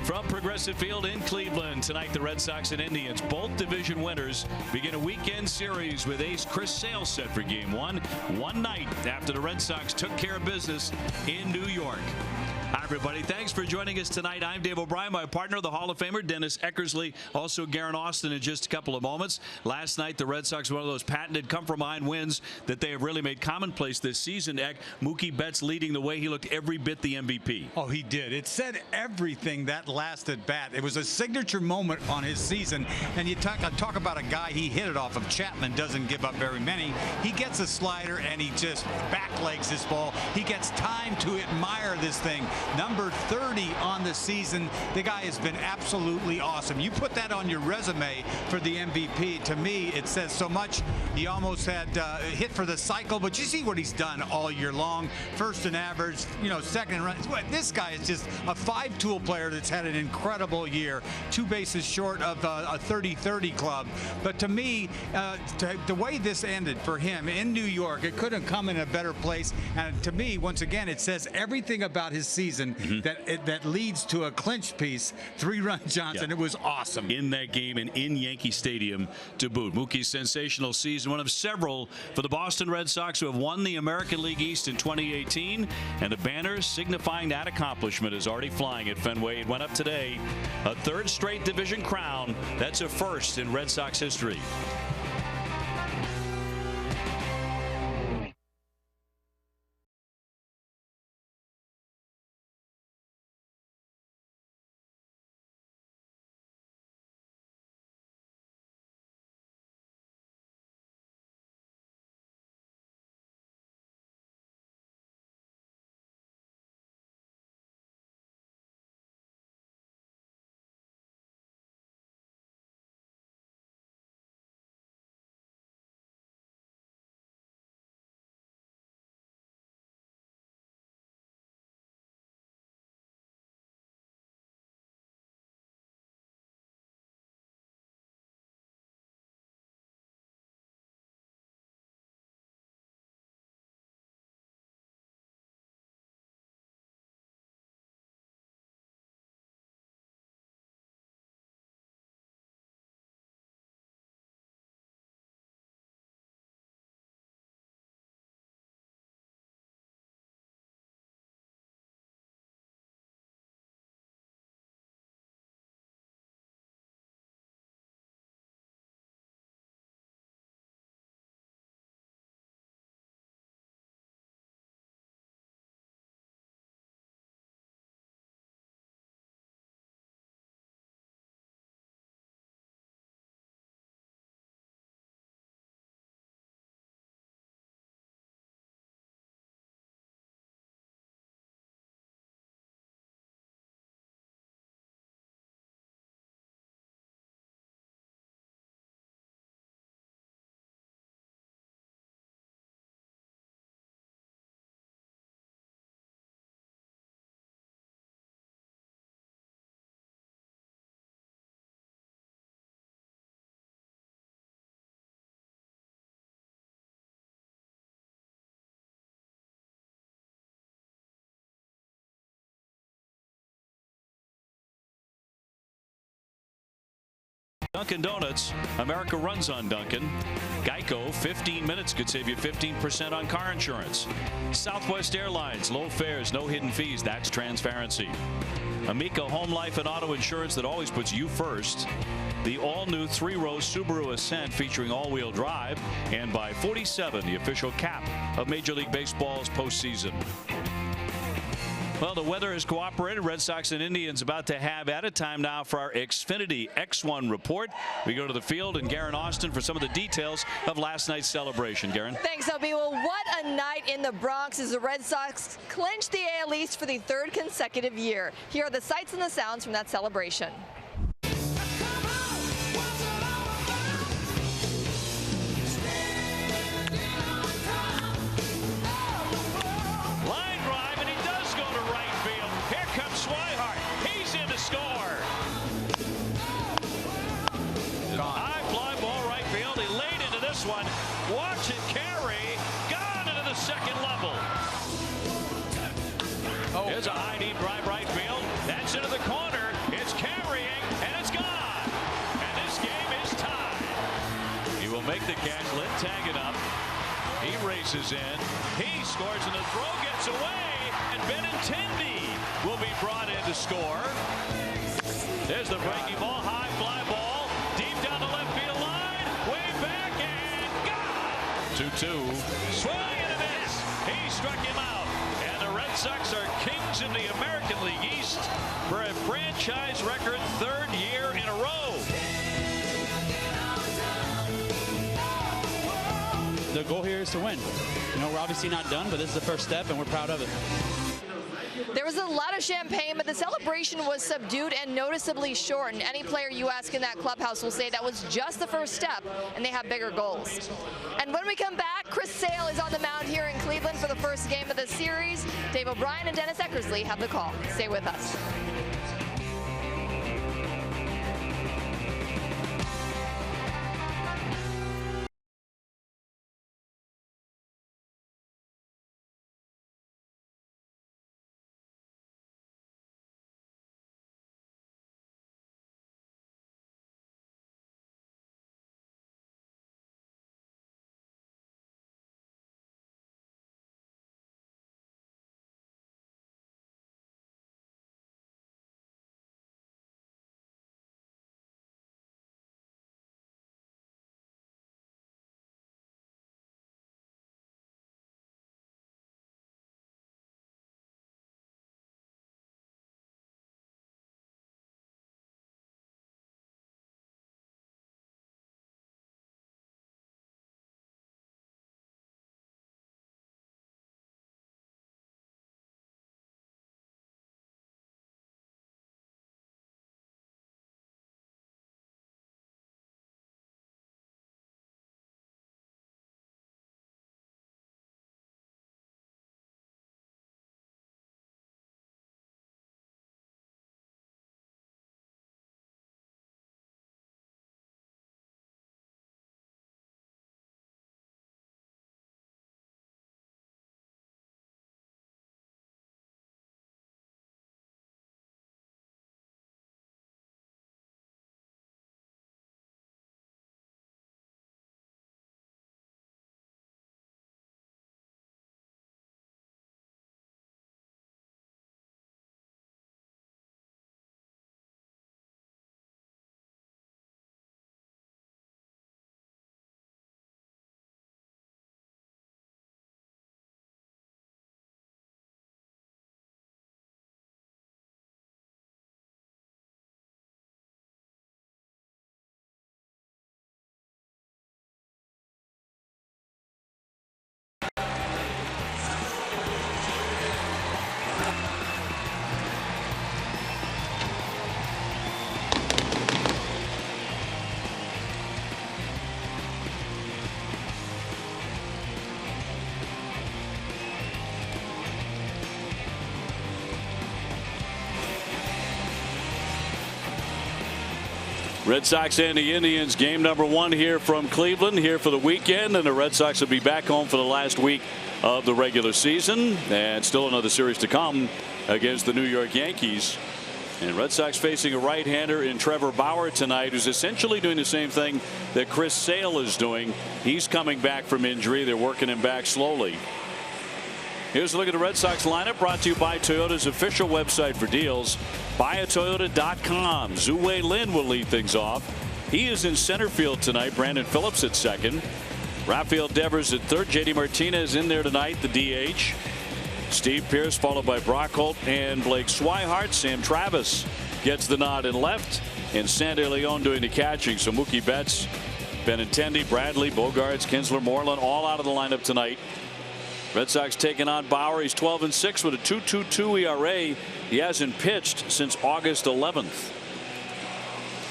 From Progressive Field in Cleveland, tonight the Red Sox and Indians, both division winners, begin a weekend series with ace Chris Sale set for Game 1, one night after the Red Sox took care of business in New York. Hi, everybody. Thanks for joining us tonight. I'm Dave O'Brien, my partner, the Hall of Famer, Dennis Eckersley, also Garen Austin in just a couple of moments. Last night, the Red Sox, one of those patented come-from-behind wins that they have really made commonplace this season. Mookie Betts leading the way. He looked every bit the MVP. Oh, he did. It said everything that last at bat. It was a signature moment on his season. And you talk about a guy he hit it off of. Chapman doesn't give up very many. He gets a slider, and he just backlegs his ball. He gets time to admire this thing. Number 30 on the season. The guy has been absolutely awesome. You put that on your resume for the MVP. To me, it says so much. He almost had hit for the cycle, but you see what he's done all year long. First in average, second in runs. This guy is just a five-tool player that's had an incredible year. 2 bases short of a 30-30 club. But to me, the way this ended for him in New York, it couldn't come in a better place. And to me, once again, it says everything about his season that leads to a clinch piece. 3-run Johnson. Yeah. It was awesome in that game and in Yankee Stadium to boot. Mookie's sensational season, one of several for the Boston Red Sox who have won the American League East in 2018, and the banner signifying that accomplishment is already flying at Fenway. It went up today, a third straight division crown. That's a first in Red Sox history. Dunkin' Donuts, America runs on Dunkin'. Geico, 15 minutes could save you 15% on car insurance. Southwest Airlines, low fares, no hidden fees. That's transparency. Amica Home Life and Auto Insurance that always puts you first. The all-new 3-row Subaru Ascent featuring all-wheel drive. And by 47, the official cap of Major League Baseball's postseason. Well, the weather has cooperated. Red Sox and Indians about to have at a time now for our Xfinity X1 report. We go to the field and Garen Austin for some of the details of last night's celebration. Garen. Thanks, LB. Well, what a night in the Bronx as the Red Sox clinched the AL East for the 3rd consecutive year. Here are the sights and the sounds from that celebration. One. Watch it carry. Gone into the second level. Oh. Here's a high deep drive right field. That's into the corner. is in. He scores and the throw gets away, and Benintendi will be brought in to score. There's the breaking ball, high fly ball, deep down the left field line, way back and gone. 2-2. Swing and a miss. He struck him out. And the Red Sox are kings in the American League East for a franchise record third year in a row. The goal here is to win. You know, we're obviously not done, but this is the first step, and we're proud of it. There was a lot of champagne, but the celebration was subdued and noticeably short. And any player you ask in that clubhouse will say that was just the first step, and they have bigger goals. And when we come back, Chris Sale is on the mound here in Cleveland for the first game of the series. Dave O'Brien and Dennis Eckersley have the call. Stay with us. Red Sox and the Indians, game number 1 here from Cleveland, here for the weekend, and the Red Sox will be back home for the last week of the regular season, and still another series to come against the New York Yankees. And Red Sox facing a right-hander in Trevor Bauer tonight, who's essentially doing the same thing that Chris Sale is doing. He's coming back from injury. They're working him back slowly. Here's a look at the Red Sox lineup, brought to you by Toyota's official website for deals, buyatoyota.com. Zue Lin will lead things off. He is in center field tonight. Brandon Phillips at second. Rafael Devers at third. JD Martinez in there tonight, the DH. Steve Pearce followed by Brock Holt and Blake Swihart. Sam Travis gets the nod in left, and Sandy Leon doing the catching. So Mookie Betts, Benintendi, Bradley, Bogarts, Kinsler, Moreland all out of the lineup tonight. Red Sox taking on Bauer. He's 12-6 with a 2.22 ERA. He hasn't pitched since August 11th.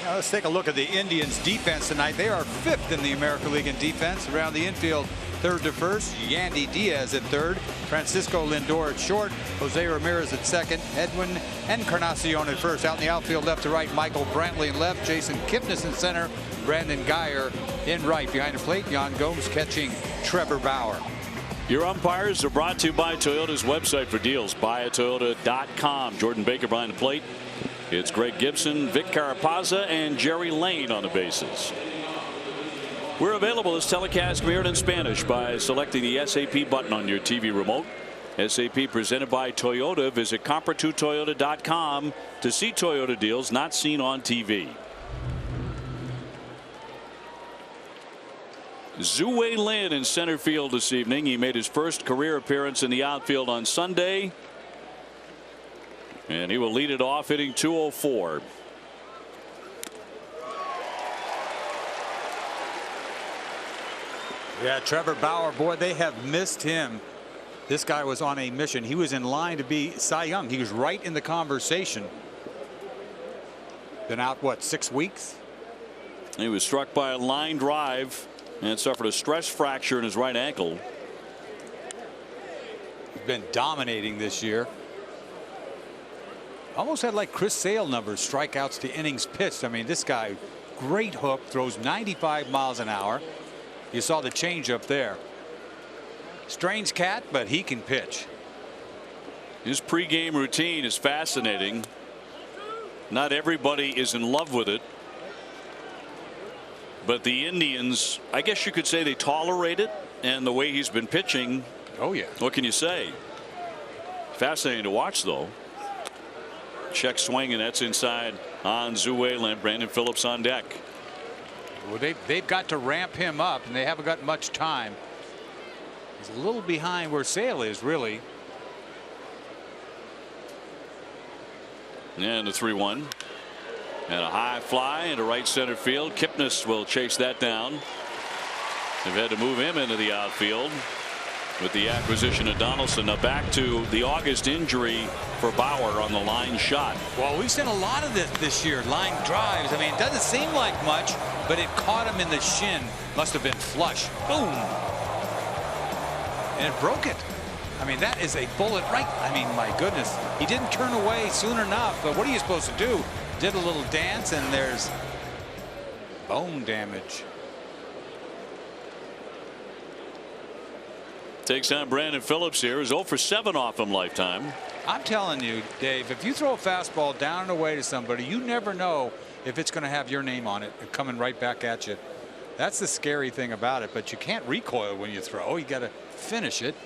Now let's take a look at the Indians defense tonight. They are 5th in the American League in defense. Around the infield, 3rd to 1st. Yandy Diaz at 3rd. Francisco Lindor at short. Jose Ramirez at 2nd. Edwin Encarnacion at 1st. Out in the outfield, left to right, Michael Brantley in left. Jason Kipnis in center. Brandon Geyer in right. Behind the plate, Yan Gomes catching Trevor Bauer. Your umpires are brought to you by Toyota's website for deals, buyatoyota.com. Jordan Baker behind the plate. It's Greg Gibson, Vic Carapazza, and Jerry Lane on the bases. We're available as telecast mirrored in Spanish by selecting the SAP button on your TV remote. SAP presented by Toyota. Visit compara2toyota.com to see Toyota deals not seen on TV. Zue Lin in center field this evening. He made his first career appearance in the outfield on Sunday. And he will lead it off, hitting .204. Yeah, Trevor Bauer, boy, they have missed him. This guy was on a mission. He was in line to be Cy Young. He was right in the conversation. Been out, what, 6 weeks? He was struck by a line drive and suffered a stress fracture in his right ankle. He's been dominating this year. Almost had like Chris Sale numbers, strikeouts to innings pitched. I mean, this guy, great hook, throws 95 miles an hour. You saw the changeup there. Strange cat, but he can pitch. His pregame routine is fascinating. Not everybody is in love with it. But the Indians, I guess you could say they tolerate it. And the way he's been pitching. Oh, yeah. What can you say? Fascinating to watch, though. Check swing, and that's inside on Zue Lin. Brandon Phillips on deck. Well, they've got to ramp him up, and they haven't got much time. He's a little behind where Sale is, really. And the 3-1. And a high fly into right center field. Kipnis will chase that down. They've had to move him into the outfield with the acquisition of Donaldson. Now back to the August injury for Bauer on the line shot. Well, we've seen a lot of this year, line drives. I mean, it doesn't seem like much, but it caught him in the shin. Must have been flush. Boom. And it broke it. I mean, that is a bullet right. I mean, my goodness. He didn't turn away soon enough, but what are you supposed to do? Did a little dance, and there's bone damage. Takes on Brandon Phillips here. Is 0 for 7 off him lifetime. I'm telling you, Dave, if you throw a fastball down and away to somebody, you never know if it's going to have your name on it and coming right back at you. That's the scary thing about it. But you can't recoil when you throw. You got to finish it.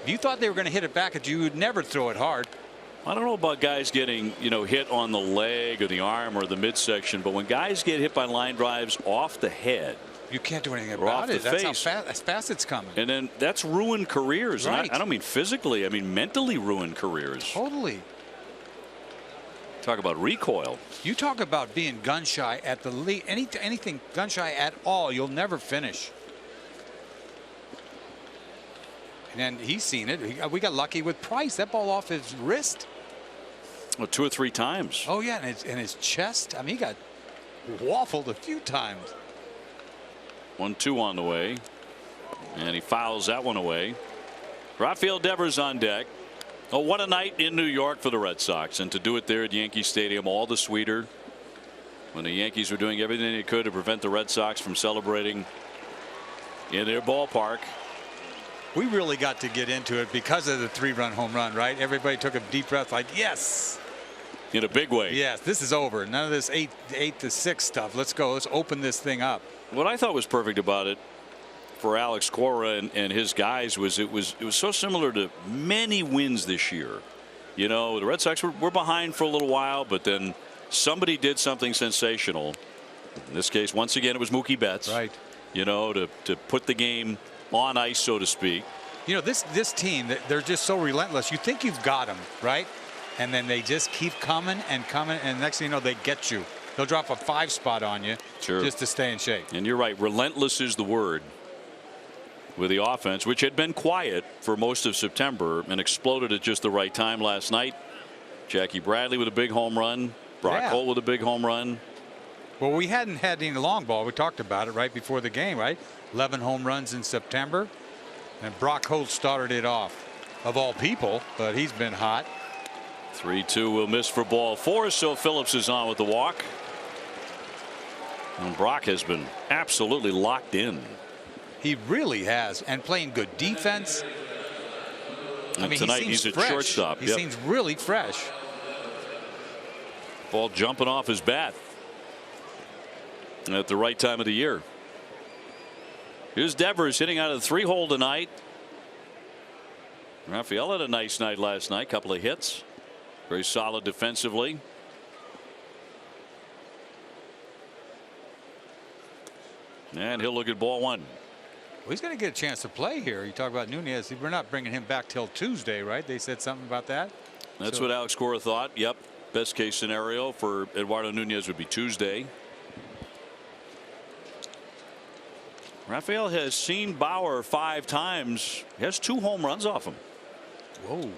If you thought they were going to hit it back at you, you'd never throw it hard. I don't know about guys getting, hit on the leg or the arm or the midsection, but when guys get hit by line drives off the head, you can't do anything about it. That's how fast it's coming. And then that's ruined careers. Right. And I don't mean physically. I mean mentally ruined careers. Totally. Talk about recoil. You talk about being gun shy at the lead. Anything gun shy at all, you'll never finish. And then he's seen it. We got lucky with Price. That ball off his wrist. Well, 2 or 3 times. Oh, yeah. And his chest. I mean, he got waffled a few times. 1-2 on the way. And he fouls that one away. Rafael Devers on deck. Oh, what a night in New York for the Red Sox. And to do it there at Yankee Stadium, all the sweeter. When the Yankees were doing everything they could to prevent the Red Sox from celebrating in their ballpark. We really got to get into it because of the 3-run home run, right? Everybody took a deep breath like, yes. In a big way. Yes, this is over. None of this 8-6 stuff. Let's go. Let's open this thing up. What I thought was perfect about it for Alex Cora and his guys was it was so similar to many wins this year. The Red Sox were behind for a little while, but then somebody did something sensational. In this case, once again, it was Mookie Betts. Right. To put the game on ice, so to speak. This team, they're just so relentless. You think you've got them, right? And then they just keep coming and coming, and next thing you know, they get you. They'll drop a 5 spot on you just to stay in shape. And you're right. Relentless is the word with the offense, which had been quiet for most of September and exploded at just the right time last night. Jackie Bradley with a big home run. Brock Holt with a big home run. Well, we hadn't had any long ball. We talked about it right before the game, right? 11 home runs in September. And Brock Holt started it off, of all people, but he's been hot. 3-2 will miss for ball 4, so Phillips is on with the walk. And Brock has been absolutely locked in. He really has, and playing good defense. And tonight he's at shortstop. He seems really fresh. Ball jumping off his bat at the right time of the year. Here's Devers hitting out of the 3-hole tonight. Raphael had a nice night last night. Couple of hits. Very solid defensively. And he'll look at ball 1. Well, he's going to get a chance to play here. You talk about Nunez. We're not bringing him back till Tuesday, right? They said something about that. That's what Alex Cora thought. Yep. Best case scenario for Eduardo Nunez would be Tuesday. Raphael has seen Bauer 5 times. He has 2 home runs off him. Whoa.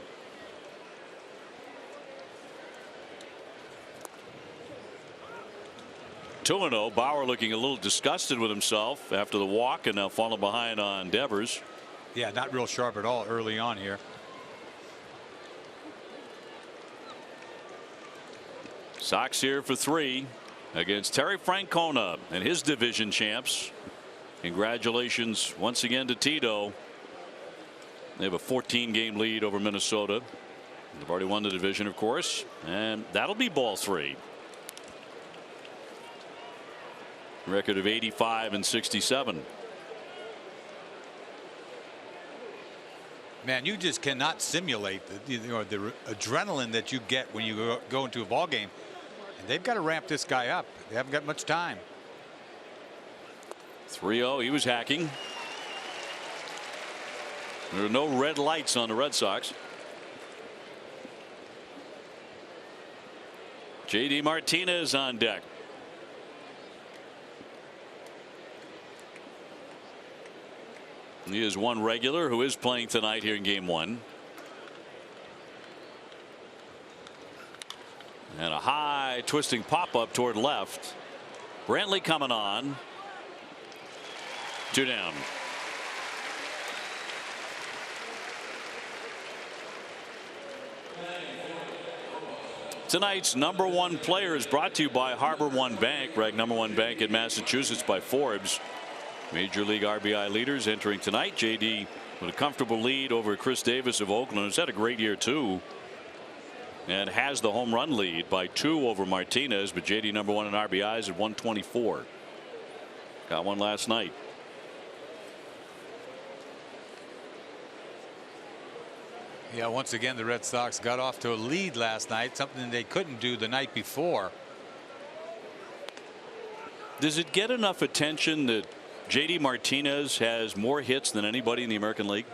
(2-0). Bauer looking a little disgusted with himself after the walk and now falling behind on Devers. Yeah, not real sharp at all early on here. Sox here for 3 against Terry Francona and his division champs. Congratulations once again to Tito. They have a 14-game lead over Minnesota. They've already won the division, of course, and that'll be ball 3. Record of 85 and 67. Man, you just cannot simulate the adrenaline that you get when you go into a ball game. And they've got to ramp this guy up. They haven't got much time. 3-0. He was hacking. There are no red lights on the Red Sox. J.D. Martinez on deck. He is one regular who is playing tonight here in game 1. And a high twisting pop up toward left. Brantley coming on. 2 down. Tonight's number 1 player is brought to you by Harbor One Bank, ranked number 1 bank in Massachusetts by Forbes. Major League RBI leaders entering tonight. JD with a comfortable lead over Chris Davis of Oakland, who's had a great year too, and has the home run lead by 2 over Martinez. But JD number 1 in RBIs at 124. Got one last night. Yeah, once again, the Red Sox got off to a lead last night, something they couldn't do the night before. Does it get enough attention that JD Martinez has more hits than anybody in the American League?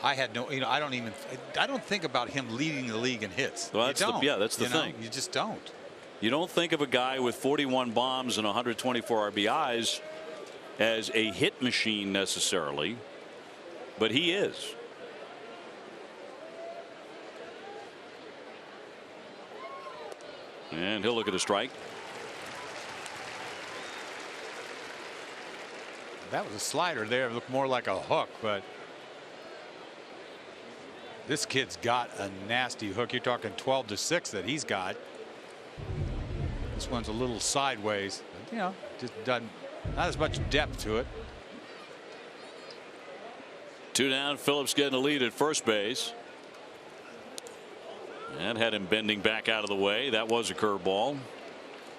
I had no, I don't think about him leading the league in hits. Well, that's the thing. You just don't. You don't think of a guy with 41 bombs and 124 RBIs as a hit machine necessarily, but he is. And he'll look at a strike. That was a slider there. It looked more like a hook, but this kid's got a nasty hook. You're talking 12-6 that he's got. This one's a little sideways, but, just doesn't, not as much depth to it. 2 down. Phillips getting a lead at first base. And had him bending back out of the way. That was a curveball.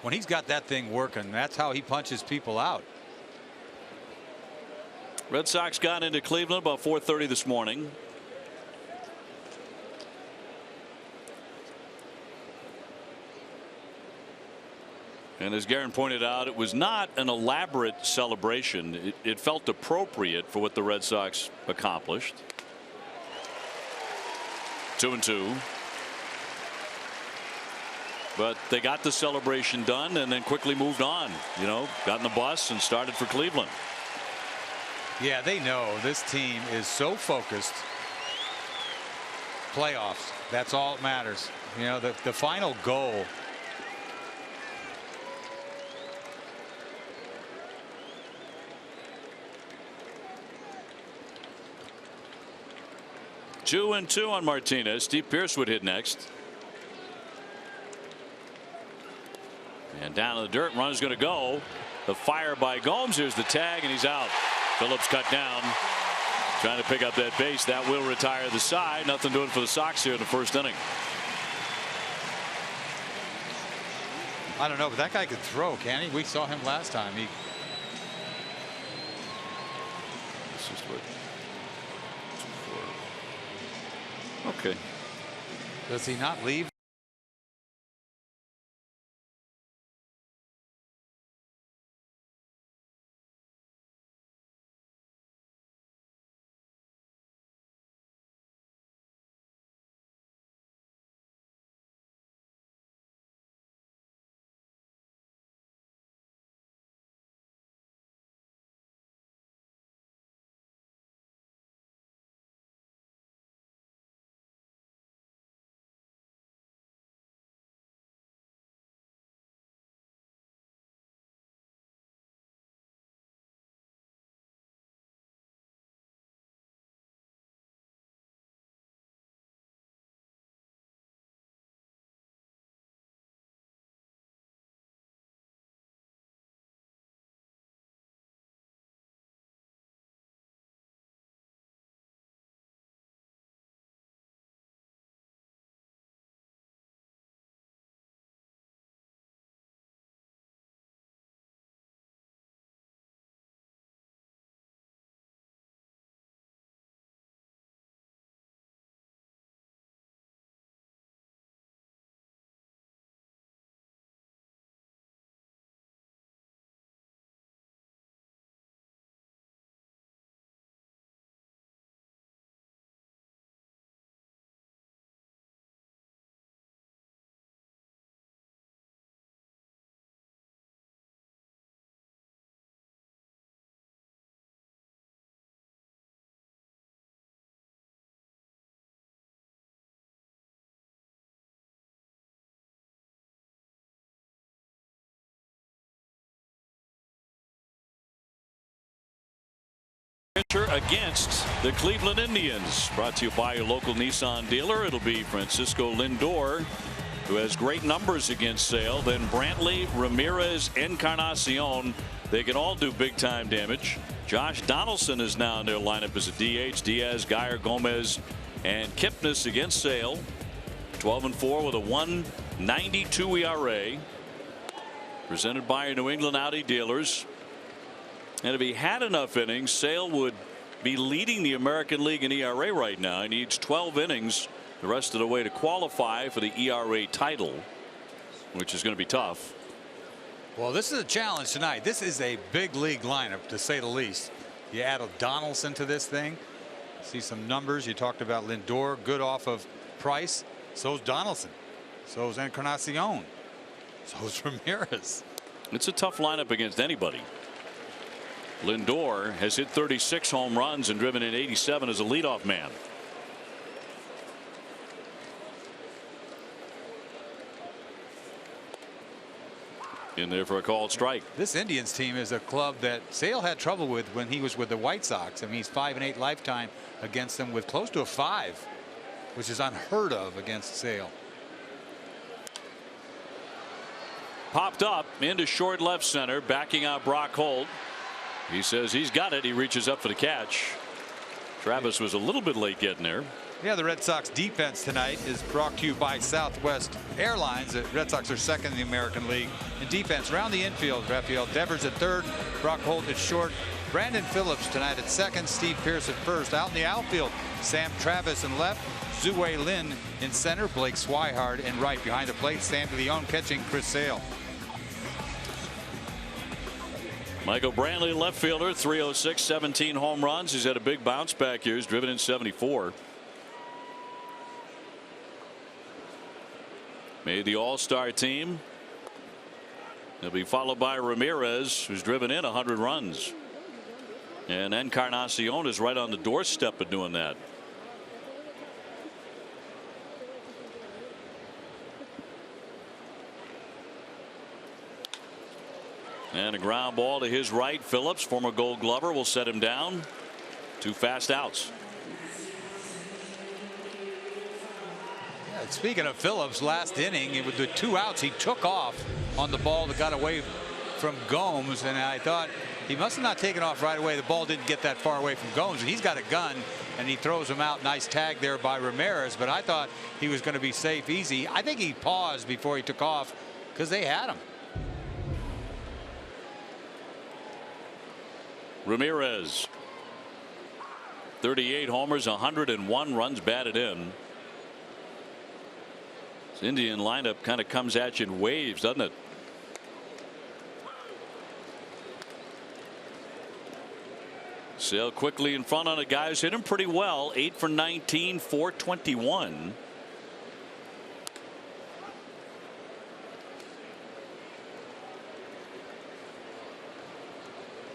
When he's got that thing working, that's how he punches people out. Red Sox got into Cleveland about 4:30 this morning. And as Garen pointed out, it was not an elaborate celebration. It felt appropriate for what the Red Sox accomplished. 2-2. But they got the celebration done and then quickly moved on. Got in the bus and started for Cleveland. Yeah, they know this team is so focused. Playoffs. That's all that matters. The final goal. Two and 2 on Martinez. Steve Pearce would hit next. And down in the dirt, runner's going to go. The fire by Gomes. Here's the tag, and he's out. Phillips cut down, trying to pick up that base. That will retire the side. Nothing doing for the Sox here in the first inning. I don't know, but that guy could throw, can he? We saw him last time. foot. Okay. Does he not leave? Against the Cleveland Indians. Brought to you by your local Nissan dealer. It'll be Francisco Lindor, who has great numbers against Sale. Then Brantley, Ramirez, Encarnacion. They can all do big time damage. Josh Donaldson is now in their lineup as a DH. Diaz, Geyer, Gomez, and Kipnis against Sale. 12-4 with a 1.92 ERA. Presented by your New England Audi dealers. And if he had enough innings, Sale would be leading the American League in ERA right now. He needs 12 innings the rest of the way to qualify for the ERA title, which is going to be tough. Well, this is a challenge tonight. This is a big league lineup, to say the least. You add a Donaldson to this thing. See some numbers. You talked about Lindor, good off of Price. So's Donaldson. So's Encarnacion. So's Ramirez. It's a tough lineup against anybody. Lindor has hit 36 home runs and driven in 87 as a leadoff man. In there for a called strike. This Indians team is a club that Sale had trouble with when he was with the White Sox. I mean, he's 5-8 lifetime against them with close to a 5, which is unheard of against Sale. Popped up into short left center, backing out Brock Holt. He says he's got it. He reaches up for the catch. Travis was a little bit late getting there. Yeah, the Red Sox defense tonight is brought to you by Southwest Airlines. The Red Sox are second in the American League in defense. Around the infield, Rafael Devers at third, Brock Holt at short, Brandon Phillips tonight at second, Steve Pearce at first. Out in the outfield, Sam Travis in left, Zue Lin in center, Blake Swihart in right. Behind the plate, Sam DeLeon catching Chris Sale. Michael Brantley, left fielder, 306, 17 home runs. He's had a big bounce back here. He's driven in 74. Made the All-Star team. He'll be followed by Ramirez, who's driven in 100 runs. And Encarnacion is right on the doorstep of doing that. And a ground ball to his right. Phillips, former Gold Glover, will set him down. 2 fast outs. Yeah, speaking of Phillips, last inning with the 2 outs, he took off on the ball that got away from Gomes, and I thought he must have not taken off right away. The ball didn't get that far away from Gomes, and he's got a gun, and he throws him out. Nice tag there by Ramirez, but I thought he was going to be safe easy. I think he paused before he took off because they had him. Ramirez 38 homers, 101 runs batted in. This Indian lineup kind of comes at you in waves, doesn't it? Sale quickly in front on a guy who's hit him pretty well. 8 for 19, 421.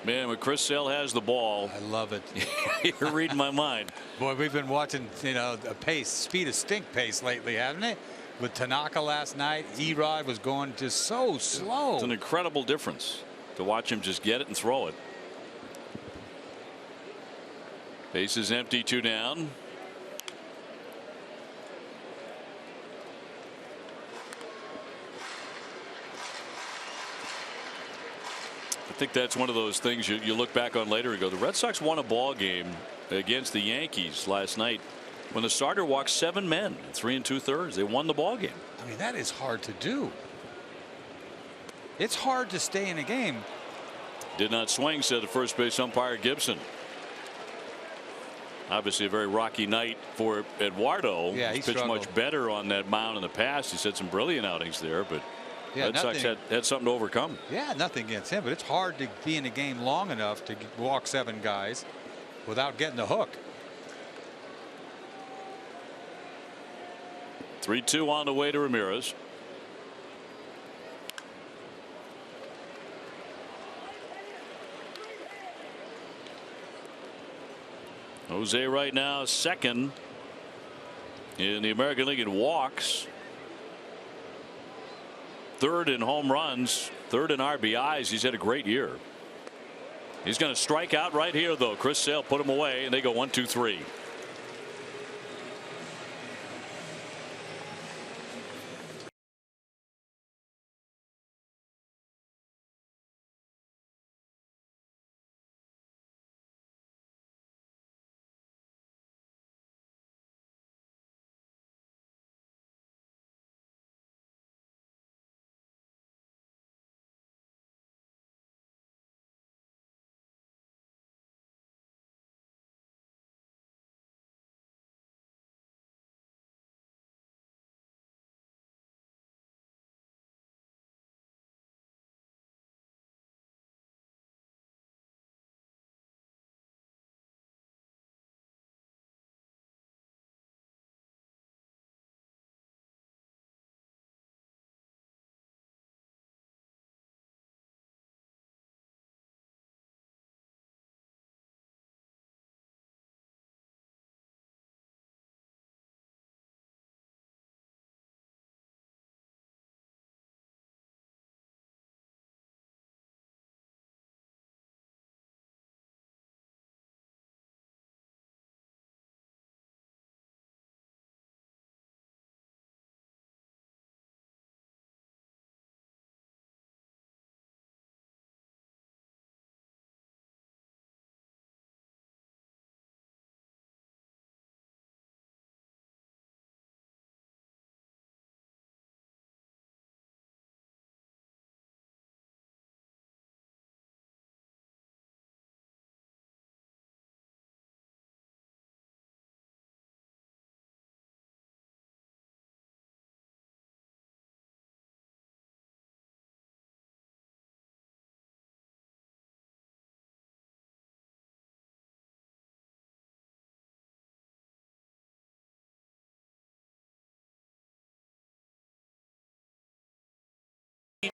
Man, when Chris Sale has the ball, I love it. you're reading my mind. Boy, we've been watching, a pace, speed of stink pace lately, haven't it? With Tanaka last night, Erod was going just so slow. It's an incredible difference to watch him just get it and throw it. Base is empty, 2 down. I think that's one of those things you look back on later and go, the Red Sox won a ball game against the Yankees last night when the starter walked 7 men in 3 2/3. They won the ball game. I mean, that is hard to do. It's hard to stay in a game. Did not swing, said the first base umpire Gibson. Obviously a very rocky night for Eduardo. Yeah, he pitched struggled. much better on that mound in the past. He said some brilliant outings there, but Yeah, Red Sox had something to overcome. Yeah, nothing against him, but it's hard to be in a game long enough to walk 7 guys without getting the hook. 3-2 on the way to Ramirez. Jose right now second in the American League in walks. 3rd in home runs, 3rd in RBIs. He's had a great year. He's going to strike out right here, though. Chris Sale put him away, and they go 1-2-3.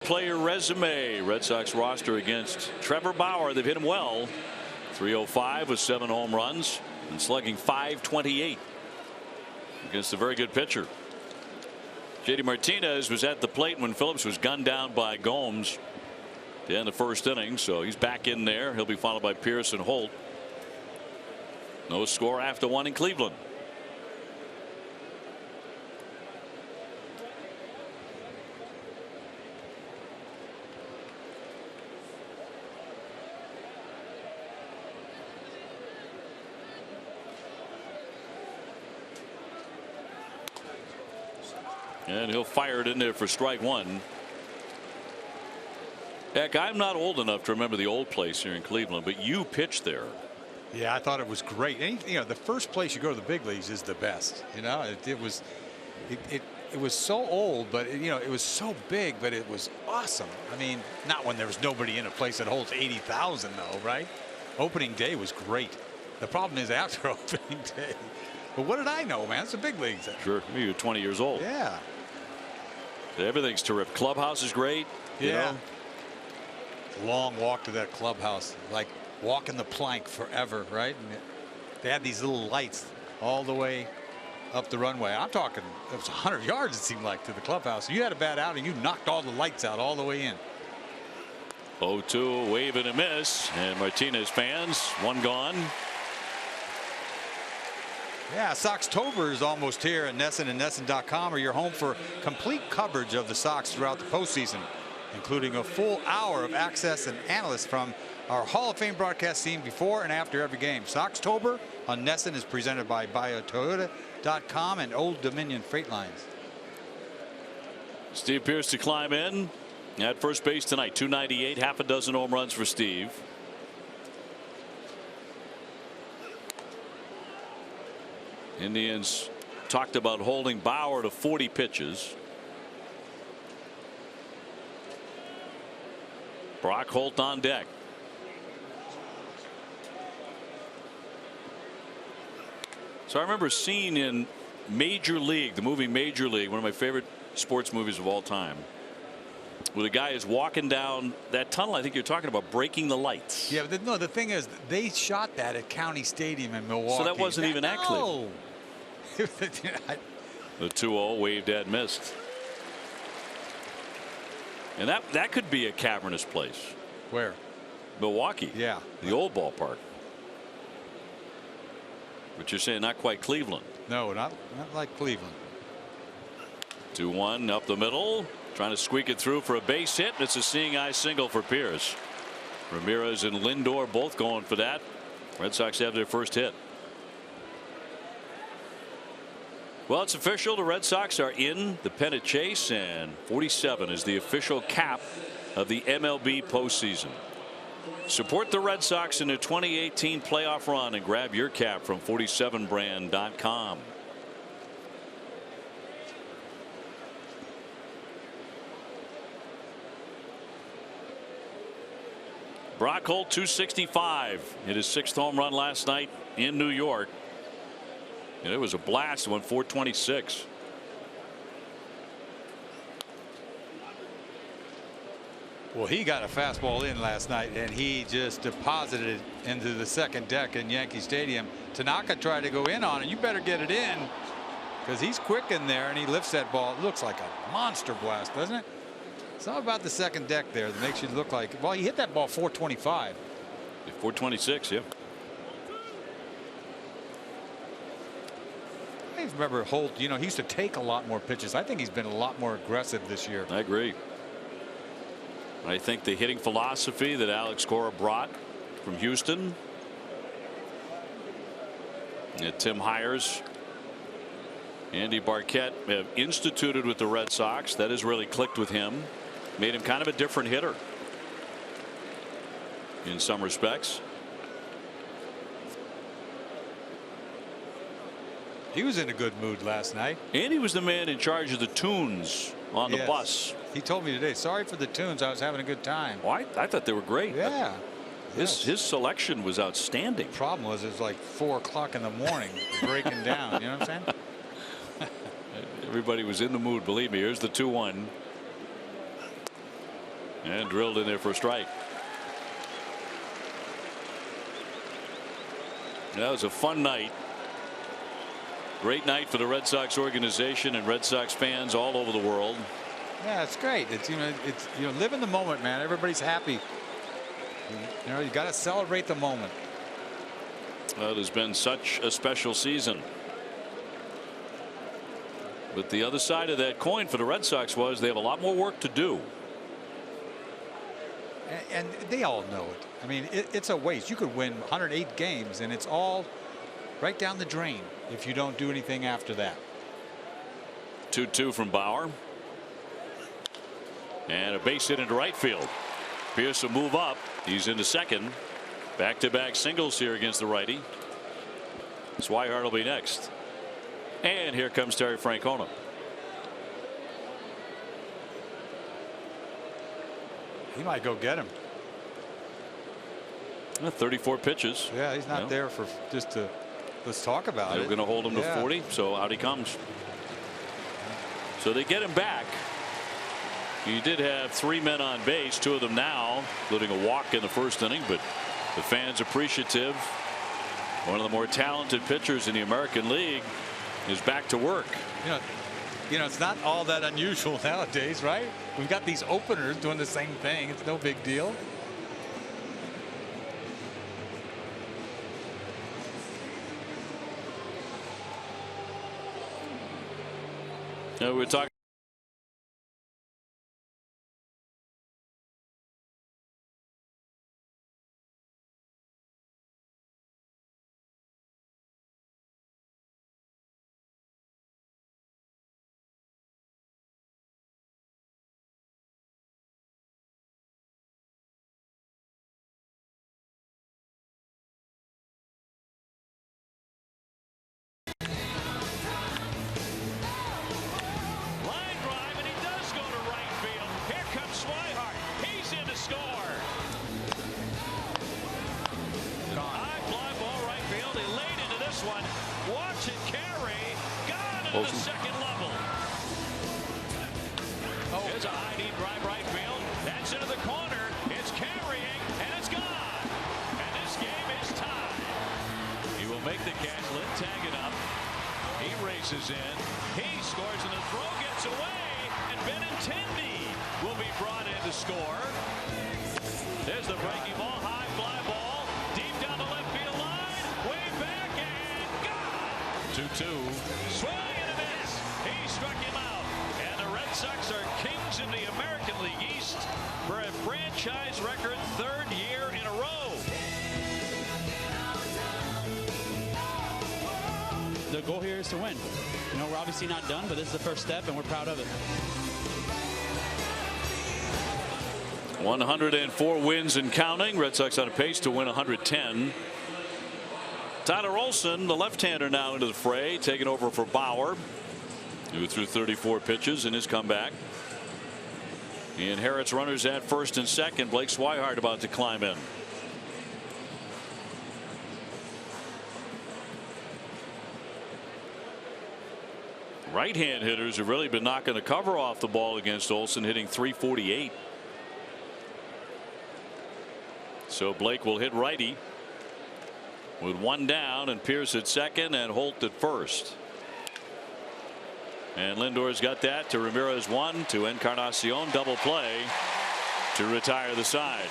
Player resume. Red Sox roster against Trevor Bauer. They've hit him well. 305 with 7 home runs and slugging .528 against a very good pitcher. JD Martinez was at the plate when Phillips was gunned down by Gomes to end the first inning, so he's back in there. He'll be followed by Pierce and Holt. No score after 1 in Cleveland. And he'll fire it in there for strike 1. Heck, I'm not old enough to remember the old place here in Cleveland, but you pitched there. Yeah, I thought it was great. You know, the first place you go to the big leagues is the best. You know, it was so old, but it was so big, but it was awesome. I mean, not when there was nobody in a place that holds 80,000 though, right? Opening day was great. The problem is after opening day. But what did I know, man? It's the big leagues. Sure, you're 20 years old. Yeah. Everything's terrific. Clubhouse is great. Yeah. Long walk to that clubhouse, like walking the plank forever, right? And they had these little lights all the way up the runway. I'm talking, it was 100 yards, it seemed like, to the clubhouse. You had a bad outing, you knocked all the lights out all the way in. 0-2, wave and a miss, and Martinez fans, one gone. Yeah, Soxtober is almost here, and NESN and NESN.com are your home for complete coverage of the Sox throughout the postseason, including a full hour of access and analysts from our Hall of Fame broadcast team before and after every game. Soxtober on NESN is presented by BioToyota.com and Old Dominion Freight Lines. Steve Pearce to climb in at first base tonight. 298, half a dozen home runs for Steve. Indians talked about holding Bauer to 40 pitches. Brock Holt on deck. So I remember seeing in Major League, the movie Major League, one of my favorite sports movies of all time, where the guy is walking down that tunnel. I think you're talking about breaking the lights. Yeah, but no, the thing is, they shot that at County Stadium in Milwaukee. So that wasn't even at Cleveland. No. The 2-0 waved at missed. And that could be a cavernous place. Where? Milwaukee. Yeah. The old ballpark. But you're saying not quite Cleveland. No, not like Cleveland. 2-1 up the middle, trying to squeak it through for a base hit. It's a seeing eye single for Pearce. Ramirez and Lindor both going for that. Red Sox have their first hit. Well, it's official. The Red Sox are in the pennant chase, and 47 is the official cap of the MLB postseason. Support the Red Sox in their 2018 playoff run and grab your cap from 47brand.com. Brock Holt 265 hit his 6th home run last night in New York. And it was a blast. It went 426. Well, he got a fastball in last night, and he just deposited it into the second deck in Yankee Stadium. Tanaka tried to go in on it. You better get it in, because he's quick in there, and he lifts that ball. It looks like a monster blast, doesn't it? It's all about the second deck there that makes you look like, well, he hit that ball 425. 426, yeah. I remember Holt, he used to take a lot more pitches. I think he's been a lot more aggressive this year. I agree. I think the hitting philosophy that Alex Cora brought from Houston, that Tim Hires, Andy Barkett have instituted with the Red Sox, that has really clicked with him, made him kind of a different hitter in some respects. He was in a good mood last night. And he was the man in charge of the tunes on the bus. He told me today, sorry for the tunes, I was having a good time. Oh, I thought they were great. Yeah. His selection was outstanding. The problem was it was like 4 o'clock in the morning breaking down. You know what I'm saying? Everybody was in the mood, believe me. Here's the 2-1. And drilled in there for a strike. That was a fun night. Great night for the Red Sox organization and Red Sox fans all over the world. Yeah, it's great. It's live in the moment, man. Everybody's happy. You got to celebrate the moment. Well, it has been such a special season. But the other side of that coin for the Red Sox was they have a lot more work to do. And they all know it. I mean, it's a waste. You could win 108 games, and it's all right down the drain if you don't do anything after that. 2-2 from Bauer. And a base hit into right field. Pearce will move up. He's into second. Back-to-back singles here against the righty. Swihart will be next. And here comes Terry Francona. He might go get him. 34 pitches. Yeah, he's not there for just to let's talk about it. They're going to hold him to 40, so out he comes. So they get him back. He did have 3 men on base, 2 of them now, including a walk in the first inning, but the fans appreciative. One of the more talented pitchers in the American League is back to work. You know, it's not all that unusual nowadays, right? We've got these openers doing the same thing. It's no big deal. We're talking. To the second level. Here's a high deep drive right field. That's into the corner. It's carrying and it's gone. And this game is tied. He will make the catch. Lynn tag it up. He races in. He scores and the throw gets away. And Benintendi will be brought in to score. There's the breaking ball. High fly ball. Deep down the left field line. Way back and gone. 2-2. Swing. He struck him out, and the Red Sox are kings in the American League East for a franchise record 3rd year in a row. The goal here is to win. You know, we're obviously not done, but this is the first step, and we're proud of it. 104 wins and counting. Red Sox on a pace to win 110. Tyler Olson, the left-hander, now into the fray, taking over for Bauer, who threw 34 pitches in his comeback. He inherits runners at first and second. Blake Swihart about to climb in. Right-hand hitters have really been knocking the cover off the ball against Olson, hitting .348. So Blake will hit righty with 1 down, and Pierce at second and Holt at first. And Lindor's got that to Ramirez 1 to Encarnacion, double play to retire the side.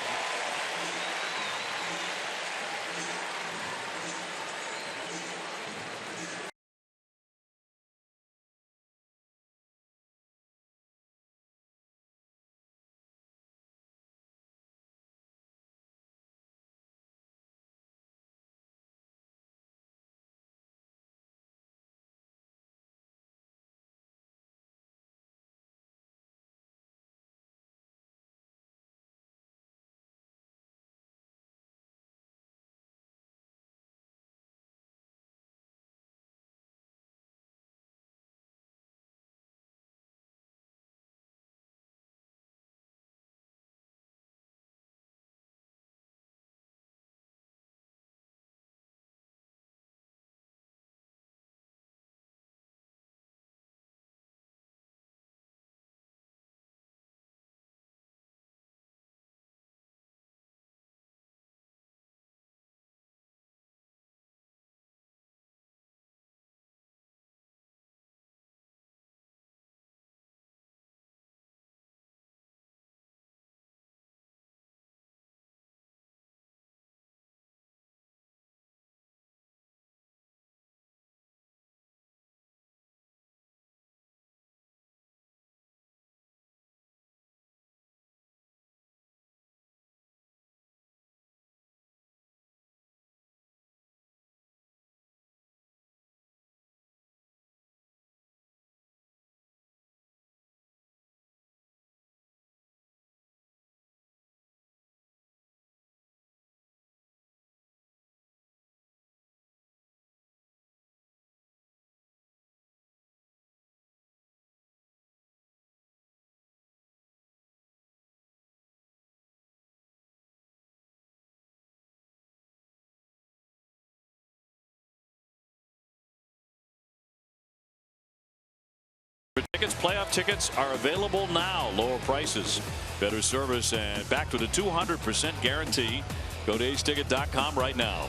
For tickets, playoff tickets are available now. Lower prices, better service, and back to the 200% guarantee. Go to aceticket.com right now.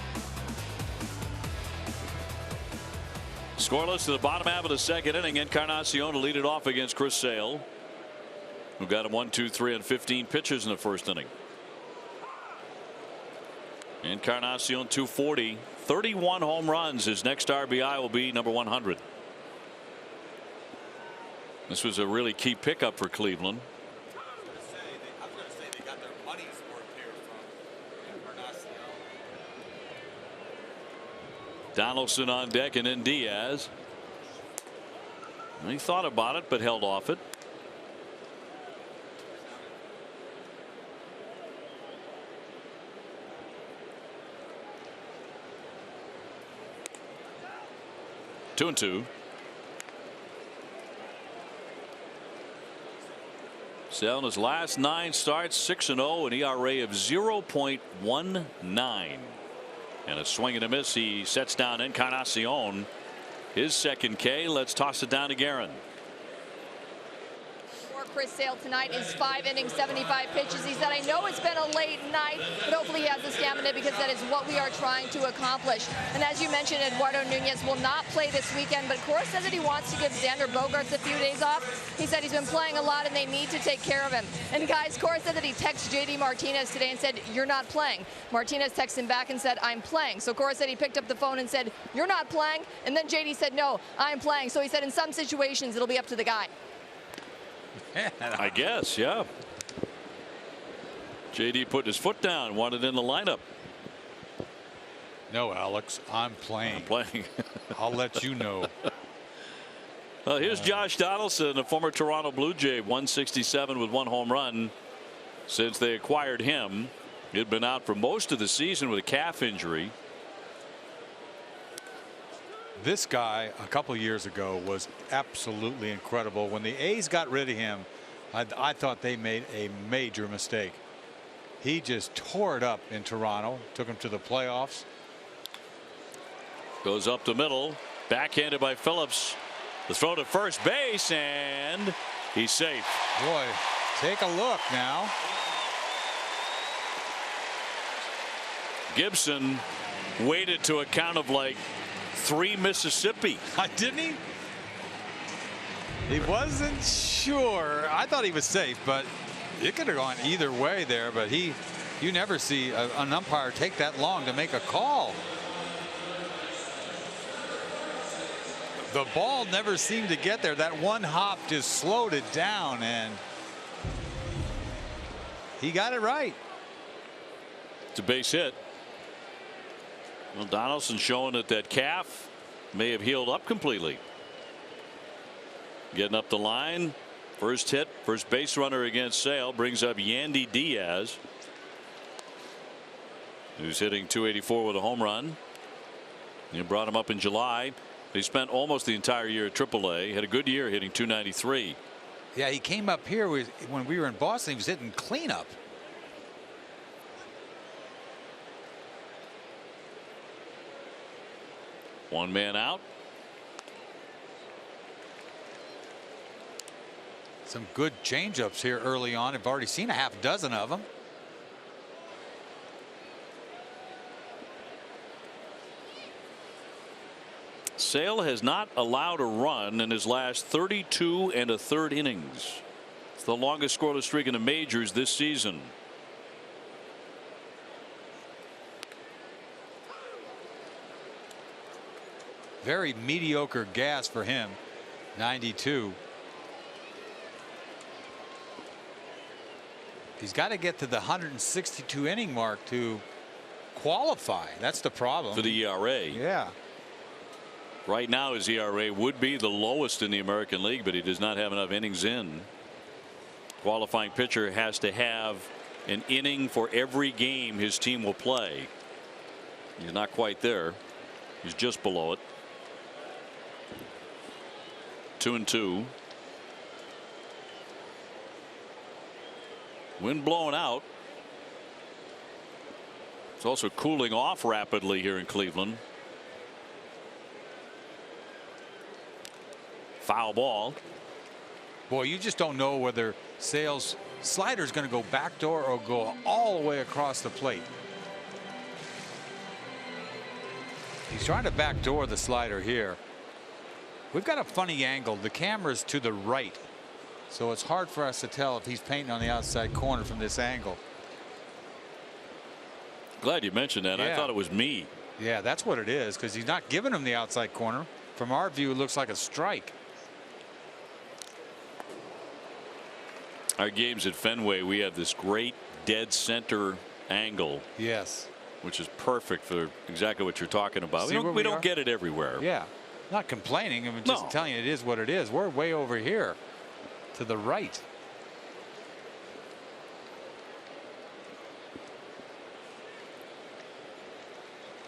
Scoreless to the bottom half of the second inning. Encarnacion to lead it off against Chris Sale, who got him 1, 2, 3 and 15 pitches in the first inning. Encarnacion 240, 31 home runs. His next RBI will be number 100. This was a really key pickup for Cleveland. I was going to say they got their money's worth here from Encarnacion. Donaldson on deck, and then Diaz. He thought about it but held off it. Two and two. Sale in his last 9 starts, 6-0, an ERA of 0.19. And a swing and a miss. He sets down Encarnacion. His second K. Let's toss it down to Guerin. Chris Sale tonight is 5 innings, 75 pitches. He said, I know it's been a late night, but hopefully he has the stamina because that is what we are trying to accomplish. And as you mentioned, Eduardo Nunez will not play this weekend, but Cora said that he wants to give Xander Bogaerts a few days off. He said he's been playing a lot and they need to take care of him. And guys, Cora said that he texted JD Martinez today and said, you're not playing. Martinez texted him back and said, I'm playing. So Cora said he picked up the phone and said, you're not playing. And then JD said, no, I'm playing. So he said in some situations it'll be up to the guy. I guess, yeah. JD put his foot down, wanted in the lineup. No, Alex, I'm playing. I'm playing. I'll let you know. Well, here's Josh Donaldson, a former Toronto Blue Jay, 167 with 1 home run since they acquired him. He'd been out for most of the season with a calf injury. This guy a couple years ago was absolutely incredible. When the A's got rid of him, I thought they made a major mistake. He just tore it up in Toronto, took him to the playoffs. Goes up the middle, backhanded by Phillips. The throw to first base, and he's safe. Boy, take a look now. Gibson waited to a count of like 3 Mississippi. Didn't he? He wasn't sure. I thought he was safe, but it could have gone either way there. But you never see an umpire take that long to make a call. The ball never seemed to get there. That one hop just slowed it down, and he got it right. It's a base hit. Well, Donaldson showing that calf may have healed up completely. Getting up the line. First hit, first base runner against Sale brings up Yandy Diaz, who's hitting .284 with a home run. You brought him up in July. He spent almost the entire year at AAA. Had a good year hitting .293. Yeah, he came up here when we were in Boston. He was hitting cleanup. One man out. Some good changeups here early on. I've already seen a half dozen of them. Sale has not allowed a run in his last 32 1/3 innings. It's the longest scoreless streak in the majors this season. Very mediocre gas for him. 92. He's got to get to the 162 inning mark to qualify. That's the problem. For the ERA. Yeah. Right now his ERA would be the lowest in the American League, but he does not have enough innings in. Qualifying pitcher has to have an inning for every game his team will play. He's not quite there. He's just below it. 2-2. Wind blowing out. It's also cooling off rapidly here in Cleveland. Foul ball. Boy, you just don't know whether Sale's slider is going to go backdoor or go all the way across the plate. He's trying to backdoor the slider here. We've got a funny angle. The camera's to the right, so it's hard for us to tell if he's painting on the outside corner from this angle. Glad you mentioned that. Yeah. I thought it was me. Yeah, that's what it is, because he's not giving him the outside corner. From our view, it looks like a strike. Our games at Fenway, we have this great dead center angle. Yes. Which is perfect for exactly what you're talking about. See We don't get it everywhere. Yeah. Not complaining. I'm just telling you it is what it is. We're way over here to the right.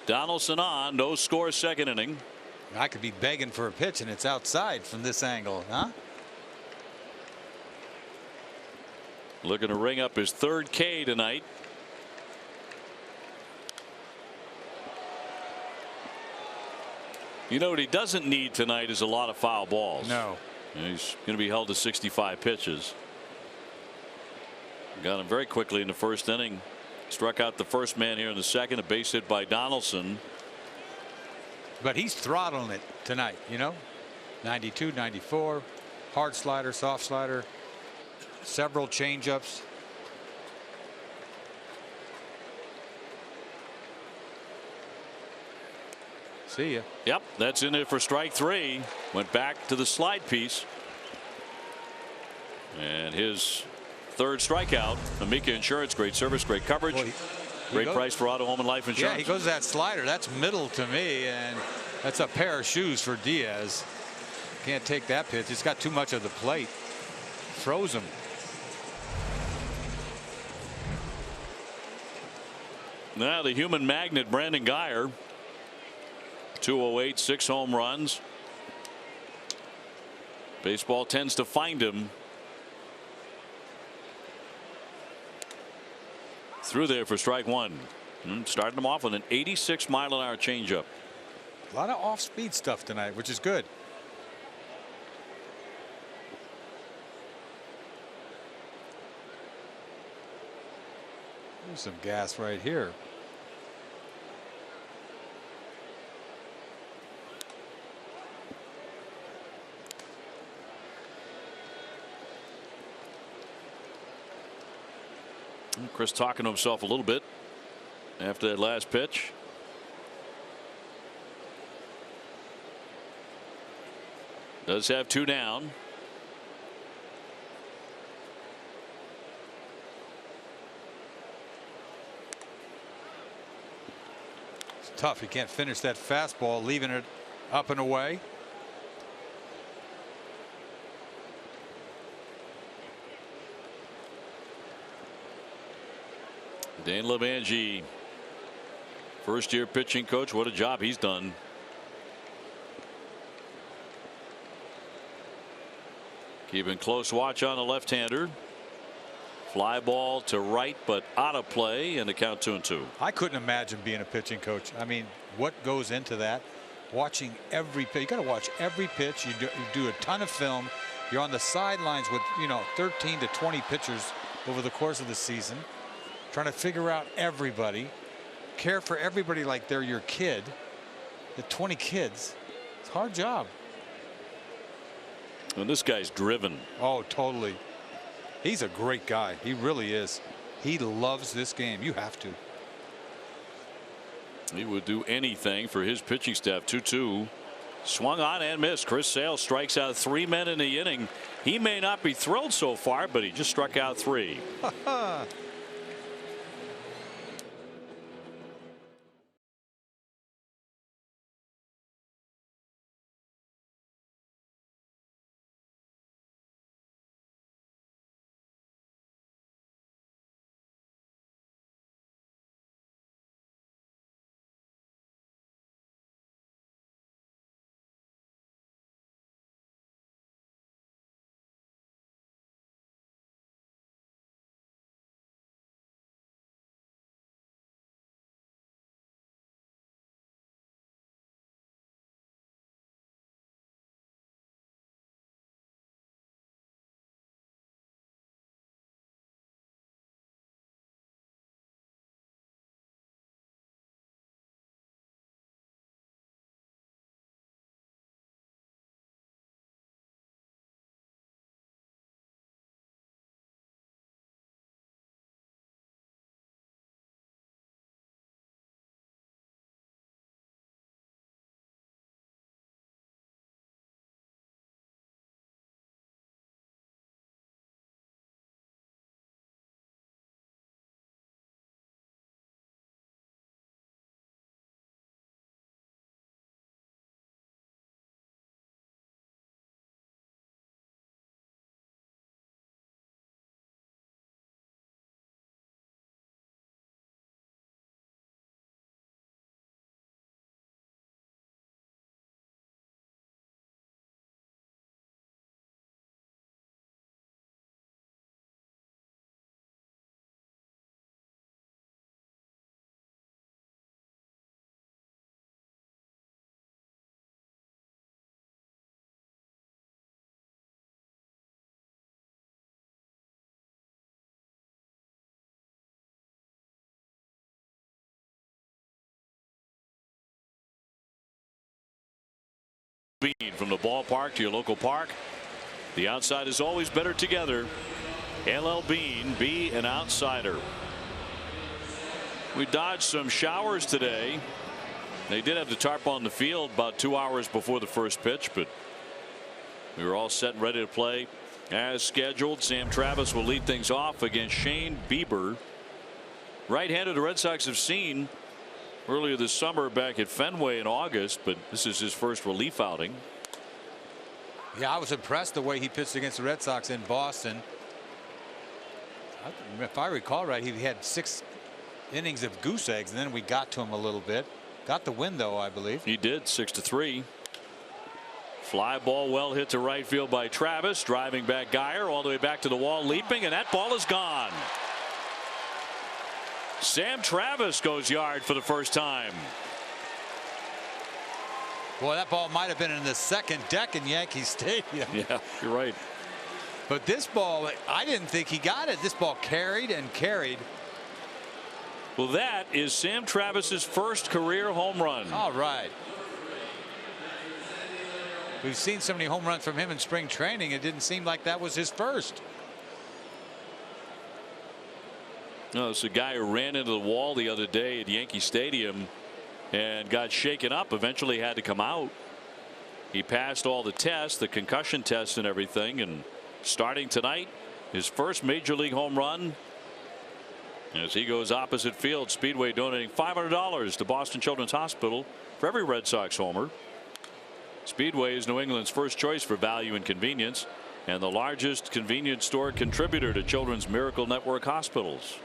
Donaldson on, no score, second inning. I could be begging for a pitch and it's outside from this angle, huh? Looking to ring up his third K tonight. You know what he doesn't need tonight is a lot of foul balls. No. He's going to be held to 65 pitches. Got him very quickly in the first inning. Struck out the first man here in the second. A base hit by Donaldson. But he's throttling it tonight, you know. 92, 94, hard slider, soft slider, several changeups. See ya. Yep, that's in there for strike three. Went back to the slide piece. And his third strikeout. Amica Insurance, great service, great coverage. Boy, great price for auto, home, and life insurance. Yeah, he goes to that slider. That's middle to me, and that's a pair of shoes for Diaz. Can't take that pitch. It's got too much of the plate. Throws him. Now the human magnet, Brandon Guyer. 208, 6 home runs. Baseball tends to find him. Through there for strike one. Starting him off with an 86-mile-an-hour changeup. A lot of off-speed stuff tonight, which is good. There's some gas right here. Chris talking to himself a little bit after that last pitch. Does have two down. It's tough. He can't finish that fastball, leaving it up and away. Dan Levangie, first-year pitching coach. What a job he's done. Keeping close watch on the left-hander. Fly ball to right, but out of play, and the count 2-2. I couldn't imagine being a pitching coach. I mean, what goes into that? Watching every pitch. You got to watch every pitch. You do a ton of film. You're on the sidelines with 13 to 20 pitchers over the course of the season, trying to figure out everybody, care for everybody like they're your kid. The 20 kids. It's a hard job. And this guy's driven. Oh, totally. He's a great guy. He really is. He loves this game. You have to. He would do anything for his pitching staff. 2-2. Swung on and missed. Chris Sale strikes out 3 men in the inning. He may not be thrilled so far, but he just struck out 3. Bean from the ballpark to your local park. The outside is always better together. LL Bean, be an outsider. We dodged some showers today. They did have the tarp on the field about 2 hours before the first pitch, but we were all set and ready to play as scheduled. Sam Travis will lead things off against Shane Bieber. Right-handed, the Red Sox have seen earlier this summer back at Fenway in August, but this is his first relief outing. Yeah, I was impressed the way he pitched against the Red Sox in Boston. If I recall right, he had 6 innings of goose eggs, and then we got to him a little bit. Got the win, though, I believe. He did, 6-3. Fly ball well hit to right field by Travis. Driving back Geyer all the way back to the wall, leaping, and that ball is gone. Sam Travis goes yard for the first time. Boy, that ball might have been in the second deck in Yankee Stadium. Yeah, you're right. But this ball, I didn't think he got it. This ball carried and carried. Well, that is Sam Travis's first career home run. All right. We've seen so many home runs from him in spring training. It didn't seem like that was his first. No, it's a guy who ran into the wall the other day at Yankee Stadium and got shaken up. Eventually had to come out. He passed all the tests, the concussion tests and everything, and starting tonight, his first major league home run as he goes opposite field. Speedway donating $500 to Boston Children's Hospital for every Red Sox homer. Speedway is New England's first choice for value and convenience, and the largest convenience store contributor to Children's Miracle Network hospitals.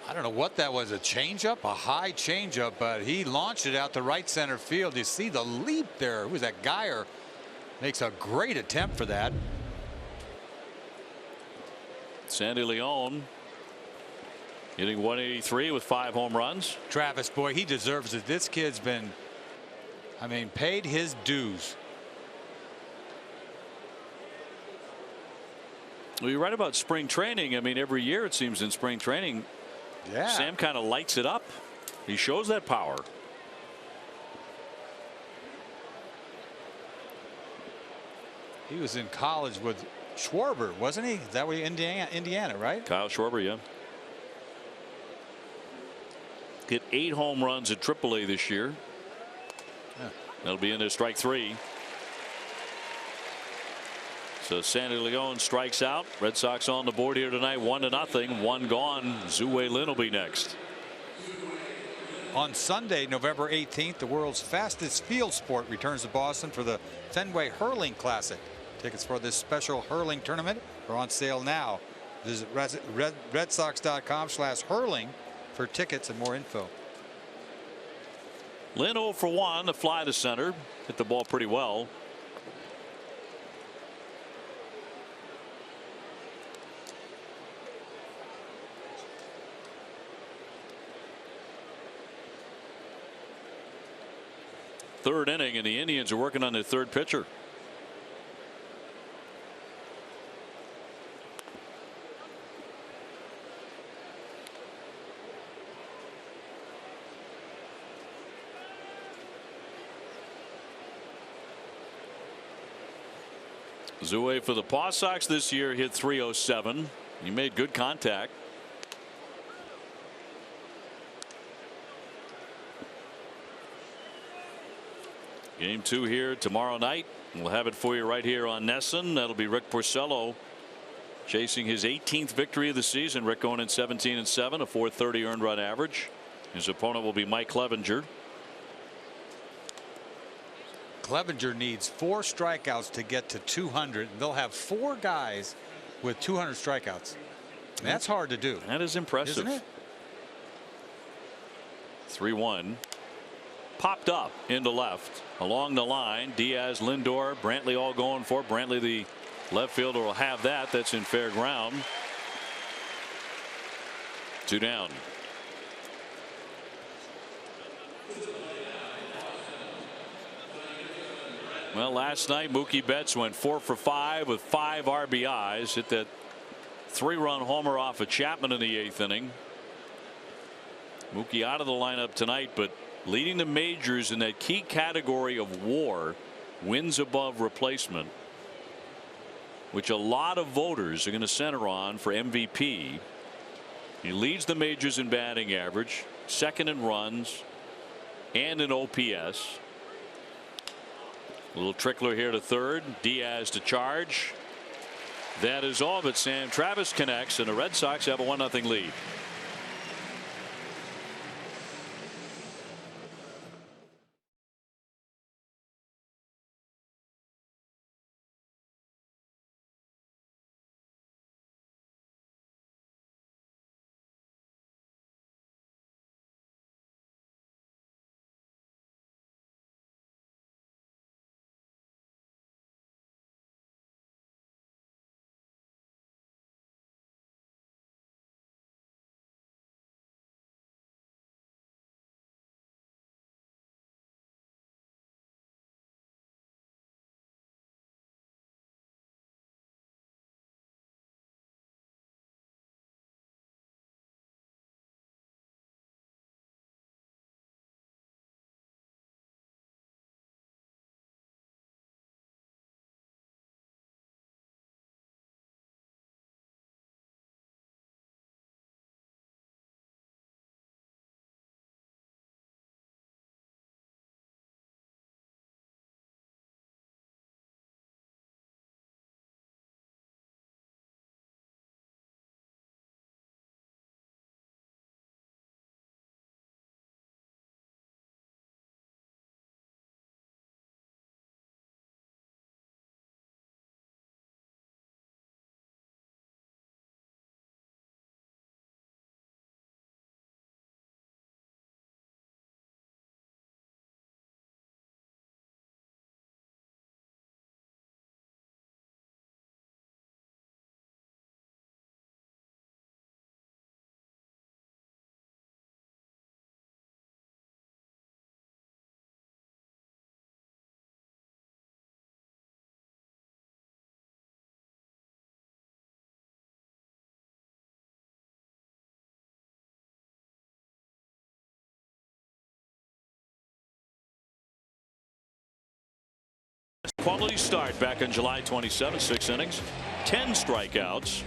I don't know what that was, a changeup, a high changeup, but he launched it out to right center field. You see the leap there. Who was that? Geyer makes a great attempt for that. Sandy Leon hitting 183 with 5 home runs. Travis, boy, he deserves it. This kid's been, I mean, paid his dues. Well, you're right about spring training. I mean, every year it seems in spring training, yeah, Sam kind of lights it up. He shows that power. He was in college with Schwarber, wasn't he? Is that where Indiana, right? Kyle Schwarber, yeah. Hit 8 home runs at AAA this year. Yeah. That'll be in there, strike 3. So Sandy Leon strikes out. Red Sox on the board here tonight, 1-0. 1 gone. Zue Lin will be next. On Sunday, November 18th, the world's fastest field sport returns to Boston for the Fenway Hurling Classic. Tickets for this special hurling tournament are on sale now. Visit redsox.com/hurling for tickets and more info. Lin 0 for 1, the fly to center. Hit the ball pretty well. Third inning, and the Indians are working on their third pitcher. Zue for the Paw Sox this year hit .307. He made good contact. Game 2 here tomorrow night. We'll have it for you right here on Nesson. That'll be Rick Porcello chasing his 18th victory of the season. Rick going in 17-7, a .430 earned run average. His opponent will be Mike Clevenger. Clevenger needs 4 strikeouts to get to 200. They'll have 4 guys with 200 strikeouts. That's hard to do. That is impressive. Isn't it? 3-1. Popped up into left along the line. Diaz, Lindor, Brantley all going for it. Brantley, the left fielder, will have that. That's in fair ground. 2 down. Well, last night Mookie Betts went 4 for 5 with 5 RBIs. Hit that 3-run homer off of Chapman in the 8th inning. Mookie out of the lineup tonight, but leading the majors in that key category of WAR wins above replacement, which a lot of voters are going to center on for MVP. He leads the majors in batting average, second in runs, and in OPS. A little trickler here to third. Diaz to charge. That is all, but Sam Travis connects, and the Red Sox have a 1-0 lead. Quality start back on July 27, 6 innings, 10 strikeouts,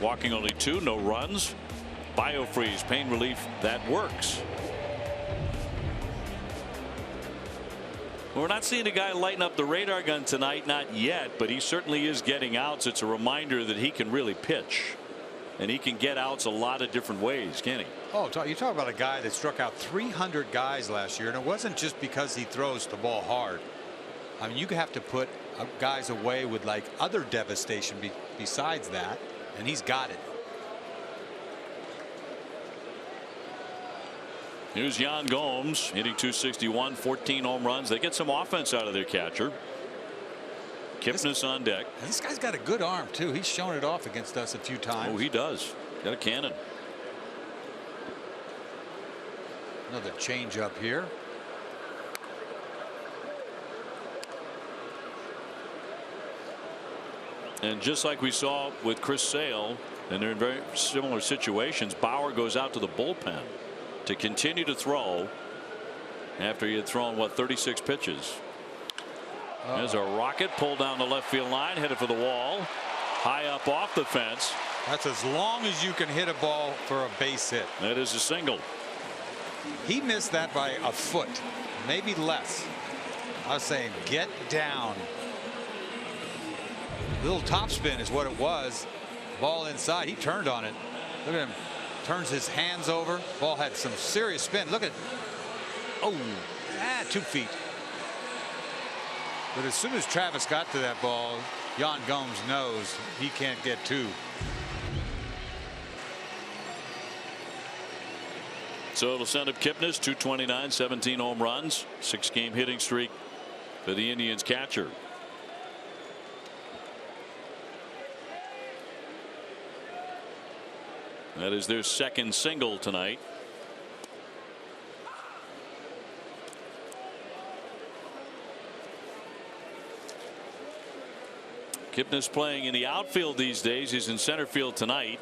walking only 2, no runs. Biofreeze pain relief that works. We're not seeing a guy lighten up the radar gun tonight, not yet, but he certainly is getting outs. It's a reminder that he can really pitch, and he can get outs a lot of different ways, can he? Oh, you talk about a guy that struck out 300 guys last year, and it wasn't just because he throws the ball hard. I mean, you have to put guys away with like other devastation besides that, and he's got it. Here's Yan Gomes hitting .261, 14 home runs. They get some offense out of their catcher. Kipnis on deck. This guy's got a good arm too. He's shown it off against us a few times. Oh, he does. Got a cannon. Another change up here. And just like we saw with Chris Sale, and they're in very similar situations, Bauer goes out to the bullpen to continue to throw after he had thrown, what, 36 pitches. There's a rocket pulled down the left field line, headed for the wall, high up off the fence. That's as long as you can hit a ball for a base hit. That is a single. He missed that by a foot, maybe less. I was saying, get down. Little topspin is what it was. Ball inside. He turned on it. Look at him. Turns his hands over. Ball had some serious spin. Look at. Oh, 2 feet. But as soon as Travis got to that ball, Yan Gomes knows he can't get 2. So it'll send up Kipnis, 229, 17 home runs, 6-game hitting streak for the Indians catcher. That is their second single tonight. Kipnis playing in the outfield these days. He's in center field tonight.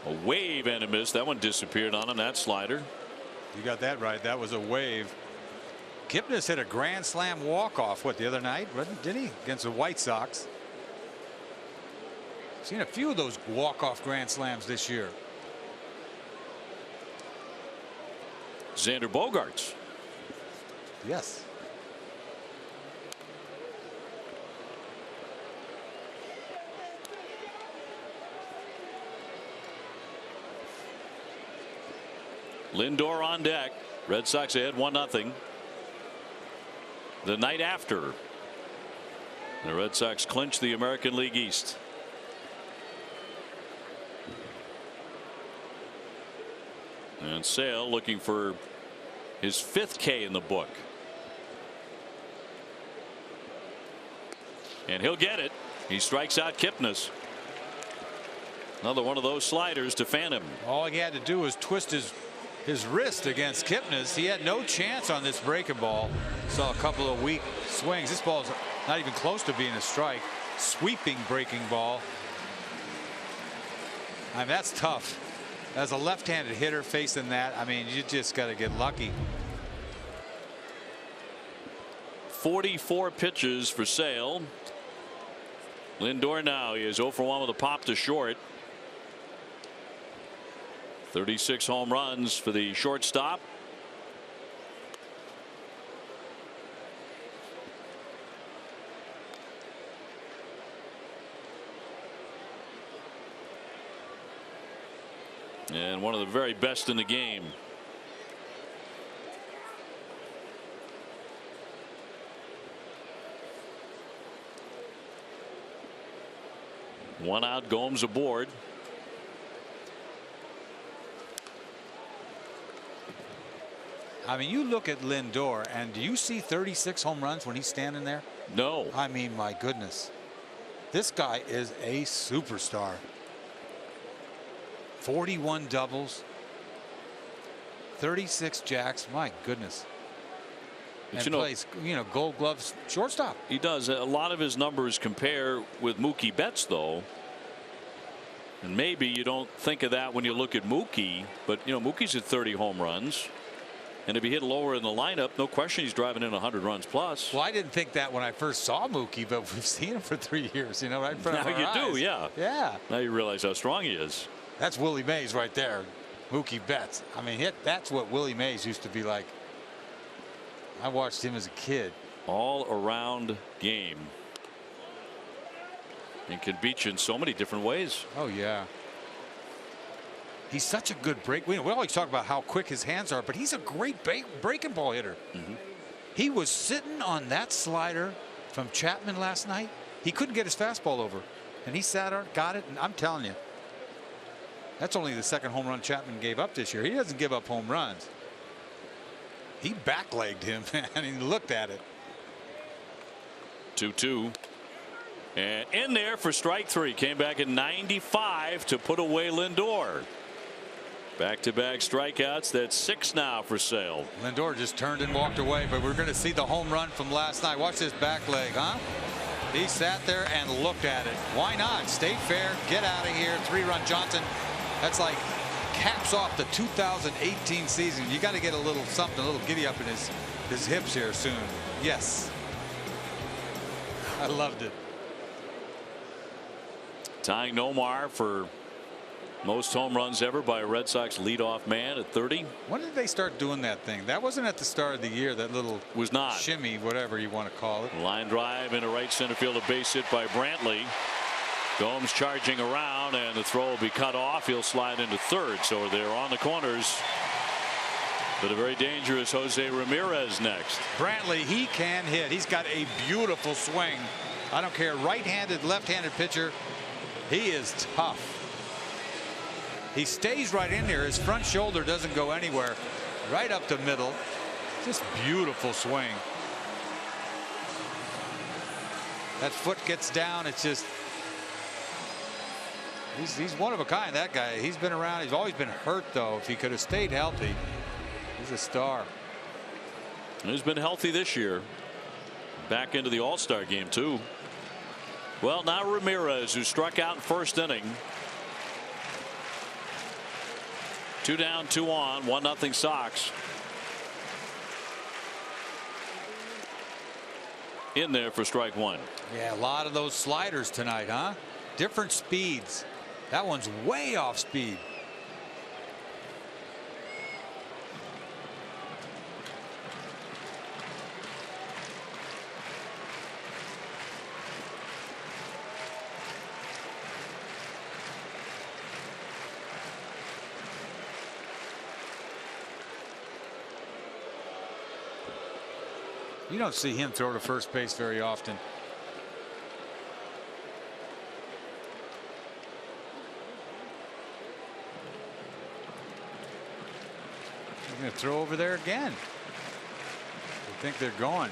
A wave and a miss. That one disappeared on him. That slider. You got that right. That was a wave. Kipnis hit a grand slam walk-off the other night, did he? Against the White Sox. Seen a few of those walk-off grand slams this year. Xander Bogaerts. Yes. Lindor on deck. Red Sox ahead 1-0. The night after, the Red Sox clinch the American League East. And Sale looking for his 5th K in the book. And he'll get it. He strikes out Kipnis. Another one of those sliders to fan him. All he had to do was twist his wrist against Kipnis. He had no chance on this breaking ball. Saw a couple of weak swings. This ball's not even close to being a strike. Sweeping breaking ball. I mean, that's tough. As a left-handed hitter facing that, I mean, you just got to get lucky. 44 pitches for Sale. Lindor now, he is 0 for 1 with a pop to short. 36 home runs for the shortstop. And one of the very best in the game. One out, Gomes aboard. I mean, you look at Lindor, and do you see 36 home runs when he's standing there? No. I mean, my goodness. This guy is a superstar. 41 doubles. 36 jacks. My goodness. But and plays, Gold Gloves shortstop. He does. A lot of his numbers compare with Mookie Betts, though. And maybe you don't think of that when you look at Mookie, but Mookie's at 30 home runs. And if he hit lower in the lineup, no question he's driving in 100 runs plus. Well, I didn't think that when I first saw Mookie, but we've seen him for 3 years, right in front of our eyes. Now you do, yeah. Yeah. Now you realize how strong he is. That's Willie Mays right there. Mookie Betts. I mean, that's what Willie Mays used to be like. I watched him as a kid. All around game. And can beat you in so many different ways. Oh, yeah. He's such a good break. We always talk about how quick his hands are, but he's a great breaking ball hitter. He was sitting on that slider from Chapman last night. He couldn't get his fastball over, and he sat on, got it, and I'm telling you, that's only the second home run Chapman gave up this year. He doesn't give up home runs. He backlegged him, and he looked at it. 2-2. And in there for strike 3. Came back at 95 to put away Lindor. Back-to-back strikeouts. That's 6 now for Sale. Lindor just turned and walked away, but we're going to see the home run from last night. Watch this back leg, huh? He sat there and looked at it. Why not? Stay fair. Get out of here. 3-run Johnson. That's like caps off the 2018 season. You got to get a little something, a little giddy up in his hips here soon. Yes. I loved it. Tying Nomar for most home runs ever by a Red Sox leadoff man at 30. When did they start doing that thing? That wasn't at the start of the year, that little was not shimmy, whatever you want to call it. Line drive into right center field, a base hit by Brantley. Gomes charging around, and the throw will be cut off. He'll slide into third, so they're on the corners. But a very dangerous Jose Ramirez next. Brantley, he can hit. He's got a beautiful swing. I don't care, right-handed, left-handed pitcher. He is tough. He stays right in there. His front shoulder doesn't go anywhere. Right up the middle. Just beautiful swing. That foot gets down. It's just. He's one of a kind, that guy. He's been around. He's always been hurt, though. If he could have stayed healthy, he's a star. He's been healthy this year. Back into the All-Star game, too. Well, now Ramirez, who struck out in first inning. 2 down, 2 on, 1-0 Sox. In there for strike 1. Yeah, a lot of those sliders tonight, huh? Different speeds. That one's way off speed. You don't see him throw to first base very often. He's going to throw over there again. I think they're going.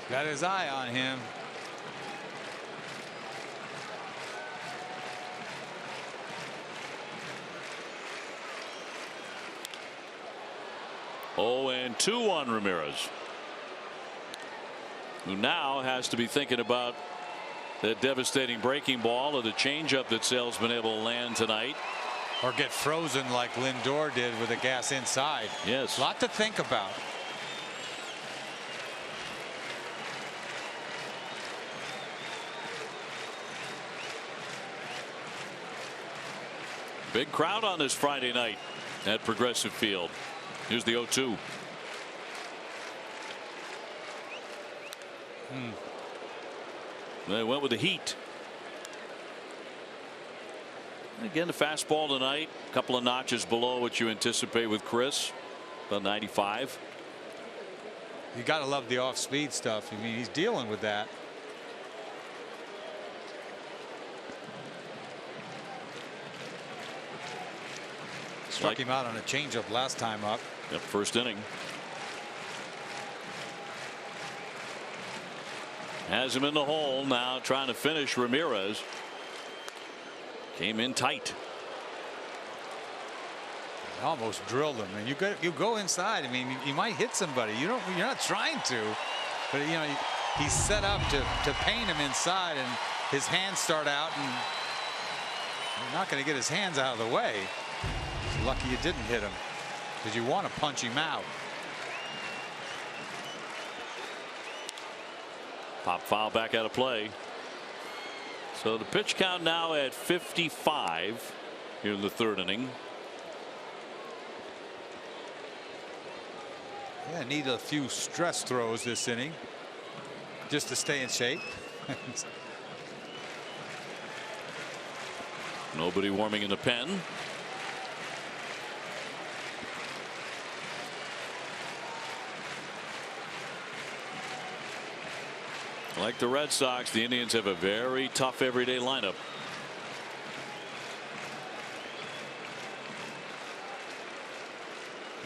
Got his eye on him. Oh, and 2 on Ramirez, who now has to be thinking about that devastating breaking ball or the changeup that Sale's been able to land tonight. Or get frozen like Lindor did with the gas inside. Yes. A lot to think about. Big crowd on this Friday night at Progressive Field. Here's the 0-2. They went with the heat. Again, the fastball tonight, a couple of notches below what you anticipate with Chris, about 95. You got to love the off-speed stuff. I mean, he's dealing with that. Struck him out on a changeup last time up. Yep, first inning. Has him in the hole now, trying to finish Ramirez. Came in tight. Almost drilled him, and you go inside. I mean, you might hit somebody. You're not trying to, but you know he's set up to paint him inside, and his hands start out, and you're not going to get his hands out of the way. Lucky you didn't hit him, because you want to punch him out. Pop foul back out of play. So the pitch count now at 55 here in the 3rd inning. Yeah, need a few stress throws this inning just to stay in shape. Nobody warming in the pen. Like the Red Sox, the Indians have a very tough everyday lineup.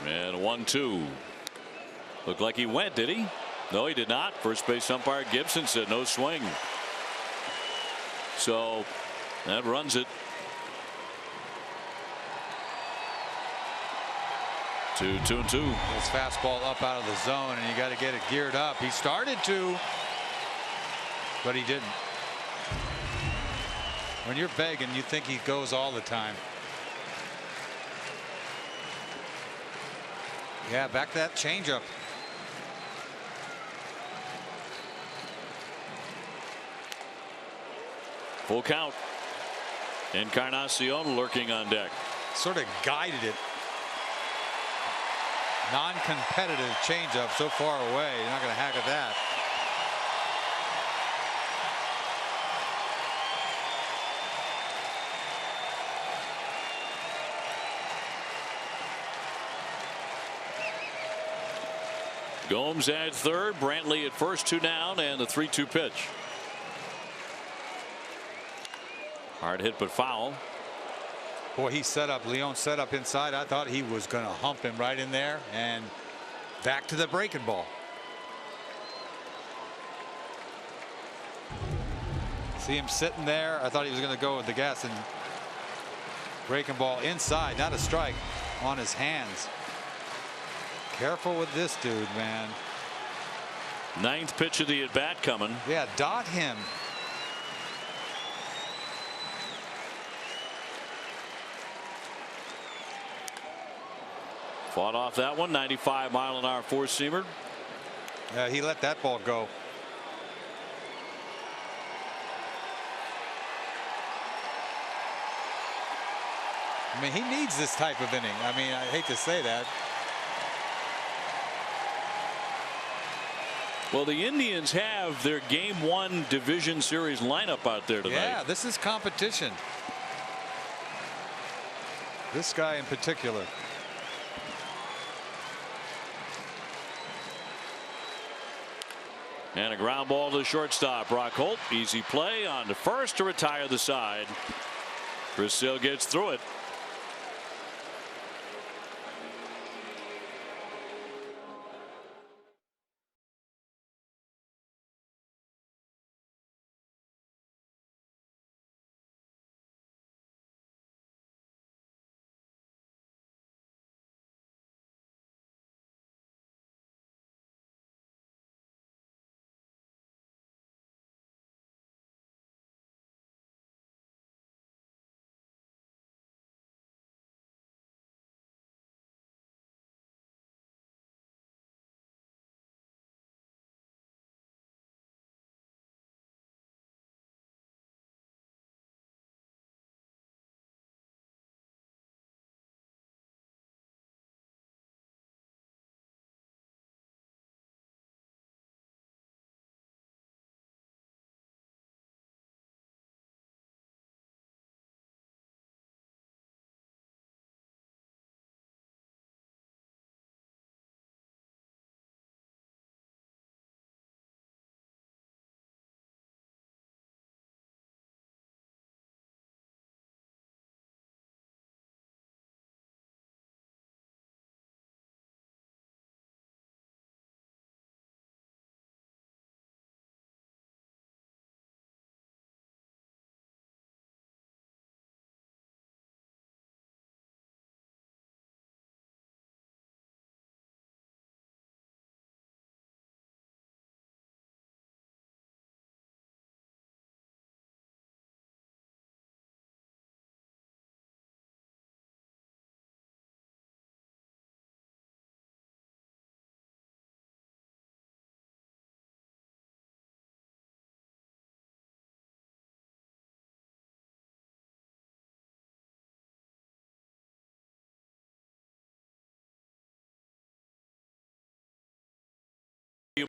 And 1-2. Looked like he went, did he? No, he did not. First base umpire Gibson said no swing. So that runs it. 2-2. His fastball up out of the zone, and you got to get it geared up. He started to, but he didn't. When you're begging, you think he goes all the time. Yeah, back that changeup. Full count. Encarnacion lurking on deck. Sort of guided it. Non-competitive changeup so far away. You're not going to hack at that. Gomes at third, Brantley at first, 2 down, and the 3-2 pitch. Hard hit but foul. Boy, he set up. Leon set up inside. I thought he was going to hump him right in there, and back to the breaking ball. See him sitting there. I thought he was going to go with the gas and breaking ball inside. Not a strike, on his hands. Careful with this dude, man. Ninth pitch of the at bat coming. Yeah, dot him. Fought off that one. 95-mile-an-hour four-seamer. He let that ball go. I mean, he needs this type of inning. I mean, I hate to say that. Well, the Indians have their Game 1 Division Series lineup out there tonight. Yeah, this is competition. This guy in particular. And a ground ball to the shortstop. Brock Holt, easy play on to first to retire the side. Chris Sale gets through it.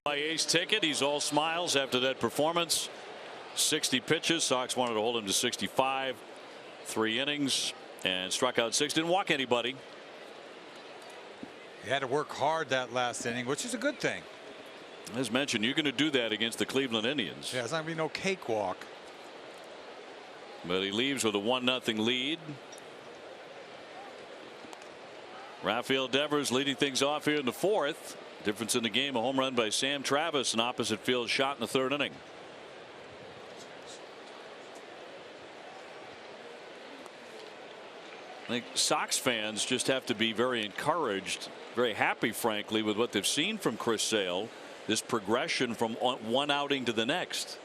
My ace ticket. He's all smiles after that performance. 60 pitches. Sox wanted to hold him to 65. 3 innings and struck out 6. Didn't walk anybody. He had to work hard that last inning, which is a good thing. As mentioned, you're going to do that against the Cleveland Indians. Yeah, it's not going to be no cakewalk. But he leaves with a 1-0 lead. Rafael Devers leading things off here in the 4th. Difference in the game, a home run by Sam Travis, an opposite field shot in the 3rd inning. I think Sox fans just have to be very encouraged, very happy, frankly, with what they've seen from Chris Sale. This progression from one outing to the next.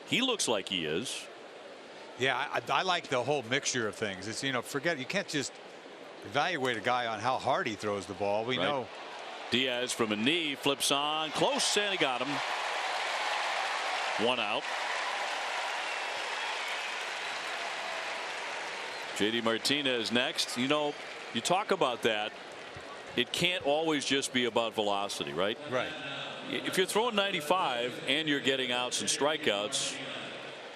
He looks like he is. Yeah, I like the whole mixture of things. It's, you know, you can't just evaluate a guy on how hard he throws the ball. We know. Diaz from a knee flips on close and he got him. 1 out. JD Martinez next. You know, you talk about that. It can't always just be about velocity, right? Right. If you're throwing 95 and you're getting outs and strikeouts,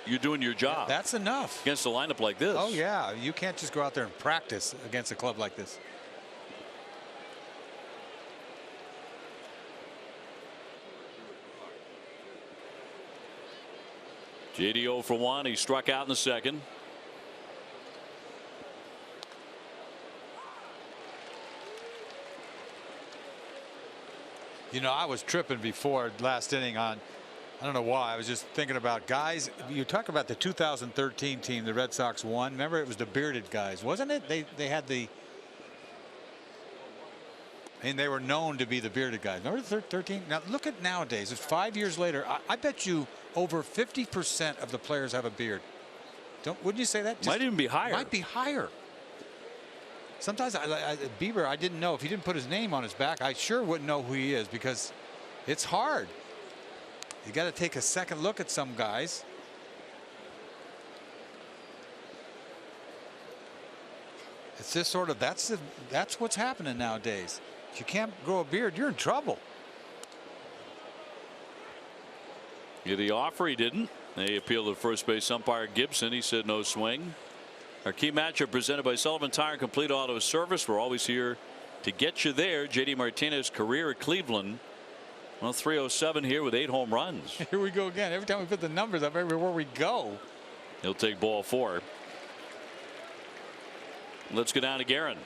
you're doing your job. That's enough against a lineup like this. Oh yeah, you can't just go out there and practice against a club like this. JD 0 for 1. He struck out in the 2nd. You know, I was tripping before last inning on, I don't know why. I was just thinking about guys. You talk about the 2013 team the Red Sox won. Remember, it was the bearded guys, wasn't it? They had the And they were known to be the bearded guys. Remember 13? Now look at nowadays. It's 5 years later. I bet you over 50% of the players have a beard. Wouldn't you say that? Might even be higher. Might be higher. Sometimes Bieber, I didn't know. If he didn't put his name on his back, I sure wouldn't know who he is, because it's hard. You got to take a second look at some guys. It's just sort of that's what's happening nowadays. If you can't grow a beard, you're in trouble. Yeah, the offer, he didn't. They appealed to first base umpire Gibson. He said no swing. Our key matchup presented by Sullivan Tire Complete Auto Service. We're always here to get you there. JD Martinez career at Cleveland. Well, 307 here with 8 home runs. Here we go again. Every time we put the numbers up, everywhere we go. He'll take ball 4. Let's go down to Guerin.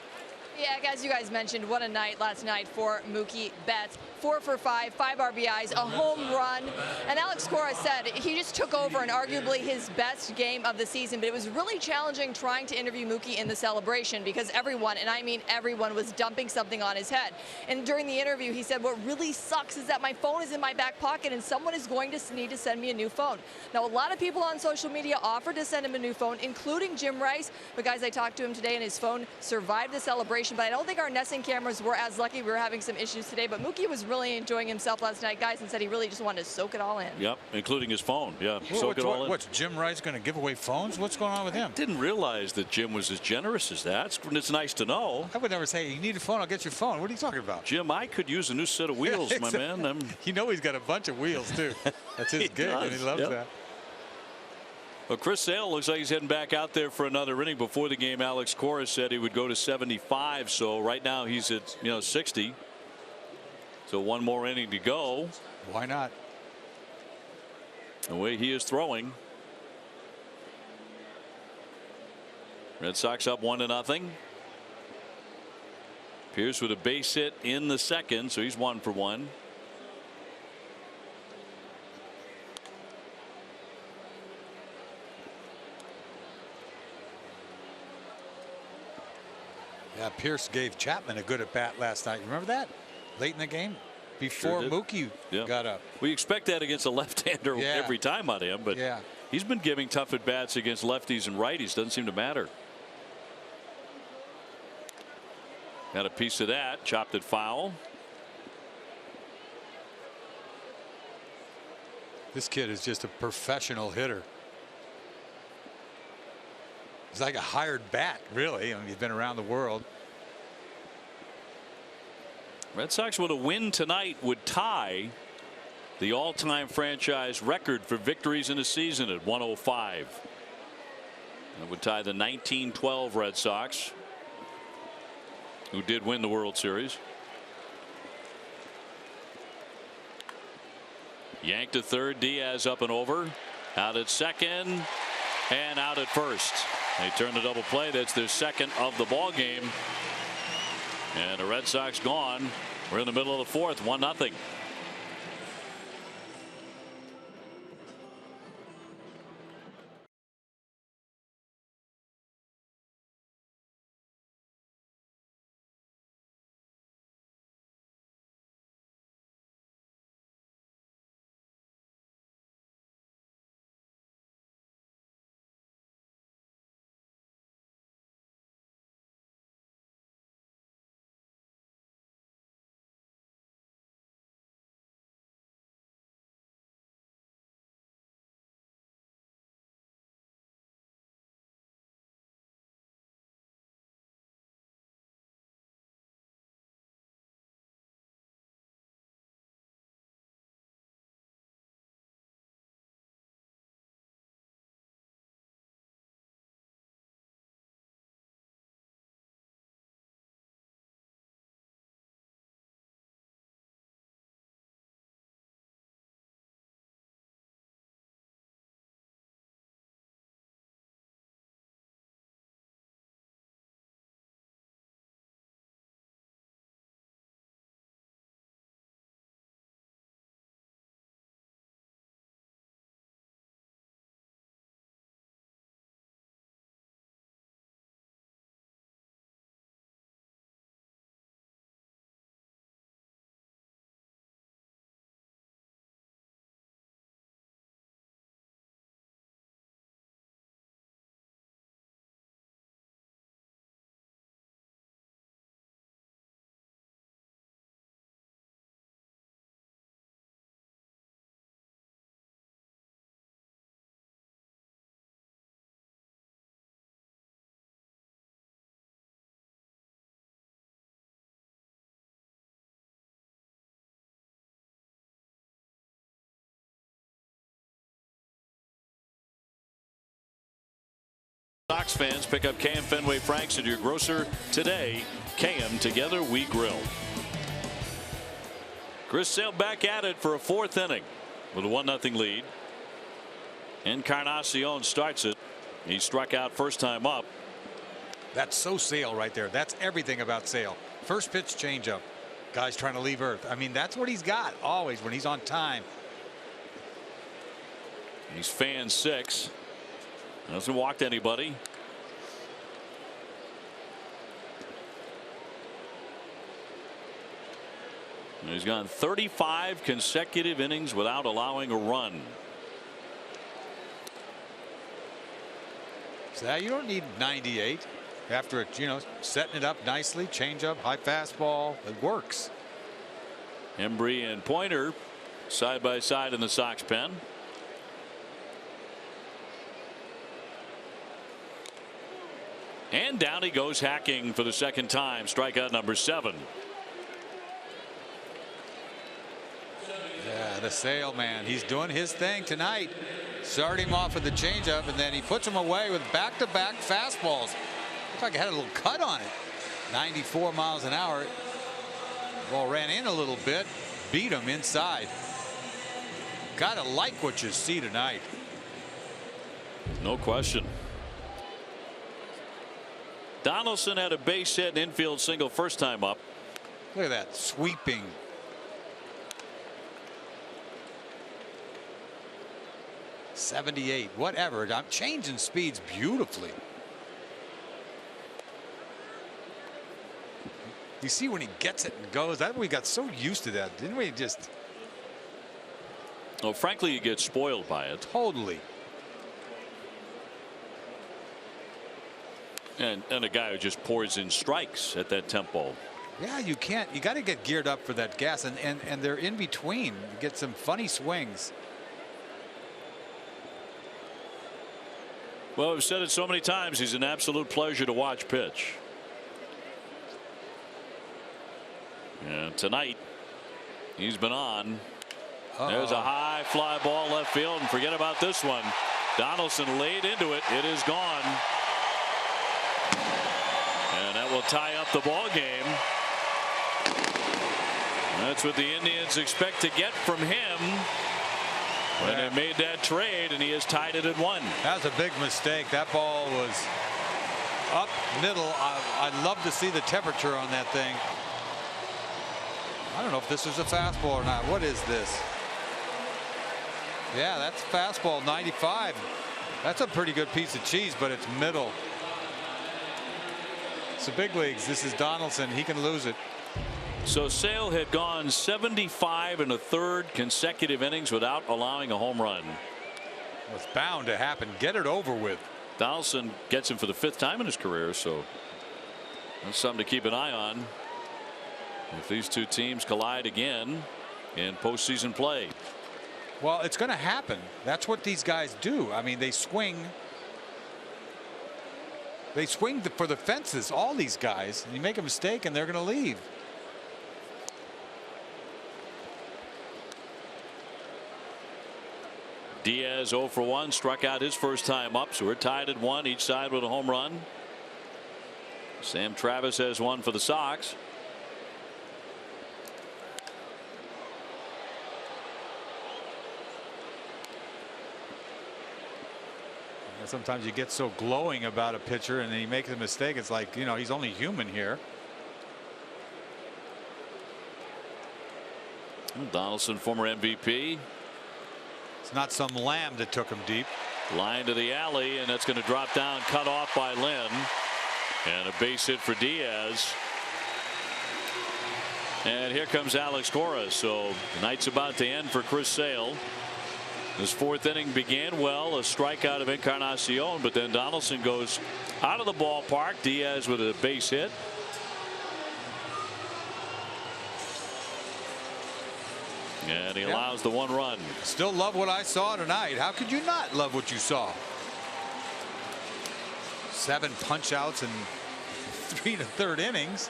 Yeah, guys, you guys mentioned what a night last night for Mookie Betts. 4 for 5, 5 RBIs, a home run. And Alex Cora said he just took over and arguably his best game of the season. But it was really challenging trying to interview Mookie in the celebration, because everyone, and I mean everyone, was dumping something on his head. And during the interview, he said, what really sucks is that my phone is in my back pocket and someone is going to need to send me a new phone. Now, a lot of people on social media offered to send him a new phone, including Jim Rice. But guys, I talked to him today and his phone survived the celebration. But I don't think our Nessing cameras were as lucky. We were having some issues today. But Mookie was really enjoying himself last night, guys, and said he really just wanted to soak it all in. Yep, including his phone. Yeah, soak it all in. What's Jim Rice going to give away phones? What's going on with him? I didn't realize that Jim was as generous as that. It's nice to know. I would never say, you need a phone, I'll get your phone. What are you talking about? Jim, I could use a new set of wheels, my man. You know he's got a bunch of wheels, too. That's his gig, and he loves that. Well, Chris Sale looks like he's heading back out there for another inning. Before the game, Alex Cora said he would go to 75. So right now he's at 60. So one more inning to go. Why not? The way he is throwing. Red Sox up 1-0. Pierce with a base hit in the second, so he's 1 for 1. Yeah, Pierce gave Chapman a good at bat last night. Remember that? Late in the game, before Mookie got up. We expect that against a left-hander every time out of him, but he's been giving tough at bats against lefties and righties. Doesn't seem to matter. Got a piece of that, chopped it foul. This kid is just a professional hitter. He's like a hired bat, really. I mean, he's been around the world. Red Sox with a win tonight would tie the all-time franchise record for victories in a season at 105. That would tie the 1912 Red Sox, who did win the World Series. Yanked to third. Diaz up and over. Out at second and out at first. They turn the double play. That's their second of the ball game. And the Red Sox gone. We're in the middle of the fourth, 1-0. Sox fans, pick up KM Fenway Franks at your grocer today. KM, together we grill. Chris Sale back at it for a 4th inning with a 1-0 lead. Encarnacion starts it. He struck out first time up. That's so Sale right there. That's everything about Sale. First pitch changeup. Guy's trying to leave earth. I mean, that's what he's got always when he's on time. He's fan 6. Hasn't walked anybody. And he's gone 35 consecutive innings without allowing a run. So you don't need 98 after it, setting it up nicely, change up, high fastball. It works. Embry and Pointer side by side in the Sox pen. And down he goes, hacking for the 2nd time. Strikeout number 7. Yeah, the Sale man, he's doing his thing tonight. Started him off with the changeup, and then he puts him away with back-to-back fastballs. Looks like it had a little cut on it. 94 miles an hour. Ball ran in a little bit, beat him inside. Gotta like what you see tonight. No question. Donaldson had a base hit, infield single first time up. Look at that sweeping. .78, whatever. I'm changing speeds beautifully. You see when he gets it and goes. That we got so used to that, didn't we? Just. Well, frankly, you get spoiled by it. Totally. And a guy who just pours in strikes at that tempo. Yeah, you can't. You got to get geared up for that gas, and they're in between. You get some funny swings. Well, we've said it so many times. He's an absolute pleasure to watch pitch. And tonight, he's been on. There's a high fly ball left field, and forget about this one. Donaldson laid into it. It is gone. And that will tie up the ball game. That's what the Indians expect to get from him when they made that trade, and he has tied it at 1. That was a big mistake. That ball was up middle. I'd love to see the temperature on that thing. I don't know if this is a fastball or not. What is this? Yeah, that's fastball 95. That's a pretty good piece of cheese, but it's middle. It's the big leagues. This is Donaldson. He can lose it. So Sale had gone 75 1/3 consecutive innings without allowing a home run. Well, it's bound to happen. Get it over with. Donaldson gets him for the 5th time in his career, so that's something to keep an eye on if these two teams collide again in postseason play. Well, it's going to happen. That's what these guys do. I mean, they swing. They swing for the fences, all these guys, and you make a mistake and they're going to leave. Diaz 0 for 1, struck out his first time up, so we're tied at 1, each side with a home run. Sam Travis has 1 for the Sox. Sometimes you get so glowing about a pitcher and then he makes a mistake. It's like, he's only human here. Donaldson, former MVP. It's not some lamb that took him deep. Line to the alley, and that's going to drop down, cut off by Lynn. And a base hit for Diaz. And here comes Alex Cora. So the night's about to end for Chris Sale. This 4th inning began well, a strikeout of Encarnacion, but then Donaldson goes out of the ballpark. Diaz with a base hit. And he allows the 1 run. Still love what I saw tonight. How could you not love what you saw? 7 punch outs in 3 1/3 innings.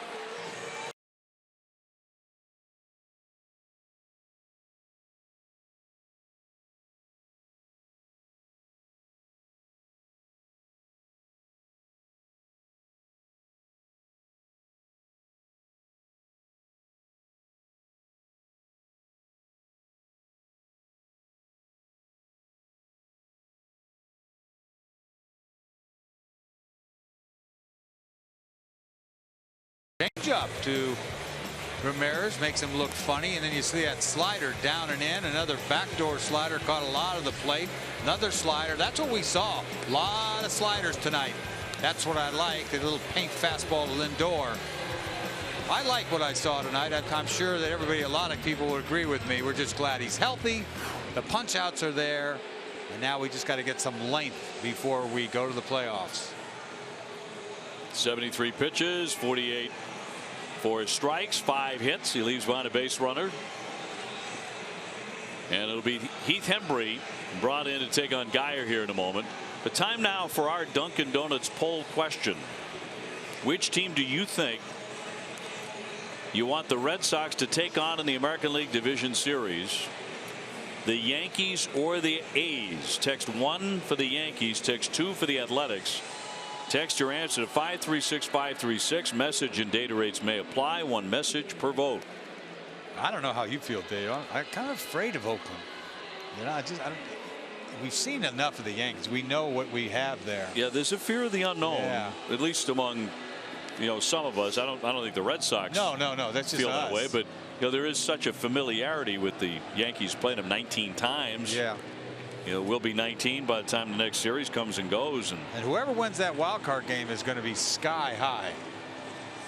Up to Ramirez, makes him look funny, and then you see that slider down and in. Another backdoor slider, caught a lot of the plate. Another slider. That's what we saw. A lot of sliders tonight. That's what I like. The little paint fastball to Lindor. I like what I saw tonight. I'm sure that a lot of people would agree with me. We're just glad he's healthy. The punch outs are there. And now we just got to get some length before we go to the playoffs. 73 pitches, 48 for strikes, 5 hits. He leaves behind a base runner. And it'll be Heath Hembree brought in to take on Geyer here in a moment. But time now for our Dunkin' Donuts poll question. Which team do you think you want the Red Sox to take on in the American League Division Series? The Yankees or the A's? Text 1 for the Yankees, text 2 for the Athletics. Text your answer to 536-536. Message and data rates may apply. 1 message per vote. I don't know how you feel, Dave. I'm kind of afraid of Oakland. You know, we've seen enough of the Yankees. We know what we have there. Yeah, there's a fear of the unknown. Yeah. At least among, some of us. I don't think the Red Sox. No. That's just feel us. That way. But there is such a familiarity with the Yankees playing them 19 times. Yeah. We'll be 19 by the time the next series comes and goes. And whoever wins that wild card game is going to be sky high.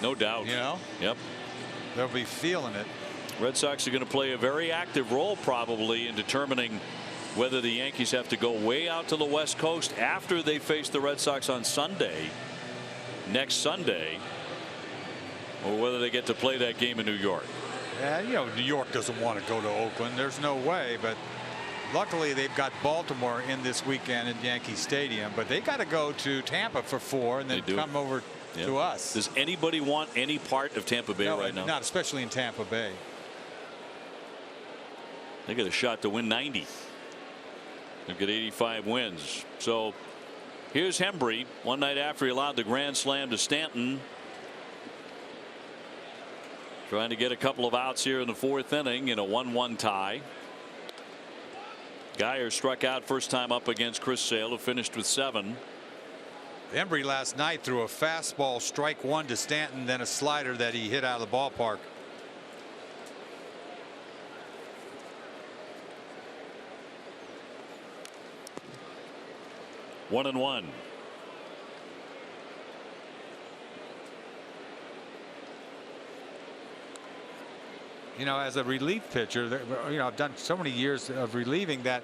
No doubt. Yep. They'll be feeling it. Red Sox are going to play a very active role probably in determining whether the Yankees have to go way out to the West Coast after they face the Red Sox on next Sunday, or whether they get to play that game in New York. Yeah, New York doesn't want to go to Oakland. There's no way. But luckily they've got Baltimore in this weekend at Yankee Stadium. But they got to go to Tampa for 4 and then come over to us. Does anybody want any part of Tampa Bay right now? Not especially in Tampa Bay. They get a shot to win 90. They'll get 85 wins. So here's Hembree one night after he allowed the grand slam to Stanton. Trying to get a couple of outs here in the 4th inning in a 1-1 tie. Geyer struck out first time up against Chris Sale, who finished with 7. Hembree last night threw a fastball strike 1 to Stanton, then a slider that he hit out of the ballpark. One and one. As a relief pitcher, I've done so many years of relieving that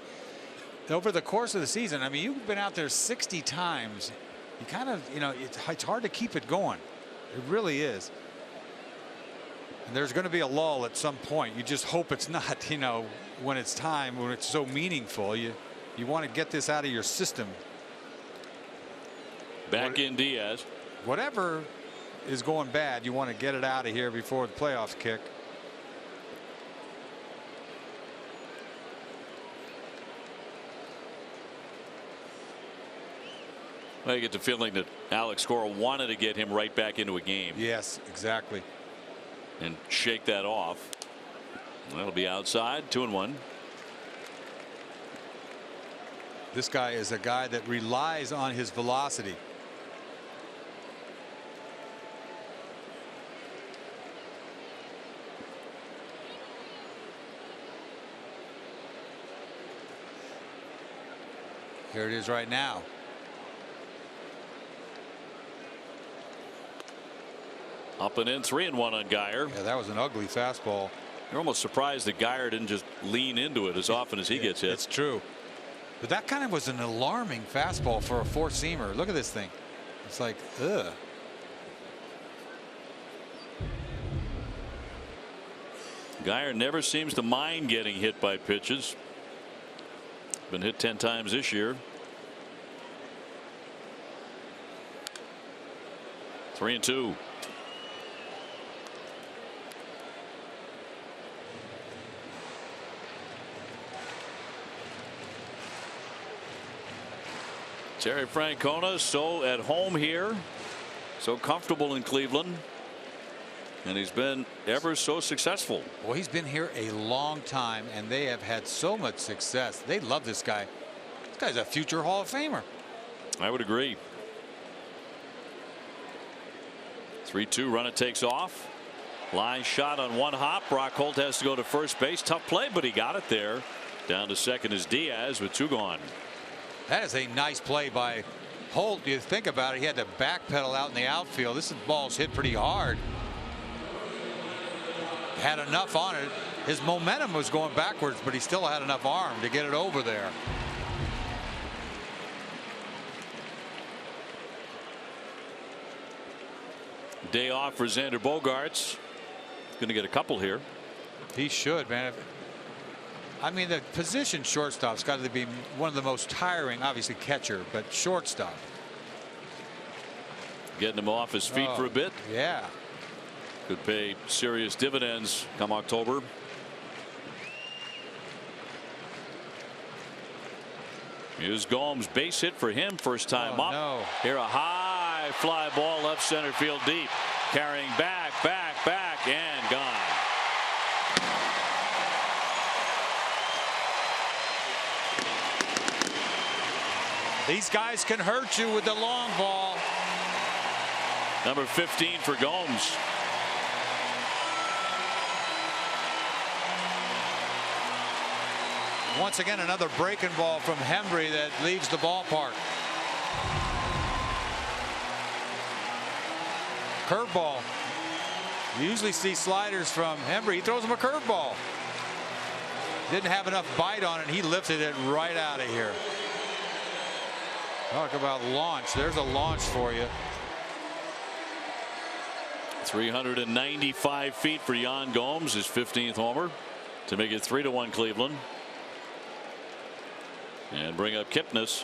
over the course of the season, I mean, you've been out there 60 times. You kind of, it's hard to keep it going. It really is. And there's going to be a lull at some point. You just hope it's not, when it's time, when it's so meaningful. You want to get this out of your system. Back in Diaz. Whatever is going bad, you want to get it out of here before the playoffs kick. I get the feeling that Alex Cora wanted to get him right back into a game. Yes, exactly. And shake that off. That'll be outside. 2-1. This guy is a guy that relies on his velocity. Here it is right now. Up and in, 3-1 on Geyer. Yeah, that was an ugly fastball. You're almost surprised that Geyer didn't just lean into it as often as he gets hit. It's true. But that kind of was an alarming fastball for a 4-seamer. Look at this thing. It's like, ugh. Geyer never seems to mind getting hit by pitches. Been hit 10 times this year. 3-2. Terry Francona so at home here, so comfortable in Cleveland, and he's been ever so successful. Well, he's been here a long time, and they have had so much success. They love this guy. This guy's a future Hall of Famer. I would agree. 3-2 runner takes off. Line shot on one hop. Brock Holt has to go to first base. Tough play, but he got it there. Down to second is Diaz with 2 gone. That is a nice play by Holt. You think about it, he had to backpedal out in the outfield. This ball's hit pretty hard. Had enough on it. His momentum was going backwards, but he still had enough arm to get it over there. Day off for Xander Bogaerts. Going to get a couple here. He should, man. I mean, the position shortstop's got to be one of the most tiring, obviously catcher, but shortstop. Getting him off his feet for a bit. Yeah. Could pay serious dividends come October. Here's Gomes, base hit for him, first time up. No. Here a high fly ball left center field deep. Carrying back, and gone. These guys can hurt you with the long ball. Number 15 for Gomes. Once again, another breaking ball from Hembry that leaves the ballpark. Curveball. You usually see sliders from Hembry. He throws him a curveball. Didn't have enough bite on it. He lifted it right out of here. Talk about launch. There's a launch for you. 395 feet for Yan Gomes, his 15th homer to make it 3-1 Cleveland. And bring up Kipnis.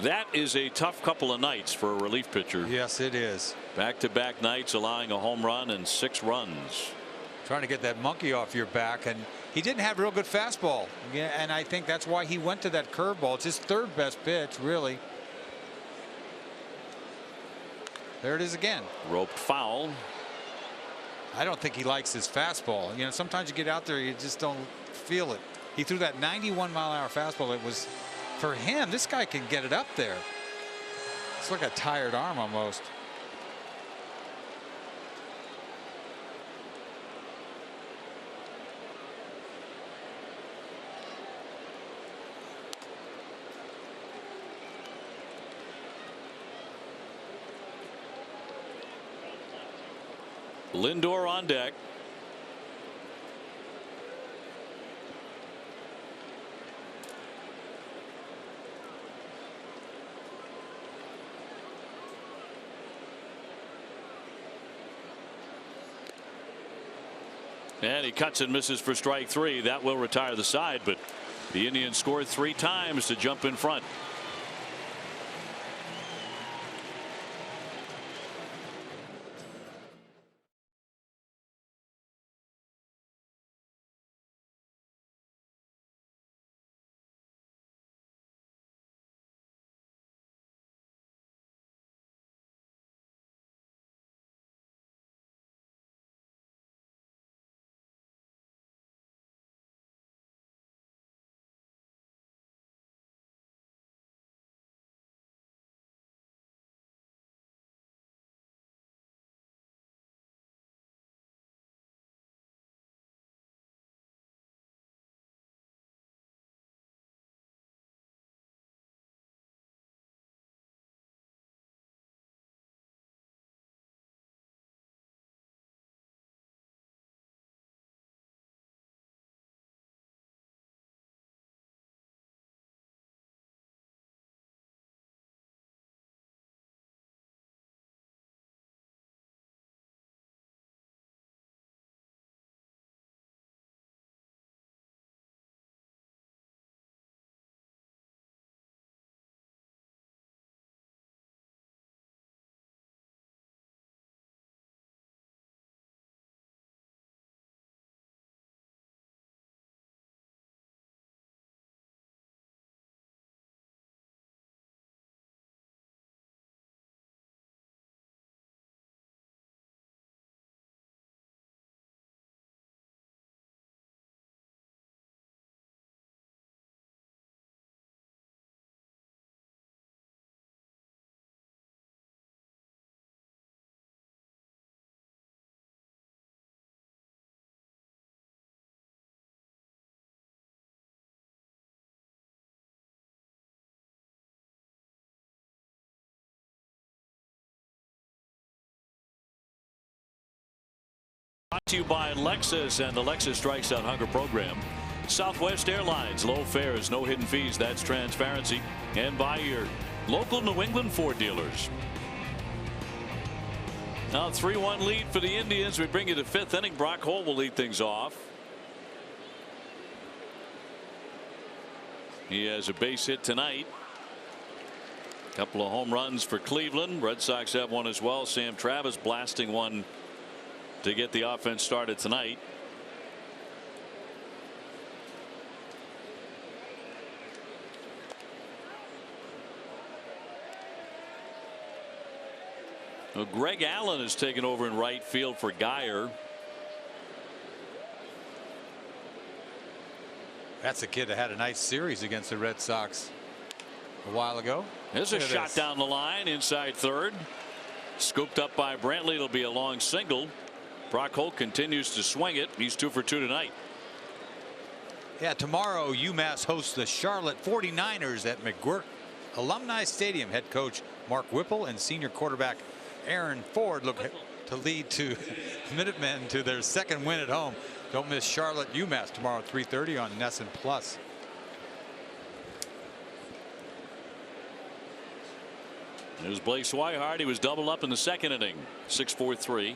That is a tough couple of nights for a relief pitcher. Yes, it is. Back-to-back nights allowing a home run and 6 runs. Trying to get that monkey off your back, and he didn't have real good fastball. Yeah, and I think that's why he went to that curveball. It's his 3rd best pitch, really. There it is again. Roped foul. I don't think he likes his fastball. You know, sometimes you get out there, you just don't feel it. He threw that 91-mile-an-hour fastball. It was, for him, this guy can get it up there. It's like a tired arm almost. Lindor on deck. And he cuts and misses for strike 3. That will retire the side, but the Indians scored 3 times to jump in front. Brought to you by Lexus and the Lexus Strikes Out Hunger program. Southwest Airlines, low fares, no hidden fees, that's transparency. And by your local New England Ford dealers. Now 3-1 lead for the Indians. We bring you to fifth inning. Brock Holt will lead things off. He has a base hit tonight. Couple of home runs for Cleveland. Red Sox have one as well. Sam Travis blasting one to get the offense started tonight. Well, Greg Allen has taken over in right field for Geyer. That's a kid that had a nice series against the Red Sox a while ago. There's a shot down the line inside third. Scooped up by Brantley. It'll be a long single. Brock Holt continues to swing it. He's 2 for 2 tonight. Yeah, tomorrow UMass hosts the Charlotte 49ers at McGuirk Alumni Stadium. Head coach Mark Whipple and senior quarterback Aaron Ford look to lead to Minutemen to their second win at home. Don't miss Charlotte UMass tomorrow at 3:30 on Nesson Plus. There's Blake Swihart. He was doubled up in the second inning. 6-4-3.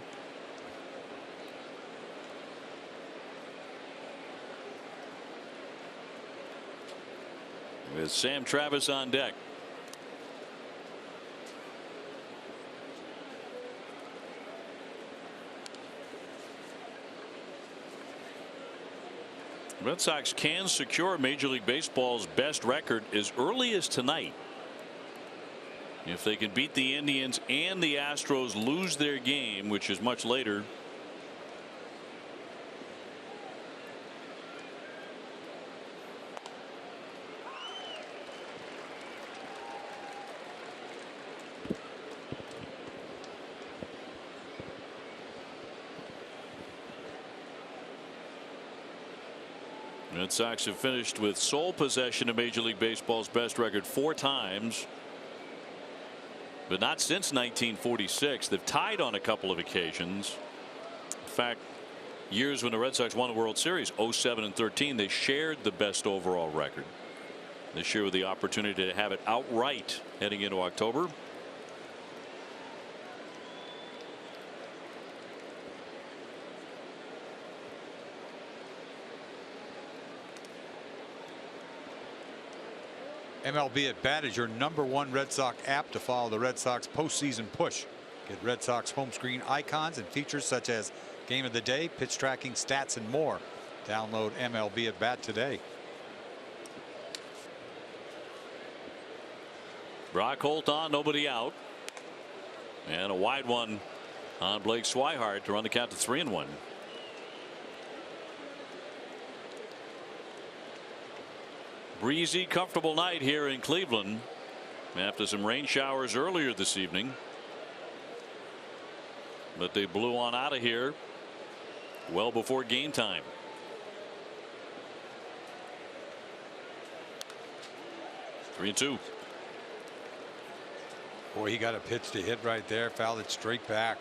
With Sam Travis on deck. Red Sox can secure Major League Baseball's best record as early as tonight. If they can beat the Indians and the Astros lose their game, which is much later. Red Sox have finished with sole possession of Major League Baseball's best record 4 times. But not since 1946. They've tied on a couple of occasions. In fact, years when the Red Sox won the World Series, 07 and 13, they shared the best overall record. This year with the opportunity to have it outright heading into October. MLB at Bat is your #1 Red Sox app to follow the Red Sox postseason push. Get Red Sox home screen icons and features such as game of the day, pitch tracking, stats, and more. Download MLB at Bat today. Brock Holt on, nobody out. And a wide one on Blake Swihart to run the count to 3-1. Breezy, comfortable night here in Cleveland after some rain showers earlier this evening. But they blew on out of here well before game time. Three and two. Boy, he got a pitch to hit right there, fouled it straight back.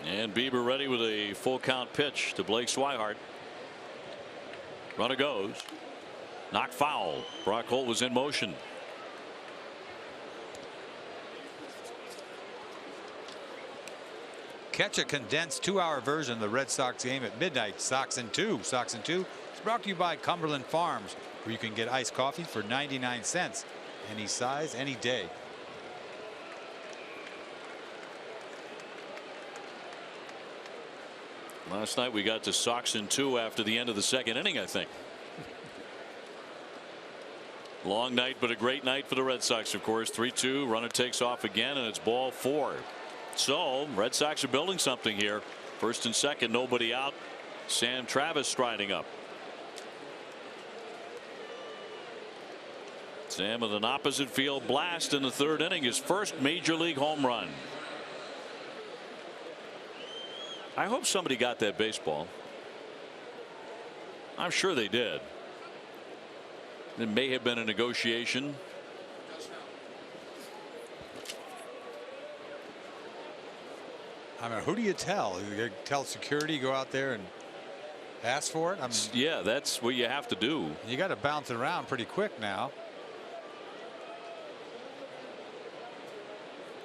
And Bieber ready with a full count pitch to Blake Swihart. Runner goes. Knocked foul. Brock Holt was in motion. Catch a condensed 2-hour version of the Red Sox game at midnight. Sox in 2. Sox in 2 is brought to you by Cumberland Farms, where you can get iced coffee for 99 cents. Any size, any day. Last night we got to Sox in 2 after the end of the second inning, I think. Long night, but a great night for the Red Sox, of course. 3-2. Runner takes off again, and it's ball 4. So Red Sox are building something here. First and second, nobody out. Sam Travis striding up. Sam with an opposite field blast in the third inning, his first major league home run. I hope somebody got that baseball. I'm sure they did. It may have been a negotiation. I mean, who do you tell? You tell security, go out there and ask for it? I mean, yeah, that's what you have to do. You got to bounce it around pretty quick now.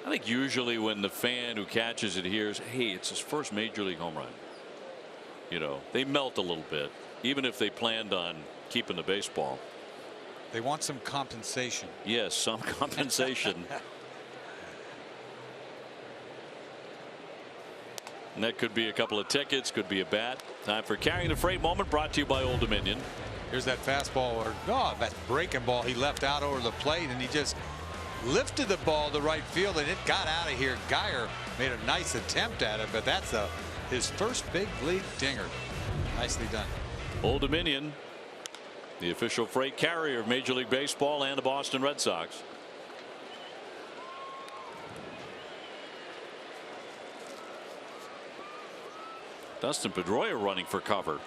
I think usually when the fan who catches it hears, hey, it's his first major league home run, you know, they melt a little bit, even if they planned on keeping the baseball. They want some compensation. Yes, some compensation. And that could be a couple of tickets, could be a bat. Time for Carrying the Freight moment, brought to you by Old Dominion. Here's that fastball, or that breaking ball he left out over the plate, and he just lifted the ball to right field, and it got out of here. Geyer made a nice attempt at it, but that's his first big league dinger. Nicely done. Old Dominion, the official freight carrier of Major League Baseball and the Boston Red Sox. Dustin Pedroia running for cover.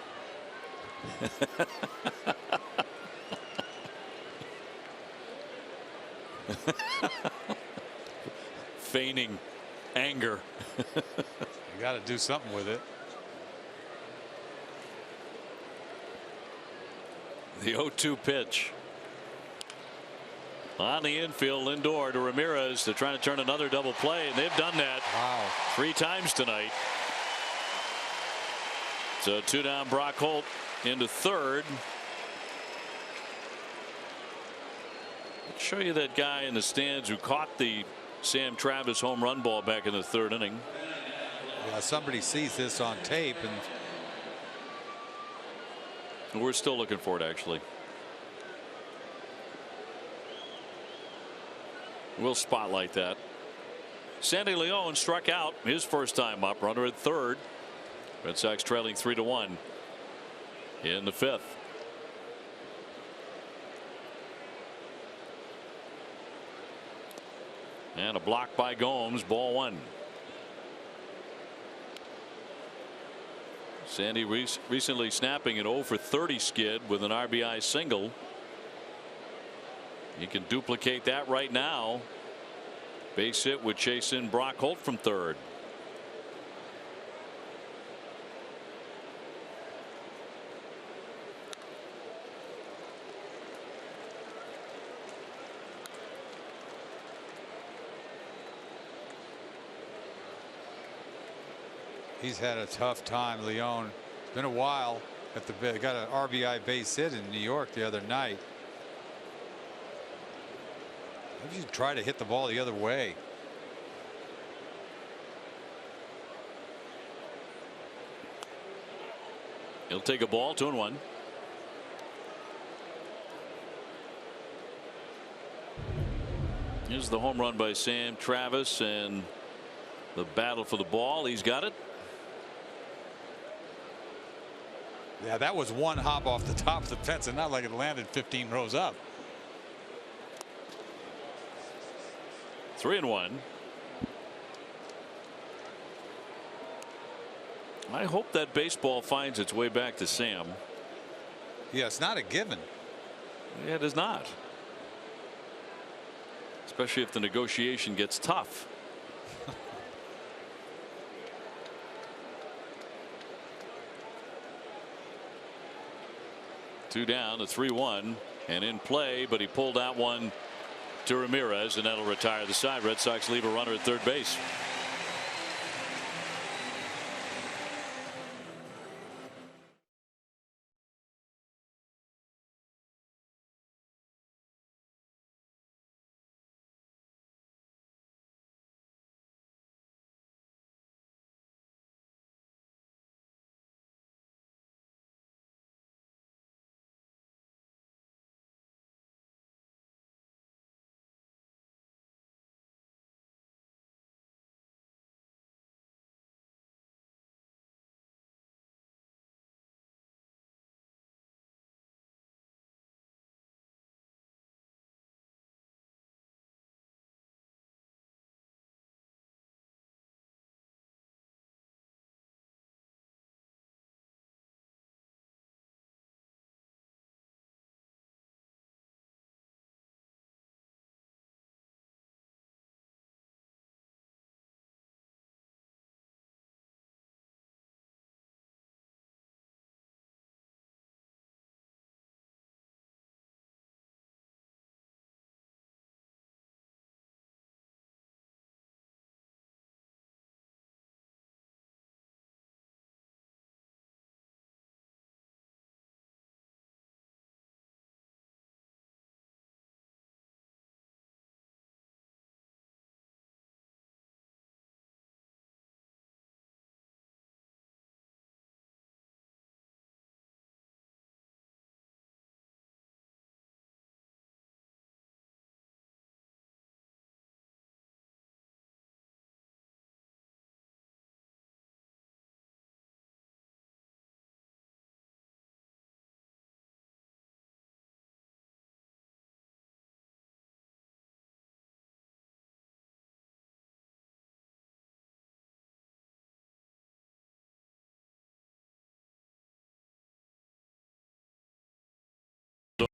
Feigning anger. You got to do something with it. The 0-2 pitch. On the infield, Lindor to Ramirez. They're trying to turn another double play, and they've done that. Wow. 3 times tonight. So 2 down, Brock Holt into third. Let's show you that guy in the stands who caught the Sam Travis home run ball back in the 3rd inning. Yeah, somebody sees this on tape, and we're still looking for it, actually. We'll spotlight that. Sandy Leon struck out his first time up, runner at third. Red Sox trailing 3-1 in the 5th. And a block by Gomes, ball 1. Sandy recently snapping an 0 for 30 skid with an RBI single. He can duplicate that right now. Base hit would chase in Brock Holt from third. he's had a tough time. Leon, it's been a while. Got an RBI base hit in New York the other night. Maybe you should try to hit the ball the other way. He'll take a ball, 2-1. Here's the home run by Sam Travis and the battle for the ball. He's got it. Yeah, that was one hop off the top of the fence, and not like it landed 15 rows up. 3-1. I hope that baseball finds its way back to Sam. Yeah, it's not a given. Yeah, it is not. Especially if the negotiation gets tough. Two down, a 3-1, and in play, but he pulled out one to Ramirez, and that'll retire the side. Red Sox leave a runner at third base.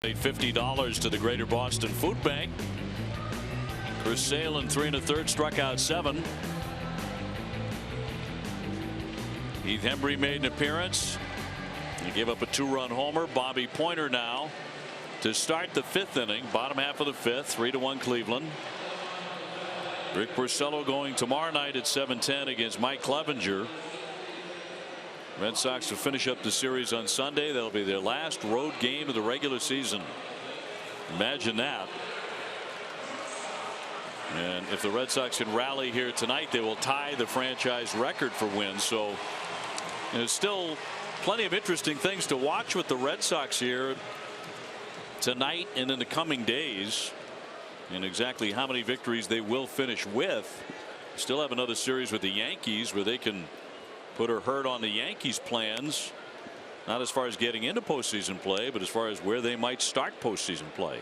Donate $50 to the Greater Boston Food Bank. Chris Sale in 3 1/3 struck out 7. Heath Hembree made an appearance. He gave up a 2-run homer. Bobby Pointer now to start the 5th inning. Bottom half of the 5th. 3-1 Cleveland. Rick Porcello going tomorrow night at 7:10 against Mike Clevenger. Red Sox will finish up the series on Sunday. That'll be their last road game of the regular season. Imagine that. And if the Red Sox can rally here tonight, they will tie the franchise record for wins. So there's still plenty of interesting things to watch with the Red Sox here tonight and in the coming days, and exactly how many victories they will finish with. Still have another series with the Yankees where they can put a hurt on the Yankees' plans, not as far as getting into postseason play, but as far as where they might start postseason play.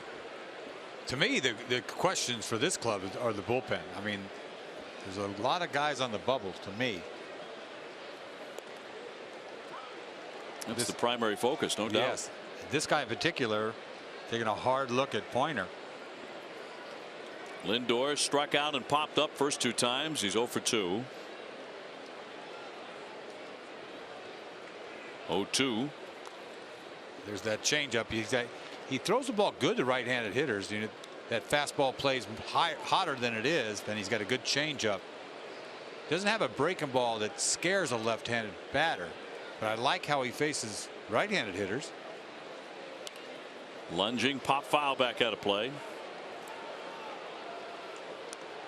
To me, the questions for this club are the bullpen. I mean, there's a lot of guys on the bubble to me. That's the primary focus, no doubt. Yes. This guy in particular, taking a hard look at Pointer. Lindor struck out and popped up first 2 times. He's 0 for 2. 0-2. There's that changeup. He throws the ball good to right-handed hitters. You know, that fastball plays hotter than it is. Then he's got a good changeup. Doesn't have a breaking ball that scares a left-handed batter. But I like how he faces right-handed hitters. Lunging, pop foul back out of play.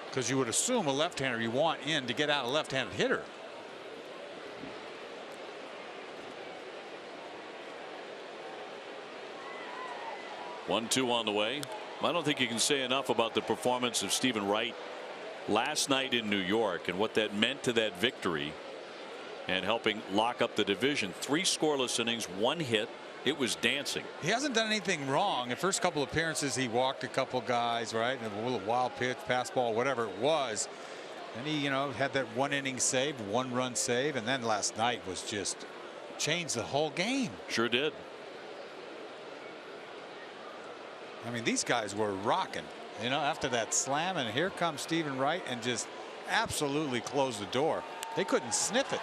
Because you would assume a left-hander you want in to get out a left-handed hitter. One-two on the way. I don't think you can say enough about the performance of Stephen Wright last night in New York and what that meant to that victory and helping lock up the division. 3 scoreless innings, 1 hit. It was dancing. He hasn't done anything wrong. The first couple appearances, he walked a couple guys, right? And a little wild pitch, fastball, whatever it was. And he, had that 1-inning save, 1-run save. And then last night was just changed the whole game. Sure did. I mean, these guys were rocking, after that slam. And here comes Stephen Wright and just absolutely closed the door. They couldn't sniff it.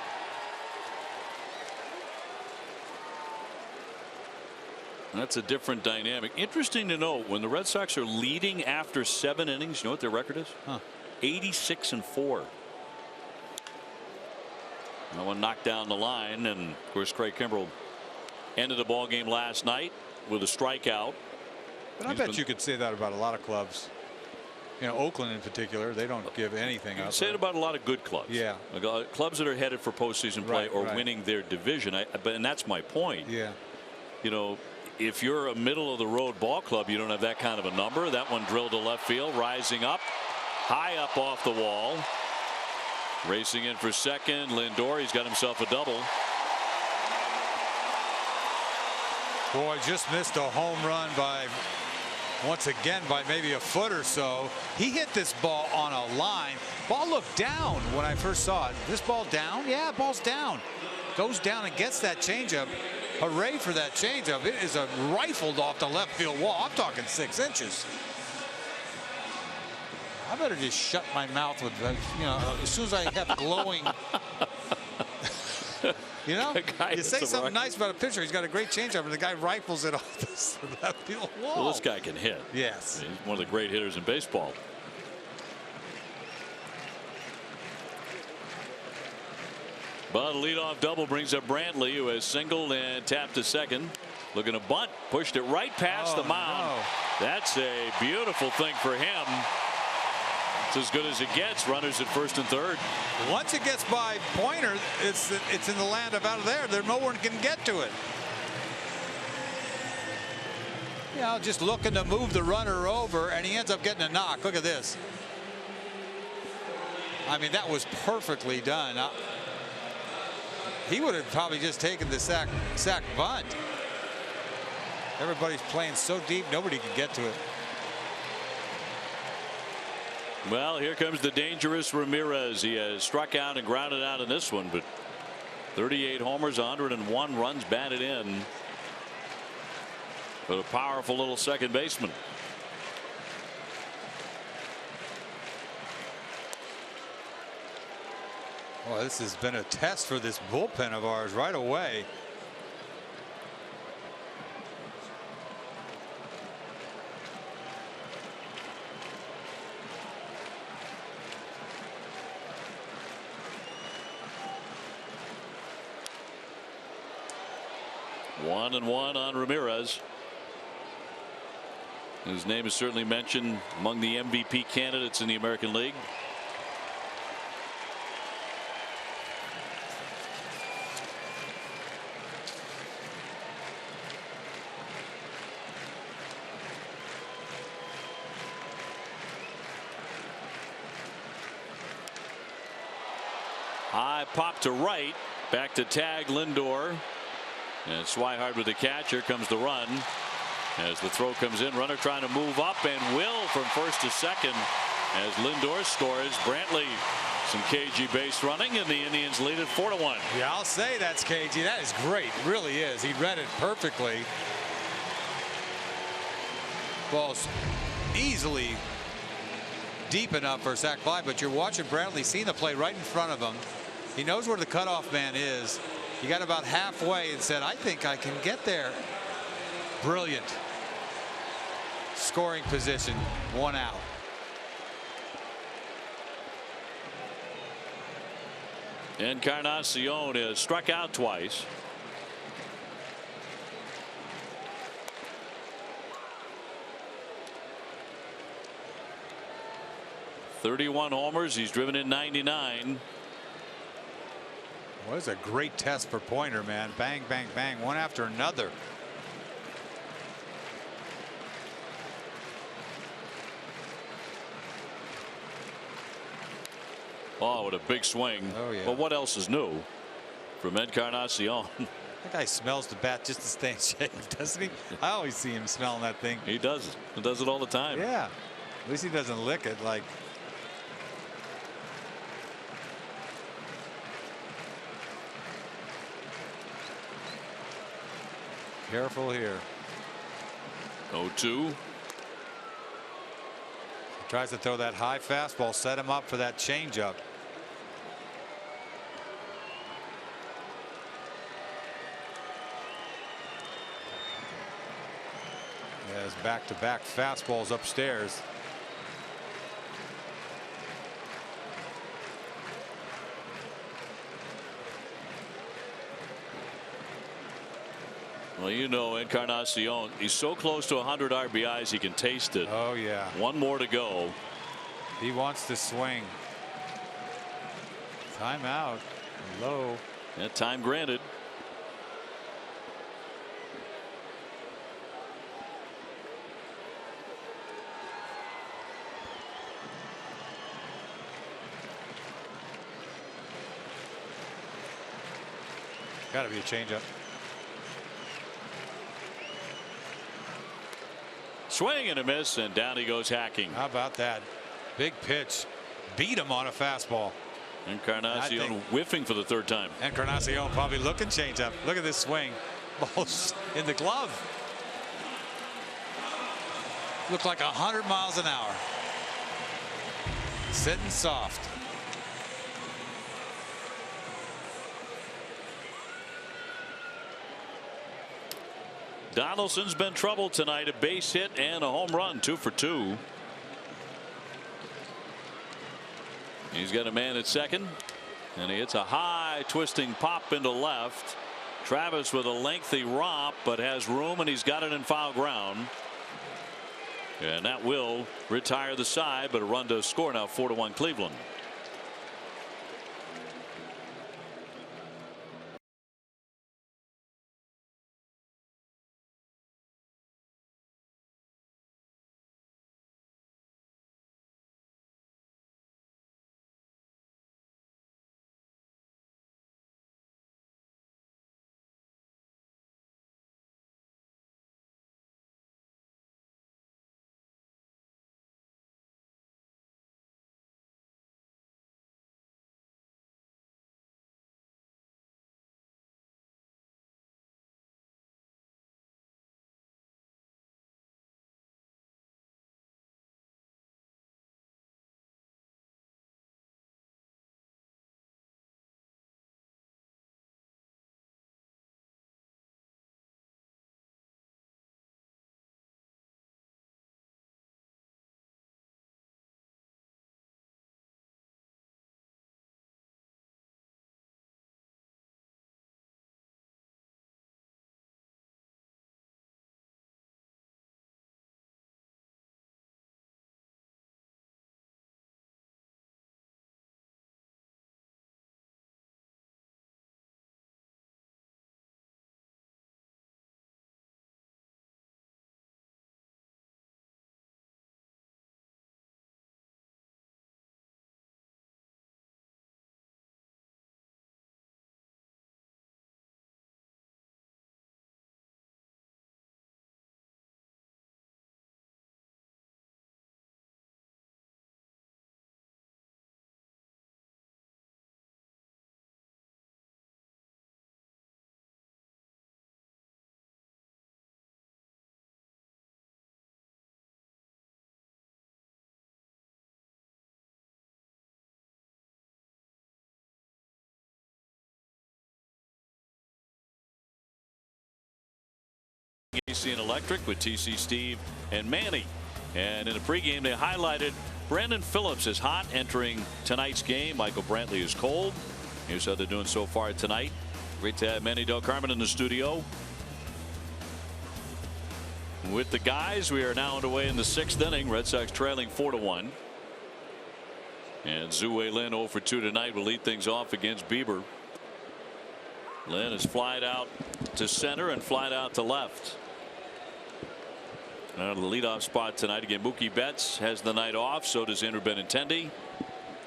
That's a different dynamic. Interesting to note, when the Red Sox are leading after 7 innings, you know what their record is? 86-4. No one knocked down the line, and of course Craig Kimbrell ended the ball game last night with a strikeout. But I bet you could say that about a lot of clubs. Oakland in particular, they don't give anything up. Say it about a lot of good clubs. Yeah. Clubs that are headed for postseason play or winning their division. And that's my point. Yeah. If you're a middle of the road ball club, you don't have that kind of a number. That one drilled to left field, rising up, high up off the wall. Racing in for second, Lindor. He's got himself a double. Boy, just missed a home run once again by maybe a foot or so. He hit this ball on a line. Ball looked down when I first saw it. This ball down? Yeah, ball's down. Goes down and gets that changeup. Hooray for that changeup. It is rifled off the left field wall. I'm talking 6 inches. I better just shut my mouth with that. As soon as I have glowing. You say something nice about a pitcher. He's got a great changeup, and the guy rifles it off the left field wall. Well, this guy can hit. Yes. He's one of the great hitters in baseball. But a leadoff double brings up Brantley, who has singled and tapped to second. Looking to bunt, pushed it right past the mound. No. That's a beautiful thing for him. It's as good as it gets. Runners at first and third. Once it gets by Pointer, it's in the land of out of there. No one can get to it. Just looking to move the runner over, and he ends up getting a knock. Look at this. I mean, that was perfectly done. He would have probably just taken the sack bunt. Everybody's playing so deep, nobody can get to it. Well, here comes the dangerous Ramirez. He has struck out and grounded out in this one, but 38 homers, 101 runs batted in. but a powerful little second baseman. Well, this has been a test for this bullpen of ours right away. One and one on Ramirez. His name is certainly mentioned among the MVP candidates in the American League. High pop to right. Back to tag Lindor. And Swihart with the catch. Here comes the run. As the throw comes in, runner trying to move up, and will from first to second as Lindor scores. Brantley, some cagey base running, and the Indians lead it 4-1. Yeah, I'll say that's cagey. That is great. It really is. He read it perfectly. Ball's easily deep enough for a sac fly, but you're watching Brantley, seeing the play right in front of him. He knows where the cutoff man is. He got about halfway and said, I think I can get there. Brilliant. Scoring position, 1 out. Encarnacion is struck out twice. .31 homers. He's driven in 99. Well, it's a great test for Pointer, man. Bang, bang, bang, one after another. Oh, what a big swing. Oh, yeah. But what else is new from Encarnacion? That guy smells the bat just to stay in shape, doesn't he? I always see him smelling that thing. He does it. He does it all the time. Yeah. At least he doesn't lick it like. Careful here. 0-2. Tries to throw that high fastball, set him up for that changeup. Has back-to-back fastballs upstairs. Well, you know, Encarnacion, he's so close to 100 RBIs, he can taste it. Oh, yeah. One more to go. He wants to swing. Timeout. Low. That time granted. Got to be a changeup. Swing and a miss, and down he goes hacking. How about that? Big pitch. Beat him on a fastball. Encarnacion whiffing for the third time. Encarnacion probably looking changeup. Look at this swing. Ball's in the glove. Looked like 100 miles an hour. Sitting soft. Donaldson's been troubled tonight. A base hit and a home run. 2 for 2. He's got a man at second, and he hits a high twisting pop into left. Travis with a lengthy romp, but has room, and he's got it in foul ground. And that will retire the side, but a run to score now. 4-1 Cleveland. AC and Electric with TC, Steve, and Manny. And in the pregame, they highlighted Brandon Phillips is hot entering tonight's game. Michael Brantley is cold. Here's how they're doing so far tonight. Great to have Manny Del Carmen in the studio. With the guys, we are now underway in the 6th inning. Red Sox trailing 4-1. And Zue Lin 0 for 2 tonight will lead things off against Bieber. Lin is flied out to center and flied out to left. Now the leadoff spot tonight again. Mookie Betts has the night off. So does Andrew Benintendi,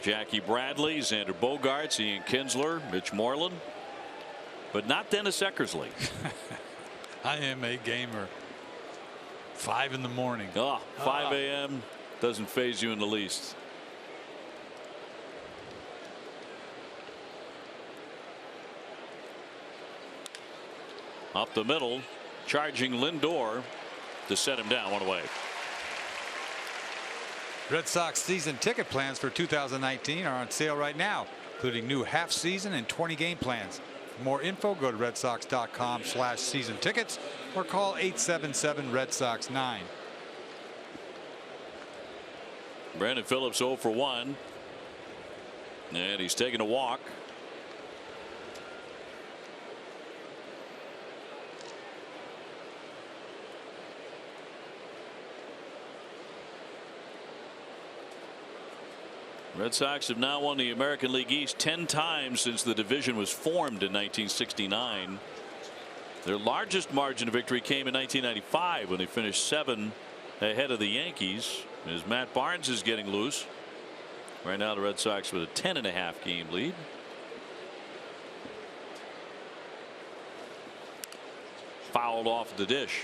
Jackie Bradley, Xander Bogaerts, Ian Kinsler, Mitch Moreland, but not Dennis Eckersley. I am a gamer. 5 in the morning. 5 a.m. doesn't faze you in the least. Up the middle, charging Lindor to set him down 1 away. Red Sox season ticket plans for 2019 are on sale right now, including new half season and 20 game plans. For more info, go to redsox.com/season tickets or call 877 Red Sox 9. Brandon Phillips 0 for 1. And he's taking a walk. Red Sox have now won the American League East 10 times since the division was formed in 1969. Their largest margin of victory came in 1995 when they finished 7 ahead of the Yankees, as Matt Barnes is getting loose. Right now the Red Sox with a 10.5 game lead. Fouled off the dish.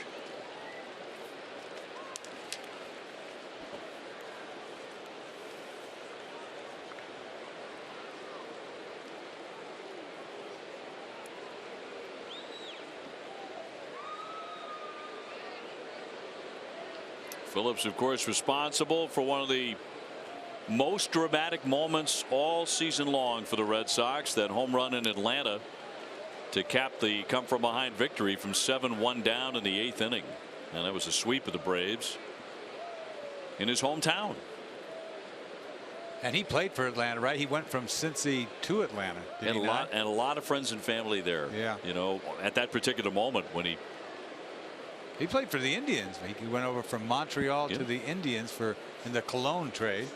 Phillips, of course, responsible for one of the most dramatic moments all season long for the Red Sox, that home run in Atlanta to cap the come from behind victory from 7-1 down in the 8th inning. And that was a sweep of the Braves in his hometown. And he played for Atlanta, right? He went from Cincy to Atlanta. And a lot of friends and family there. Yeah. You know, at that particular moment when he played for the Indians. He went over from Montreal to the Indians in the Cologne trade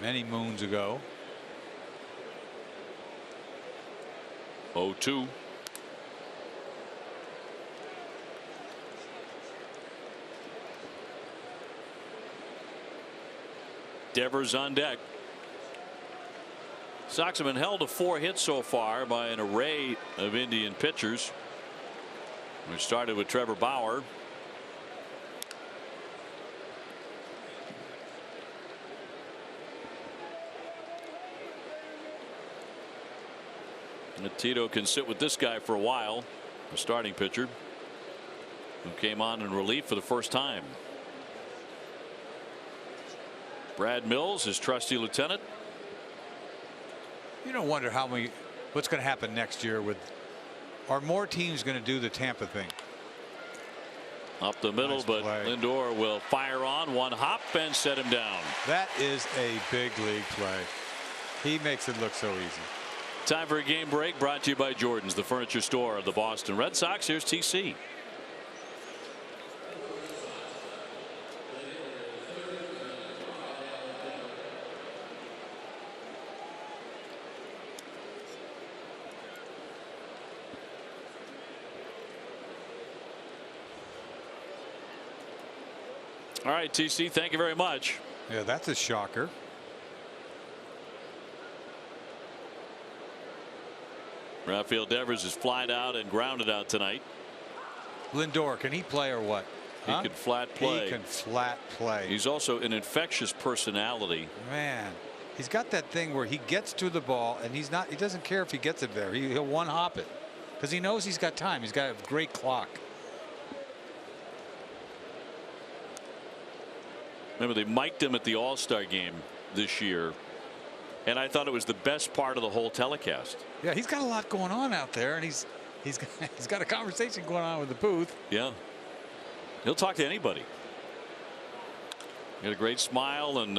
many moons ago. 0-2. Devers on deck. Sox have been held to 4 hits so far by an array of Indian pitchers. We started with Trevor Bauer. And Tito can sit with this guy for a while, a starting pitcher who came on in relief for the first time. Brad Mills, his trusty lieutenant. You don't wonder what's going to happen next year with. Are more teams going to do the Tampa thing? Up the middle, but Lindor will fire on one hop and set him down. That is a big league play. He makes it look so easy. Time for a game break, brought to you by Jordan's, the furniture store of the Boston Red Sox. Here's TC. All right, TC, thank you very much. Yeah, that's a shocker. Rafael Devers is flied out and grounded out tonight. Lindor, can he play or what? He can flat play. He can flat play. He's also an infectious personality. Man, he's got that thing where he gets to the ball and he doesn't care if he gets it there. He'll one hop it because he knows he's got time. He's got a great clock. Remember, they mic'd him at the All-Star game this year, and I thought it was the best part of the whole telecast. Yeah, he's got a lot going on out there, and He's got a conversation going on with the booth. Yeah. He'll talk to anybody. Got a great smile and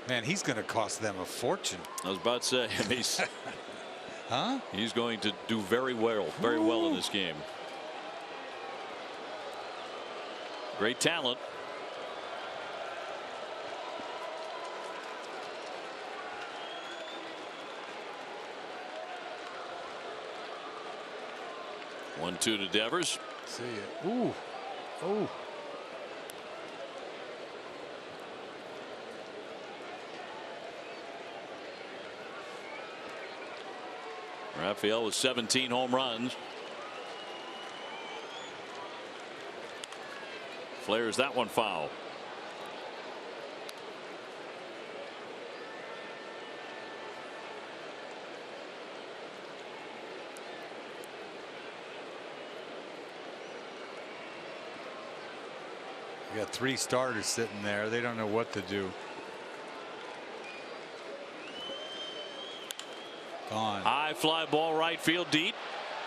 man, he's going to cost them a fortune. I was about to say he's huh? He's going to do very well in this game. Great talent. One-two to Devers. See it. Ooh. Oh. Raphael with 17 home runs. Flares that one foul. You got 3 starters sitting there. They don't know what to do. Gone. High fly ball right field deep.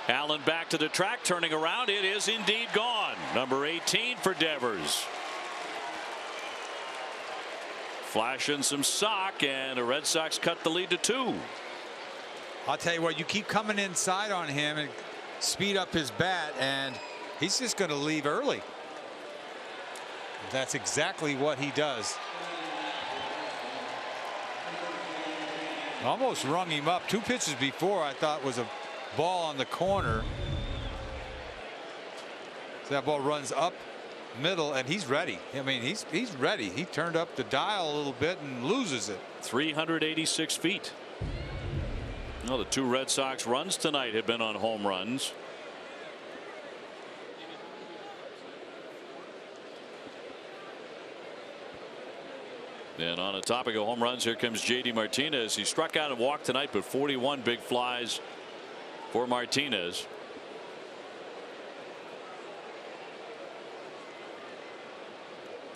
Allen back to the track, turning around. It is indeed gone. Number 18 for Devers. Flashing some sock, and the Red Sox cut the lead to 2. I'll tell you what, you keep coming inside on him and speed up his bat, and he's just going to leave early. That's exactly what he does. Almost rung him up. 2 pitches before I thought was a ball on the corner. So that ball runs up middle, and he's ready. I mean, he's ready. He turned up the dial a little bit and loses it. 386 feet. Well, the 2 Red Sox runs tonight have been on home runs. And on a topic of home runs, here comes J.D. Martinez. He struck out and walked tonight, but 41 big flies for Martinez.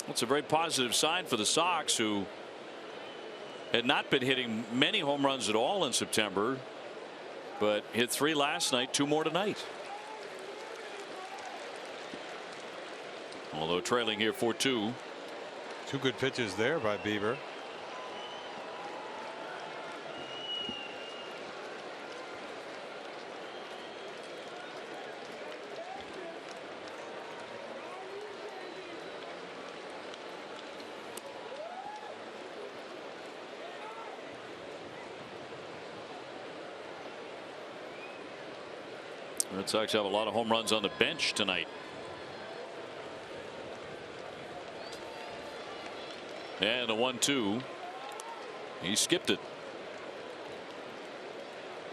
It's a very positive sign for the Sox, who had not been hitting many home runs at all in September, but hit 3 last night, 2 more tonight. Although trailing here 4-2. 2 good pitches there by Bieber. Red Sox have a lot of home runs on the bench tonight. And a 1-2. He skipped it.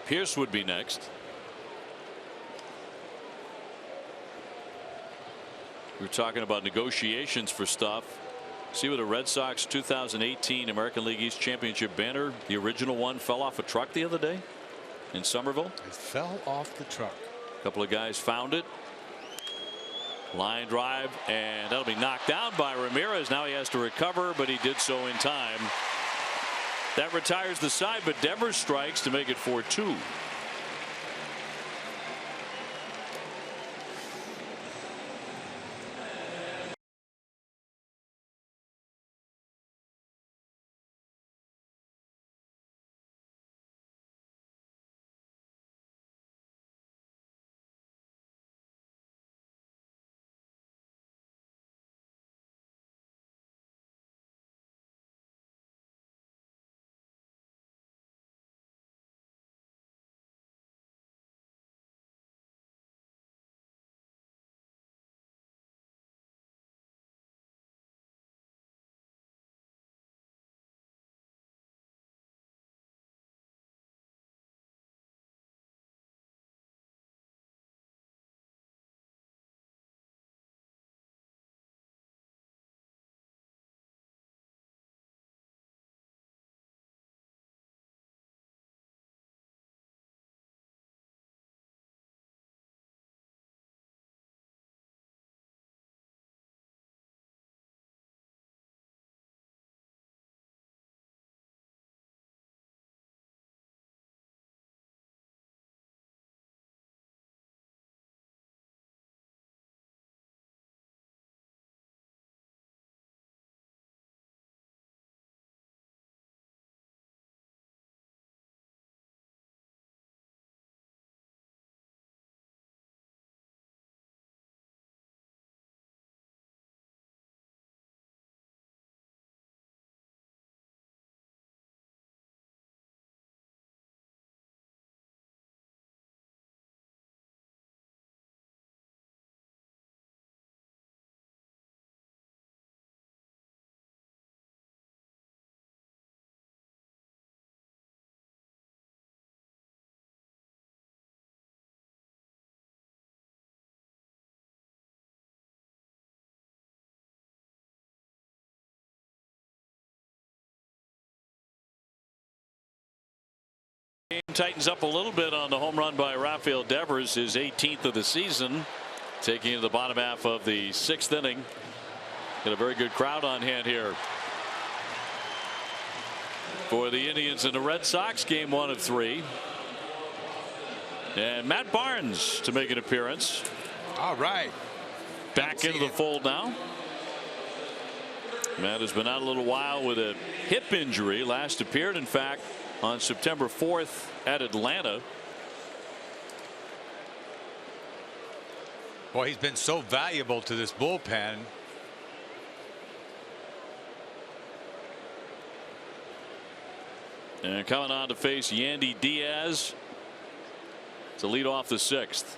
Pierce would be next. We're talking about negotiations for stuff. See what the Red Sox 2018 American League East Championship banner, the original one, fell off a truck the other day in Somerville. It fell off the truck. A couple of guys found it. Line drive, and that'll be knocked down by Ramirez. Now he has to recover, but he did so in time. That retires the side, but Devers strikes to make it 4-2. Game tightens up a little bit on the home run by Rafael Devers, his 18th of the season, taking to the bottom half of the 6th inning. Got a very good crowd on hand here for the Indians and the Red Sox. Game 1 of 3. And Matt Barnes to make an appearance. All right. Back into the fold now. Matt has been out a little while with a hip injury. Last appeared, in fact, on September 4th at Atlanta. Boy, he's been so valuable to this bullpen. And coming on to face Yandy Diaz to lead off the 6th.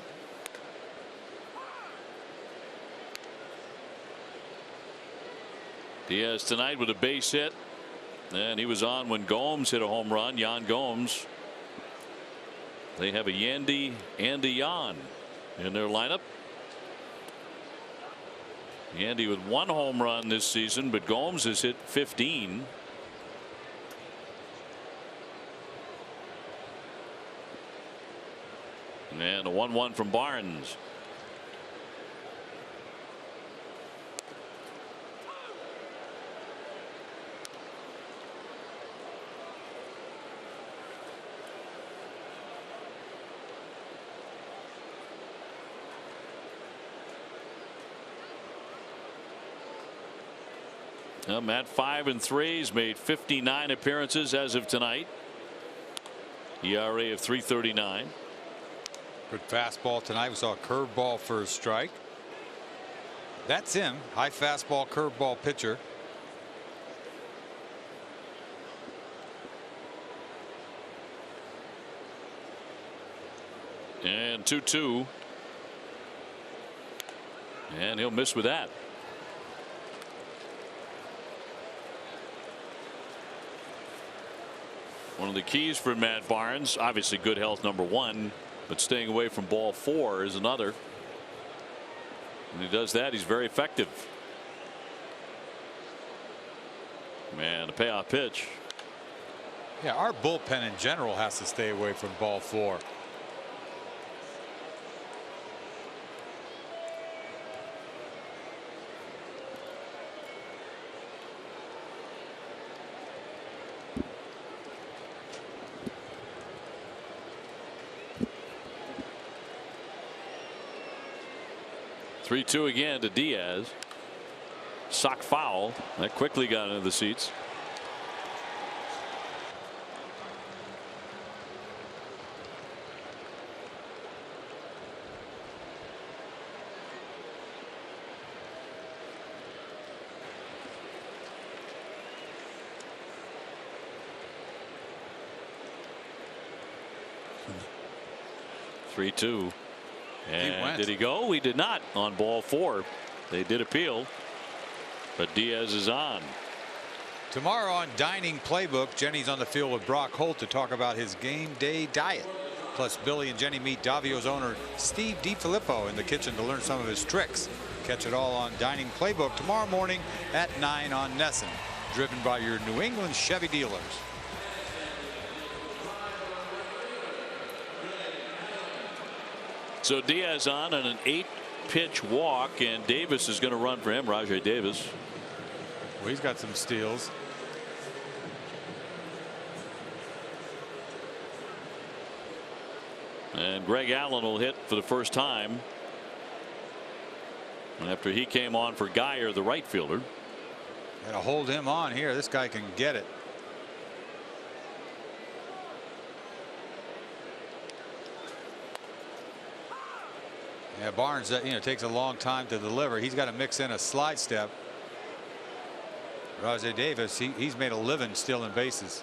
Diaz tonight with a base hit, and he was on when Gomes hit a home run. Yan Gomes. They have a Yandy and a Yan in their lineup. Yandy with 1 home run this season, but Gomes has hit 15. And a 1-1 from Barnes. Matt 5-3. He's made 59 appearances as of tonight. ERA of 3.39. Good fastball tonight. We saw a curveball for a strike. That's him. High fastball, curveball pitcher. And 2-2. And he'll miss with that. One of the keys for Matt Barnes, obviously good health, number 1, but staying away from ball 4 is another. When he does that, he's very effective. Man, a payoff pitch. Yeah, our bullpen in general has to stay away from ball 4. Three-2 again to Diaz. Sock foul. That quickly got into the seats. Three-two. And did he go? He did not on ball 4. They did appeal, but Diaz is on. Tomorrow on Dining Playbook, Jenny's on the field with Brock Holt to talk about his game day diet. Plus, Billy and Jenny meet Davio's owner Steve DiFilippo in the kitchen to learn some of his tricks. Catch it all on Dining Playbook tomorrow morning at 9 on Nesson. Driven by your New England Chevy dealers. So Diaz on an 8-pitch walk, and Davis is going to run for him. Rajai Davis. Well, he's got some steals. And Greg Allen will hit for the first time after he came on for Geyer, the right fielder. Got to hold him on here. This guy can get it. Yeah, Barnes, takes a long time to deliver. He's got to mix in a slide step. Rajai Davis, he's made a living stealing bases.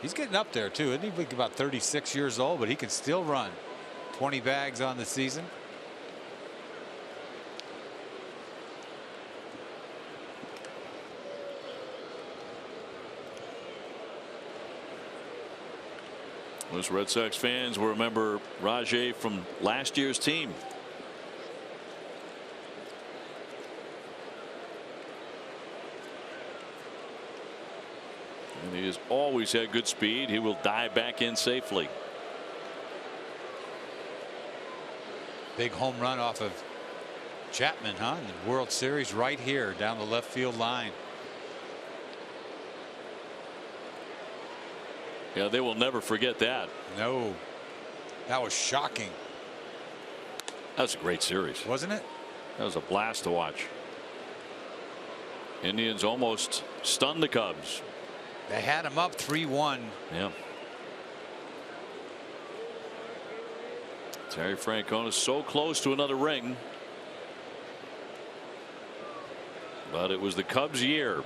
He's getting up there too, isn't he? Like about 36 years old, but he can still run. 20 bags on the season. Most Red Sox fans will remember Rajai from last year's team. And he has always had good speed. He will dive back in safely. Big home run off of Chapman, huh? In the World Series right here down the left field line. Yeah, they will never forget that. No, that was shocking. That was a great series, wasn't it? That was a blast to watch. Indians almost stunned the Cubs. They had him up 3-1. Yeah. Terry Francona so close to another ring. But it was the Cubs' year.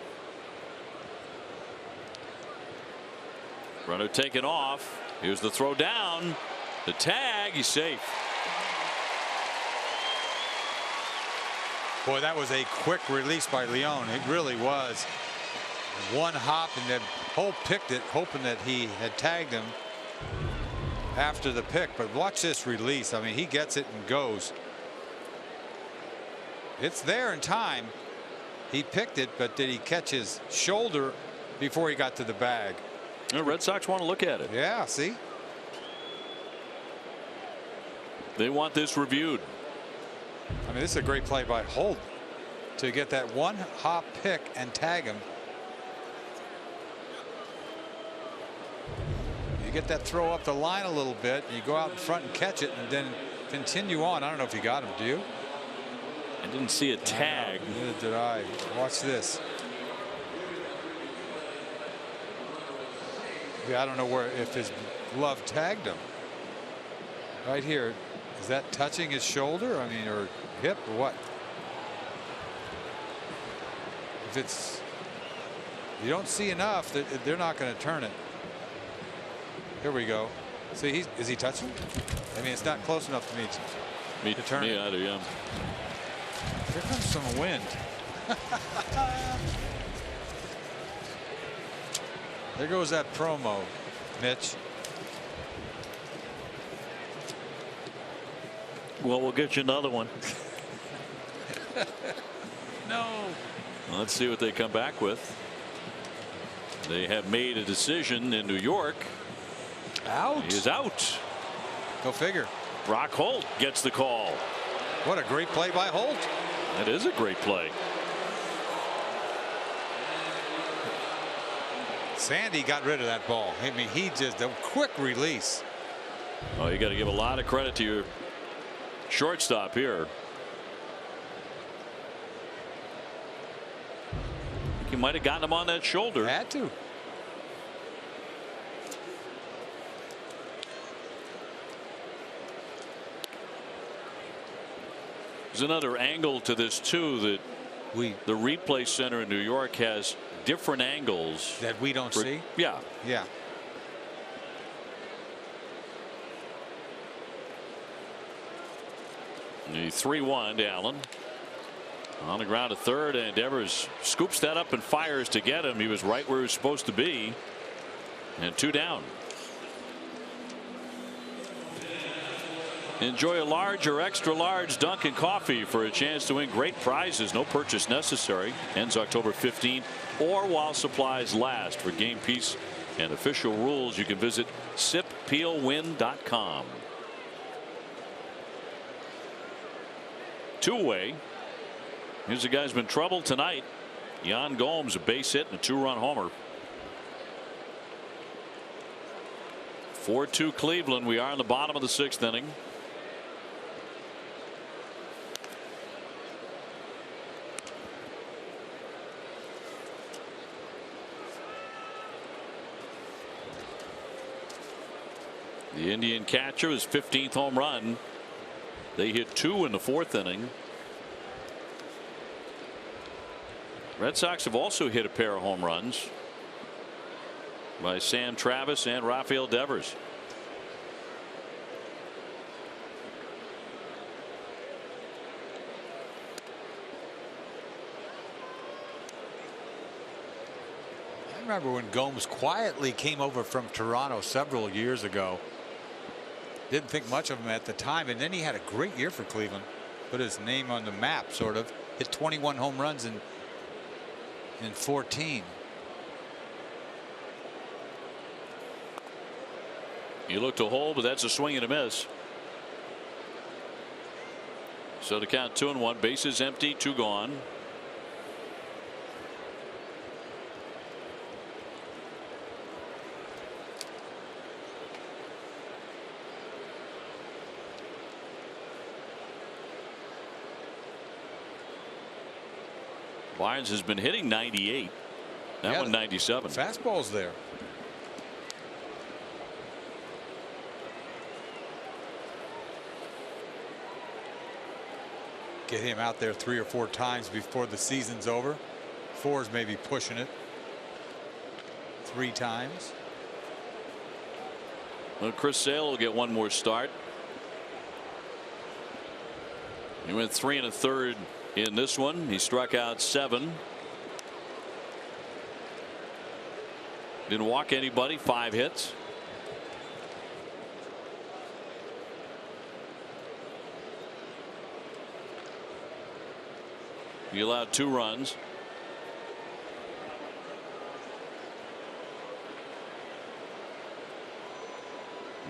Runner taken off. Here's the throw down. The tag. He's safe. Boy, that was a quick release by Leon. It really was. One hop, and then Holt picked it, hoping that he had tagged him after the pick. But watch this release. I mean, he gets it and goes. It's there in time. He picked it, but did he catch his shoulder before he got to the bag? The Red Sox want to look at it. Yeah, see? They want this reviewed. I mean, this is a great play by Holt to get that one hop pick and tag him. You get that throw up the line a little bit, and you go out in front and catch it, and then continue on. I don't know if you got him. Do you? I didn't see a tag. Neither did I. Watch this. Yeah, I don't know where, if his glove tagged him. Right here. Is that touching his shoulder? I mean, or hip, or what? If it's, you don't see enough, that they're not going to turn it. Here we go. See, is he touching? I mean, it's not close enough to me to turn it. Either, yeah. Here comes some wind. There goes that promo, Mitch. Well, we'll get you another one. No. Let's see what they come back with. They have made a decision in New York. Out. He is out. Go figure. Brock Holt gets the call. What a great play by Holt. That is a great play. Sandy got rid of that ball. I mean, he just a quick release. Oh, you got to give a lot of credit to your shortstop here. He might have gotten him on that shoulder. Had to. There's another angle to this too, that the replay center in New York has different angles that we don't see. Yeah. Yeah. The 3-1 to Allen. On the ground to third, and Devers scoops that up and fires to get him. He was right where he was supposed to be. And 2 down. Enjoy a large or extra large Dunkin' coffee for a chance to win great prizes. No purchase necessary. Ends October 15th or while supplies last. For game piece and official rules, you can visit sippeelwin.com. Two-way. Here's a guy who's been troubled tonight. Yan Gomes, a base hit and a 2-run homer. 4-2 Cleveland. We are in the bottom of the 6th inning. The Indian catcher, his 15th home run. They hit 2 in the 4th inning. Red Sox have also hit a pair of home runs by Sam Travis and Rafael Devers. I remember when Gomes quietly came over from Toronto several years ago. Didn't think much of him at the time, and then he had a great year for Cleveland. Put his name on the map, sort of. Hit 21 home runs in 14. He looked to hold, but that's a swing and a miss. So to count 2-1, bases empty, 2 gone. Barnes has been hitting 98. That one 97. Fastball's there. Get him out there 3 or 4 times before the season's over. 4's maybe pushing it. 3 times. Well, Chris Sale will get one more start. He went 3 1/3 in this one. He struck out 7. Didn't walk anybody. 5 hits. He allowed 2 runs.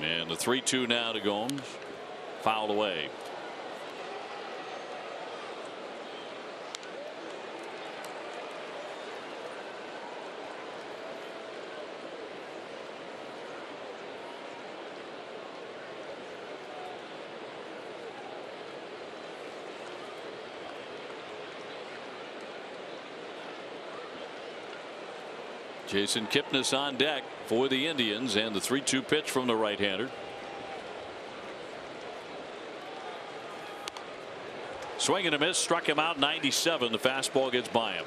And the 3-2 now to Gomes. Fouled away. Jason Kipnis on deck for the Indians, and the 3-2 pitch from the right-hander. Swing and a miss, struck him out 97. The fastball gets by him.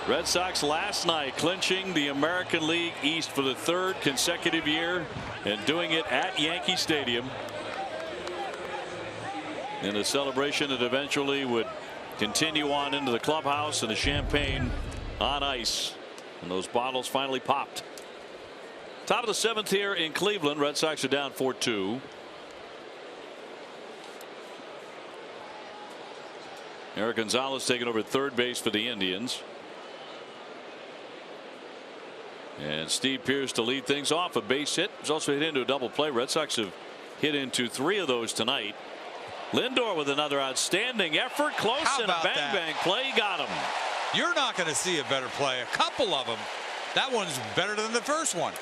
Red Sox last night clinching the American League East for the 3rd consecutive year, and doing it at Yankee Stadium in a celebration that eventually would continue on into the clubhouse and the champagne on ice, and those bottles finally popped. Top of the 7th here in Cleveland. Red Sox are down 4-2. Eric Gonzalez taking over third base for the Indians. And Steve Pearce to lead things off. A base hit. He's also hit into a double play. Red Sox have hit into 3 of those tonight. Lindor with another outstanding effort. Close, and a bang play. Got him. You're not going to see a better play. A couple of them. That one's better than the first one.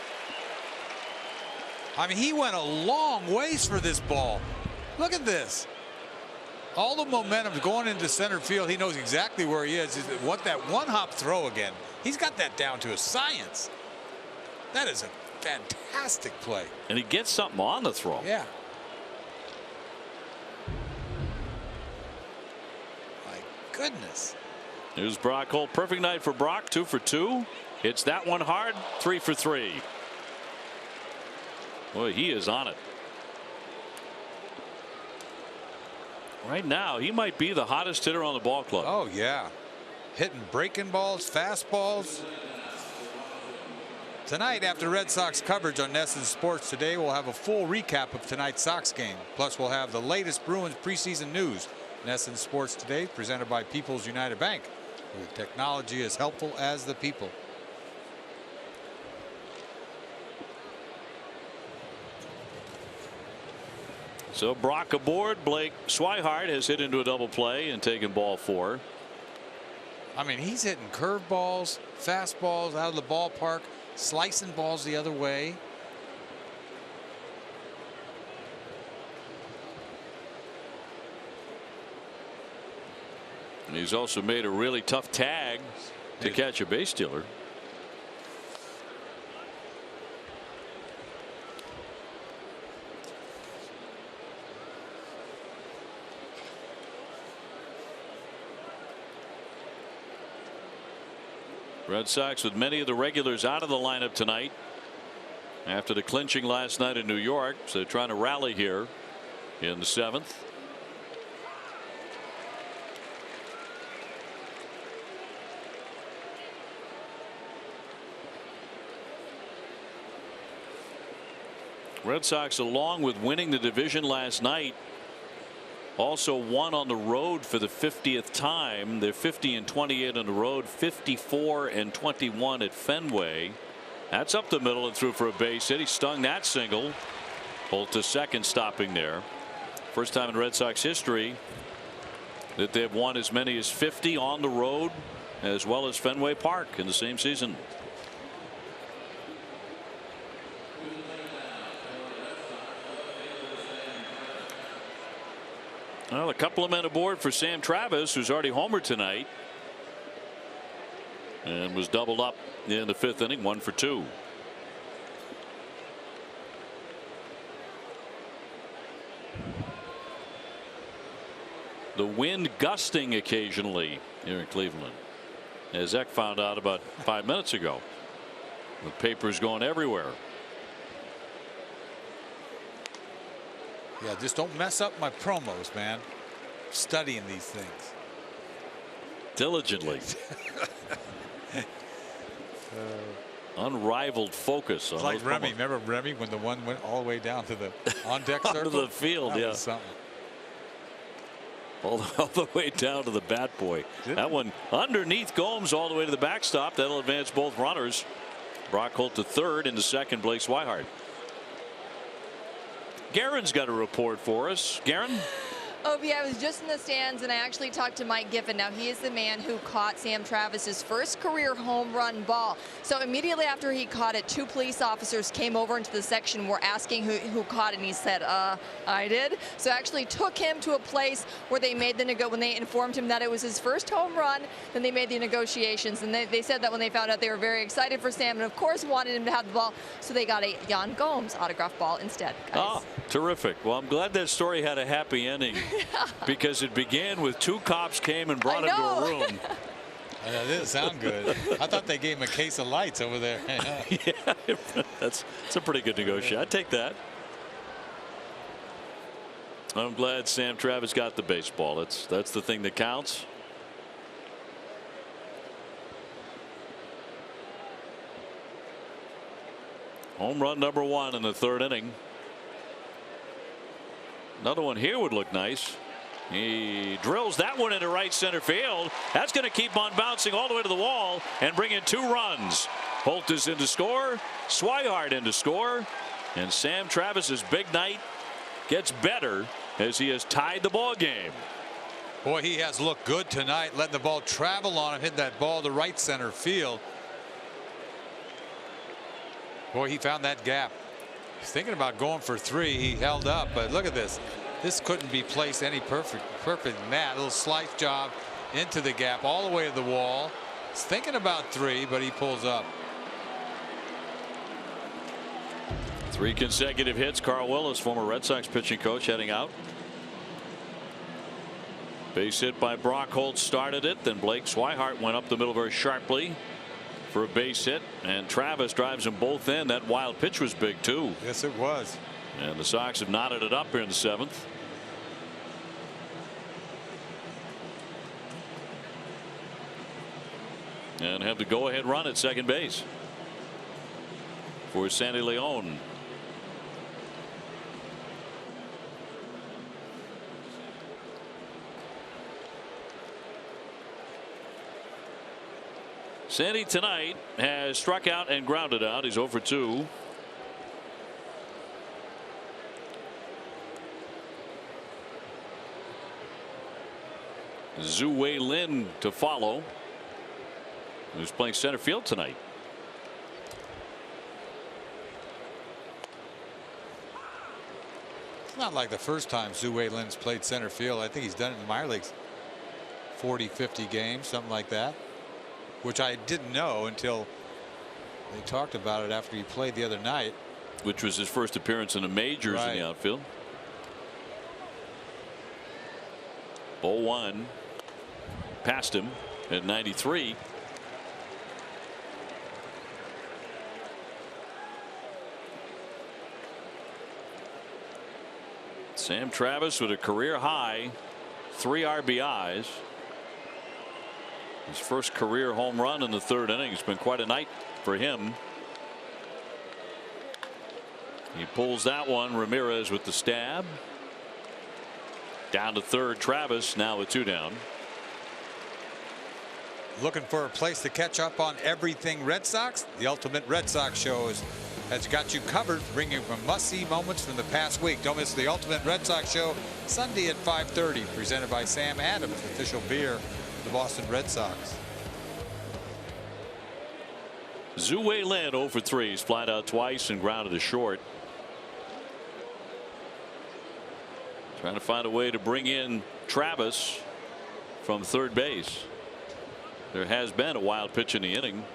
I mean, he went a long ways for this ball. Look at this. All the momentum going into center field. He knows exactly where he is. What that one hop throw again. He's got that down to a science. That is a fantastic play. And he gets something on the throw. Yeah. My goodness. Here's Brock Holt. Perfect night for Brock. 2 for 2. Hits that one hard. 3 for 3. Boy, he is on it. Right now, he might be the hottest hitter on the ball club. Oh, yeah. Hitting breaking balls, fastballs. Tonight, after Red Sox coverage on NESN Sports Today, we'll have a full recap of tonight's Sox game. Plus, we'll have the latest Bruins preseason news. NESN Sports Today, presented by People's United Bank, where technology is helpful as the people. So Brock aboard. Blake Swihart has hit into a double play and taken ball 4. I mean, he's hitting curveballs, fastballs out of the ballpark, slicing balls the other way. And he's also made a really tough tag to catch a base stealer. Red Sox with many of the regulars out of the lineup tonight after the clinching last night in New York. So they're trying to rally here in the 7th. Red Sox, along with winning the division last night, also won on the road for the 50th time. They're 50-28 on the road, 54-21 at Fenway. That's up the middle and through for a base hit. He stung that single. Holt to second, stopping there. First time in Red Sox history that they've won as many as 50 on the road as well as Fenway Park in the same season. Well, a couple of men aboard for Sam Travis, who's already homered tonight and was doubled up in the 5th inning, 1 for 2. The wind gusting occasionally here in Cleveland, as Eck found out about 5 minutes ago. The papers going everywhere. Yeah, just don't mess up my promos, man. Studying these things diligently. Unrivaled focus. It's like Remy. Remember Remy when the one went all the way down to the on deck circle? To the field, that yeah. Was something. All the way down to the bat boy. That one underneath Gomes all the way to the backstop. That'll advance both runners. Brock Holt to third, and to second, Blake Swihart. Garen's got a report for us. Garen? Obi, I was just in the stands and I actually talked to Mike Giffen. Now he is the man who caught Sam Travis's first career home run ball. So immediately after he caught it, 2 police officers came over into the section, were asking who caught it, and he said, I did. So actually took him to a place where they made the when they informed him that it was his first home run, then they made the negotiations, and they said that when they found out, they were very excited for Sam and of course wanted him to have the ball, so they got a Yan Gomes autograph ball instead, guys. Oh, terrific. Well, I'm glad that story had a happy ending. Because it began with 2 cops came and brought him to a room. That didn't sound good. I thought they gave him a case of lights over there. Yeah, that's a pretty good negotiation. I'd take that. I'm glad Sam Travis got the baseball. That's the thing that counts. Home run number 1 in the 3rd inning. Another one here would look nice. He drills that one into right center field. That's going to keep on bouncing all the way to the wall and bring in 2 runs. Holt is in to score. Swihart in to score. And Sam Travis's big night gets better as he has tied the ball game. Boy, he has looked good tonight, letting the ball travel on him, hit that ball to right center field. Boy, he found that gap. He's thinking about going for 3. He held up, but look at this. This couldn't be placed any perfect than that. Little slice job into the gap all the way to the wall. He's thinking about 3, but he pulls up. 3 consecutive hits. Carl Willis, former Red Sox pitching coach, heading out. Base hit by Brock Holt started it. Then Blake Swihart went up the middle very sharply for a base hit, and Travis drives them both in. That wild pitch was big too. Yes, it was. And the Sox have knotted it up here in the 7th. And have the go-ahead run at second base for Sandy Leon. Sandy tonight has struck out and grounded out. He's 0 for 2. Zhu Wei Lin to follow, who's playing center field tonight. It's not like the first time Zhu Wei Lin's played center field. I think he's done it in the minor leagues 40-50 games, something like that, which I didn't know until they talked about it after he played the other night. Which was his first appearance in the majors in the outfield. 0-1 past him at 93. Sam Travis with a career high 3 RBIs. His first career home run in the 3rd inning. It's been quite a night for him. He pulls that one. Ramirez with the stab. Down to 3rd. Travis now with 2 down. Looking for a place to catch up on everything Red Sox? The Ultimate Red Sox Show has got you covered, bringing you must-see moments from the past week. Don't miss the Ultimate Red Sox Show Sunday at 5:30, presented by Sam Adams, official beer of the Boston Red Sox. Zhu Wei Lin 0 for 3. He's flied out twice and grounded to short. Trying to find a way to bring in Travis from 3rd base. There has been a wild pitch in the inning.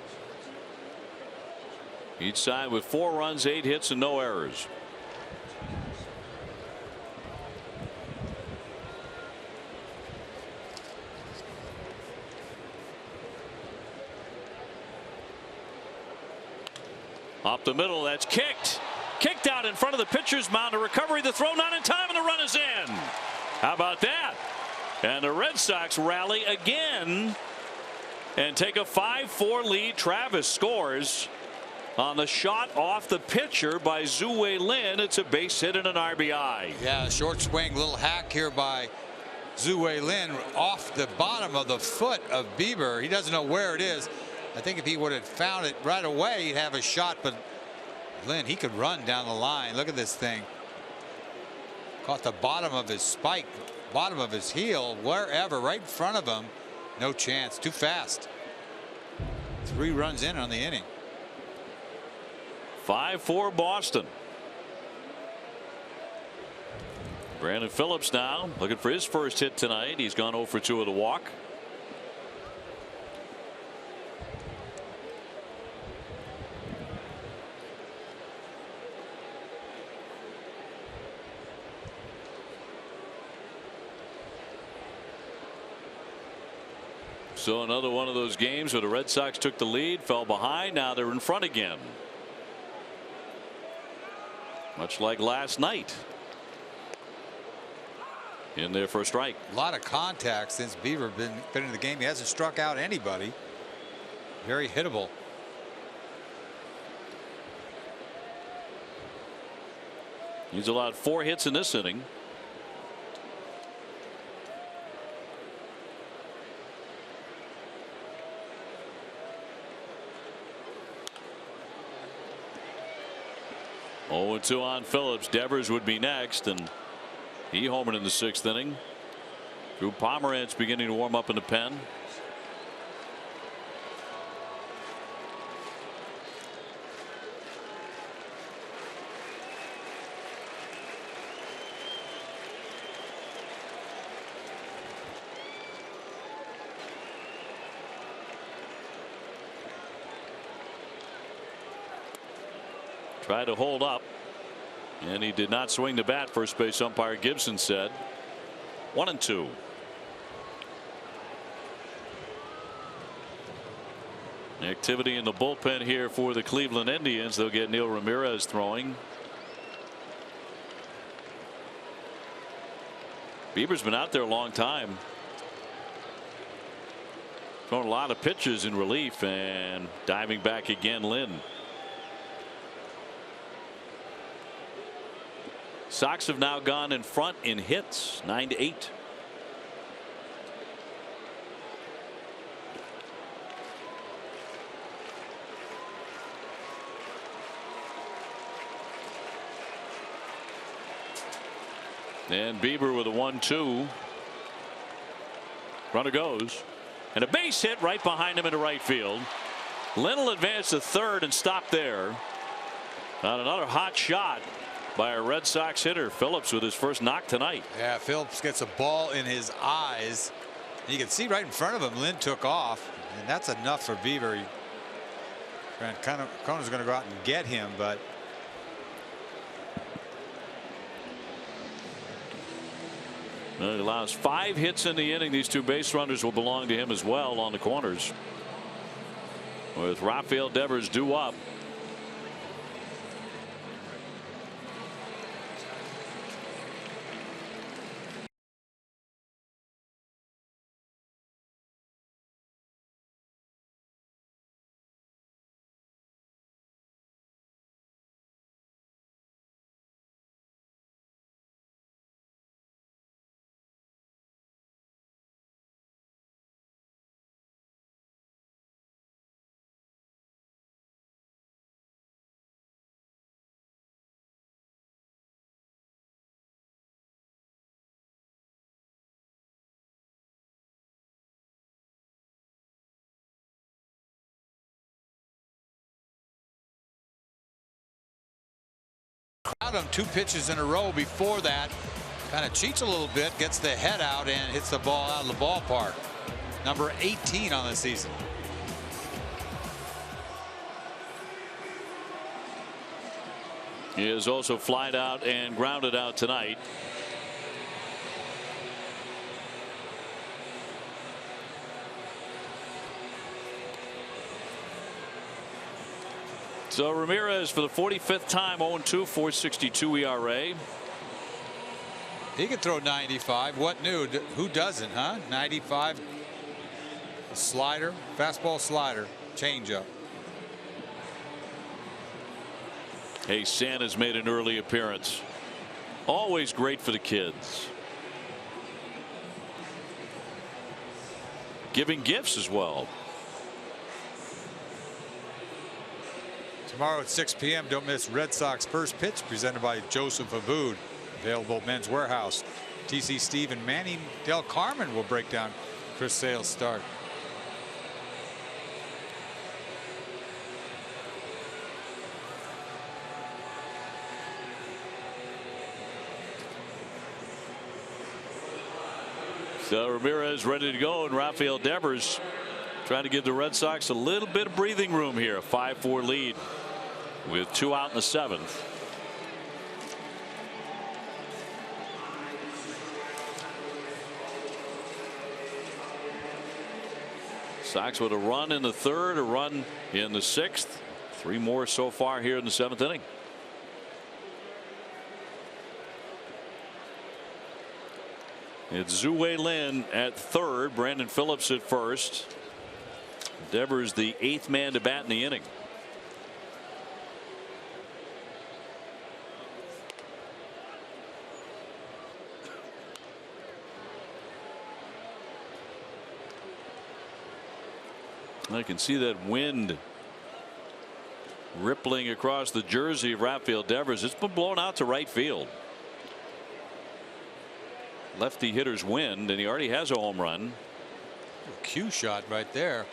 Each side with 4 runs, 8 hits, and no errors. Up the middle, that's kicked. Kicked out in front of the pitcher's mound. A recovery, the throw not in time, and the run is in. How about that? And the Red Sox rally again and take a 5-4 lead. Travis scores on the shot off the pitcher by Zhu Wei Lin. It's a base hit and an RBI. Yeah, short swing, little hack here by Zhu Wei Lin off the bottom of the foot of Bieber. He doesn't know where it is. I think if he would have found it right away, he'd have a shot, but Lin, he could run down the line. Look at this thing. Caught the bottom of his spike, bottom of his heel, wherever, right in front of him. No chance. Too fast. 3 runs in on the inning. 5-4 Boston. Brandon Phillips now looking for his first hit tonight. He's gone 0 for 2 with a walk. So another one of those games where the Red Sox took the lead, fell behind. Now they're in front again. Much like last night in their first strike. A lot of contact since Bieber been in the game. He hasn't struck out anybody. Very hittable. He's allowed 4 hits in this inning. Oh, 2 on Phillips. Devers would be next, and he homered in the 6th inning. Drew Pomeranz beginning to warm up in the pen. Tried to hold up, and he did not swing the bat. First base umpire Gibson said 1-2. Activity in the bullpen here for the Cleveland Indians. They'll get Neil Ramirez throwing. Bieber's been out there a long time. Throwing a lot of pitches in relief, and diving back again, Lynn. Sox have now gone in front in hits, 9-8. And Bieber with a 1-2. Runner goes. And a base hit right behind him into right field. Lynn will advance to third and stop there. On another hot shot by a Red Sox hitter. Phillips with his first knock tonight. Yeah, Phillips gets a ball in his eyes. You can see right in front of him, Lynn took off. And that's enough for Bieber. Connor's going to go out and get him, but it allows 5 hits in the inning. These 2 base runners will belong to him as well on the corners. With Rafael Devers due up. out on 2 pitches in a row before that. Kind of cheats a little bit, gets the head out and hits the ball out of the ballpark. Number 18 on the season. He is also flied out and grounded out tonight. So Ramirez for the 45th time, 0-2, 4.62 ERA. He can throw 95. What new? Who doesn't, huh? 95. Slider, fastball slider, changeup. Hey, Santa's made an early appearance. Always great for the kids. Giving gifts as well. Tomorrow at 6 p.m. don't miss Red Sox first pitch presented by Joseph Abood. Available at Men's Warehouse. TC Steve and Manny Del Carmen will break down Chris Sale's start. So Ramirez ready to go, and Rafael Devers trying to give the Red Sox a little bit of breathing room here. A 5-4 lead with 2 out in the 7th. Sox with a run in the 3rd, a run in the 6th. 3 more so far here in the 7th inning. It's Zue Lin at 3rd, Brandon Phillips at 1st. Devers the 8th man to bat in the inning. I can see that wind rippling across the jersey of Rafael Devers. It's been blown out to right field. Lefty hitters win, and he already has a home run. Cue shot right there.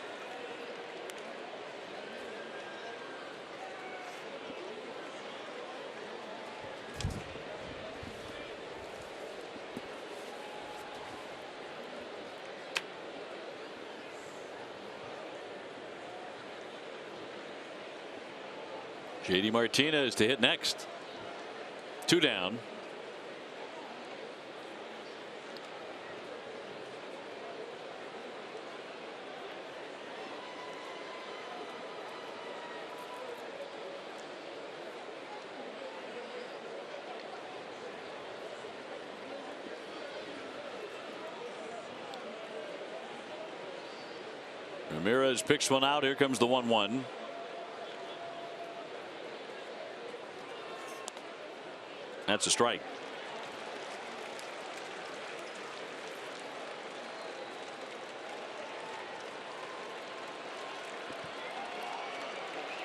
JD Martinez to hit next. 2 down. Ramirez picks one out. Here comes the 1-1. That's a strike.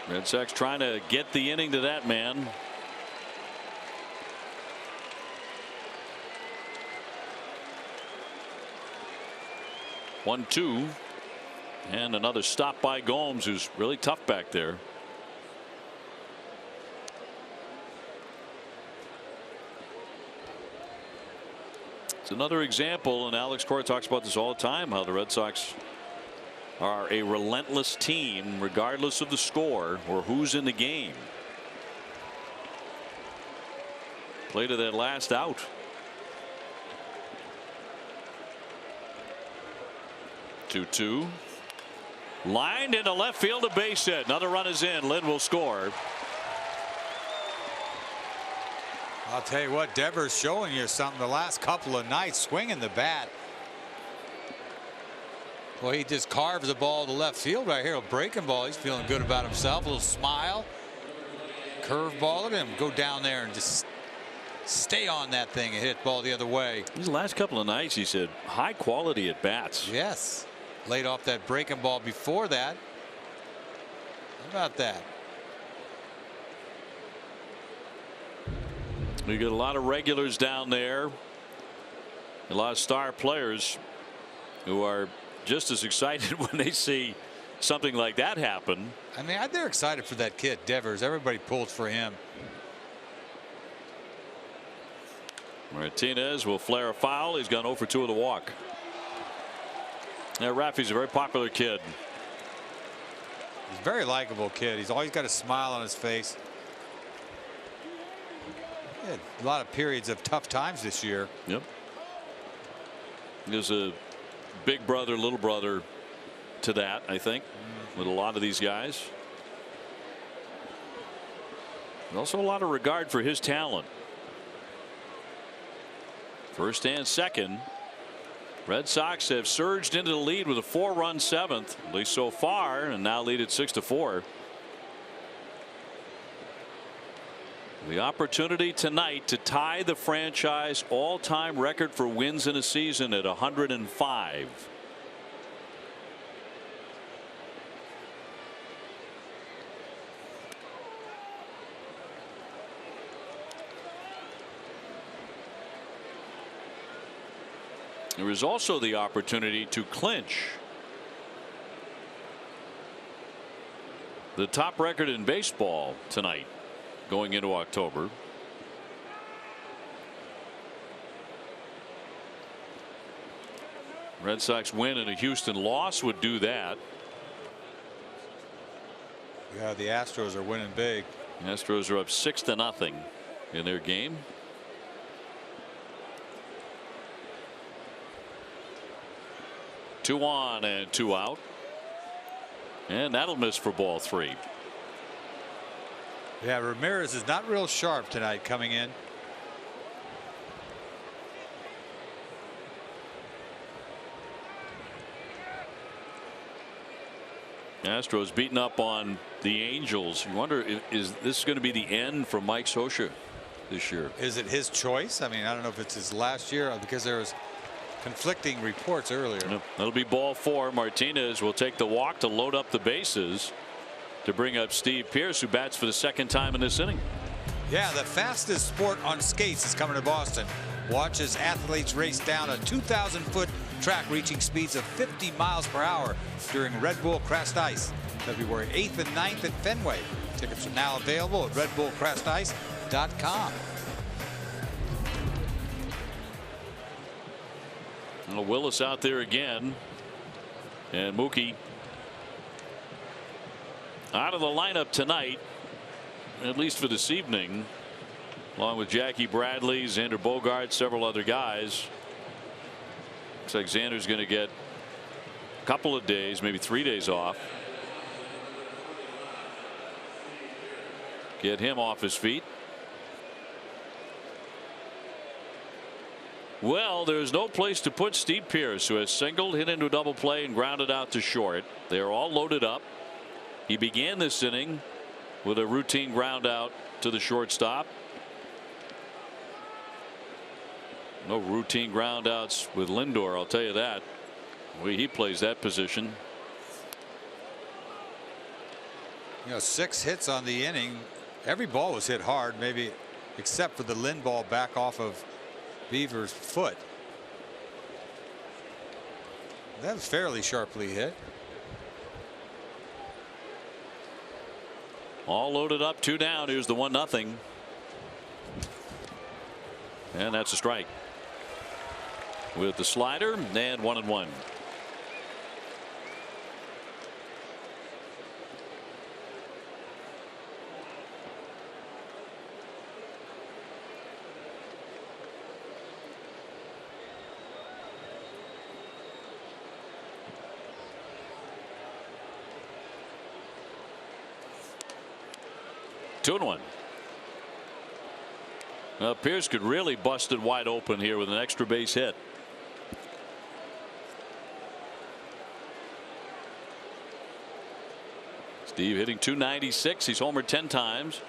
Red Sox trying to get the inning to that man. One, two. And another stop by Gomes, who's really tough back there. It's another example, and Alex Cora talks about this all the time, how the Red Sox are a relentless team regardless of the score or who's in the game. Play to that last out. Two. Lined into left field, a base hit. Another run is in. Lynn will score. I'll tell you what, Devers showing you something the last couple of nights, swinging the bat. Well, he just carves the ball to left field right here. A breaking ball. He's feeling good about himself. A little smile. Curveball at him. Go down there and just stay on that thing and hit ball the other way. These last couple of nights, he said, high quality at bats. Yes. Laid off that breaking ball before that. How about that? We get a lot of regulars down there. A lot of star players who are just as excited when they see something like that happen. I mean, they're excited for that kid, Devers. Everybody pulls for him. Martinez will flare a foul. He's gone 0 for 2 with a walk. Now, Raffy's a very popular kid. He's a very likable kid. He's always got a smile on his face. He had a lot of periods of tough times this year. Yep. There's a big brother, little brother to that, I think, with a lot of these guys. And also a lot of regard for his talent. First and second. Red Sox have surged into the lead with a 4-run 7th, at least so far, and now lead at 6-4. The opportunity tonight to tie the franchise all-time record for wins in a season at 105. There is also the opportunity to clinch the top record in baseball tonight going into October. Red Sox win and a Houston loss would do that. Yeah, the Astros are winning big. The Astros are up 6-0 in their game. Two on and two out. And that'll miss for ball 3. Yeah, Ramirez is not real sharp tonight coming in. Astros beating up on the Angels. You wonder, is this going to be the end for Mike Scioscia this year? Is it his choice? I mean, I don't know if it's his last year because there was conflicting reports earlier. Yep. That'll be ball 4. Martinez will take the walk to load up the bases to bring up Steve Pearce, who bats for the 2nd time in this inning. Yeah, the fastest sport on skates is coming to Boston. Watch as athletes race down a 2,000-foot track reaching speeds of 50 miles per hour during Red Bull Crashed Ice, February 8th and 9th at Fenway. Tickets are now available at redbullcrashedice.com. Well, Willis out there again, and Mookie out of the lineup tonight at least for this evening, along with Jackie Bradley, Xander Bogaerts, several other guys. Looks like Xander's going to get a couple of days, maybe 3 days off. Get him off his feet. Well, there's no place to put Steve Pearce, who has singled, hit into a double play, and grounded out to short. They're all loaded up. He began this inning with a routine ground out to the shortstop. No routine ground outs with Lindor, I'll tell you that. The way he plays that position. 6 hits on the inning. Every ball was hit hard, maybe except for the Lynn ball back off of Beaver's foot. That was fairly sharply hit. All loaded up, 2 down. Here's the 1-0. And that's a strike. With the slider and 1-1. Two and one. Well, Pearce could really bust it wide open here with an extra base hit. Steve hitting .296. He's homered 10 times.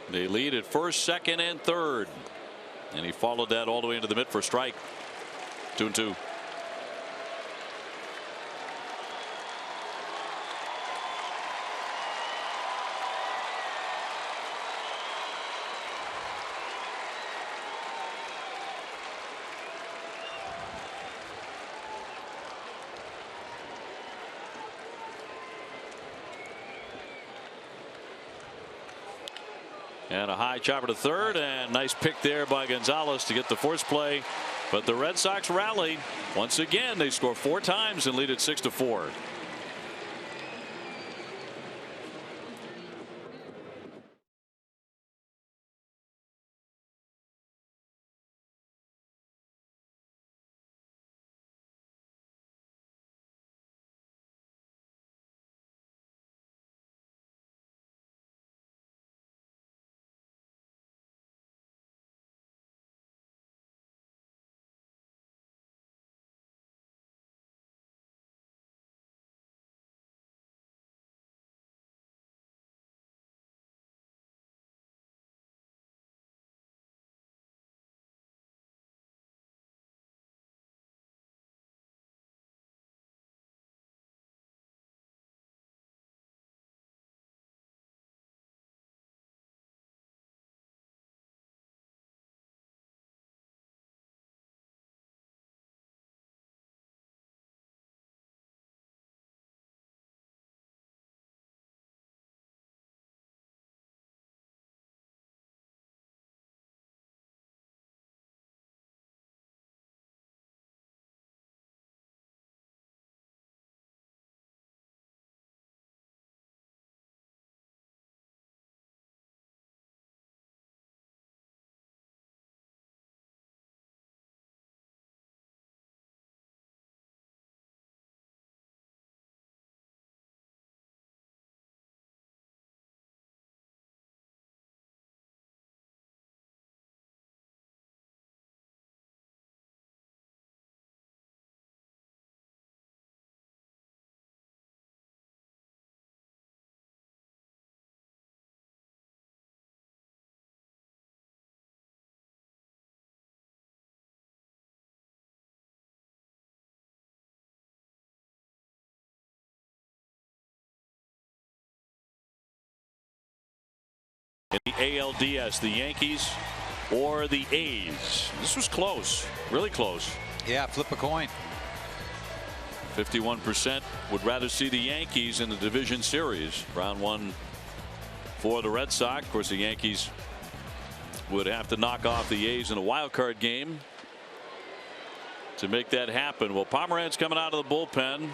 They lead at first, second, and third. And he followed that all the way into the mid for a strike. 2-2. And a high chopper to third, and nice pick there by Gonzalez to get the force play. But the Red Sox rally once again. They score 4 times and lead it 6-4. In the ALDS, the Yankees or the A's. This was close, really close. Yeah, flip a coin. 51% would rather see the Yankees in the division series. Round 1 for the Red Sox. Of course, the Yankees would have to knock off the A's in a wild card game. to make that happen. Well, Pomeranz coming out of the bullpen,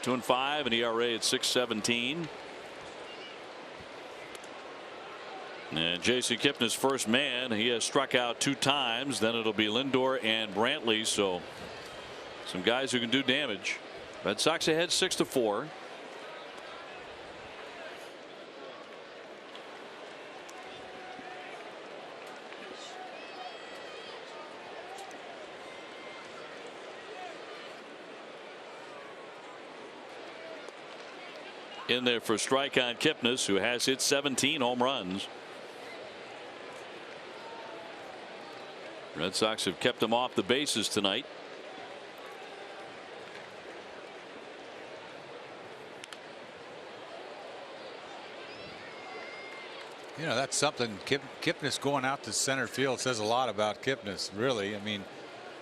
2-5, and ERA at 6.17. And Jason Kipnis first man. He has struck out 2 times. Then it'll be Lindor and Brantley. So some guys who can do damage. Red Sox ahead 6-4. In there for strike on Kipnis, who has hit 17 home runs. Red Sox have kept him off the bases tonight. You know, that's something. Kipnis going out to center field says a lot about Kipnis, really. I mean,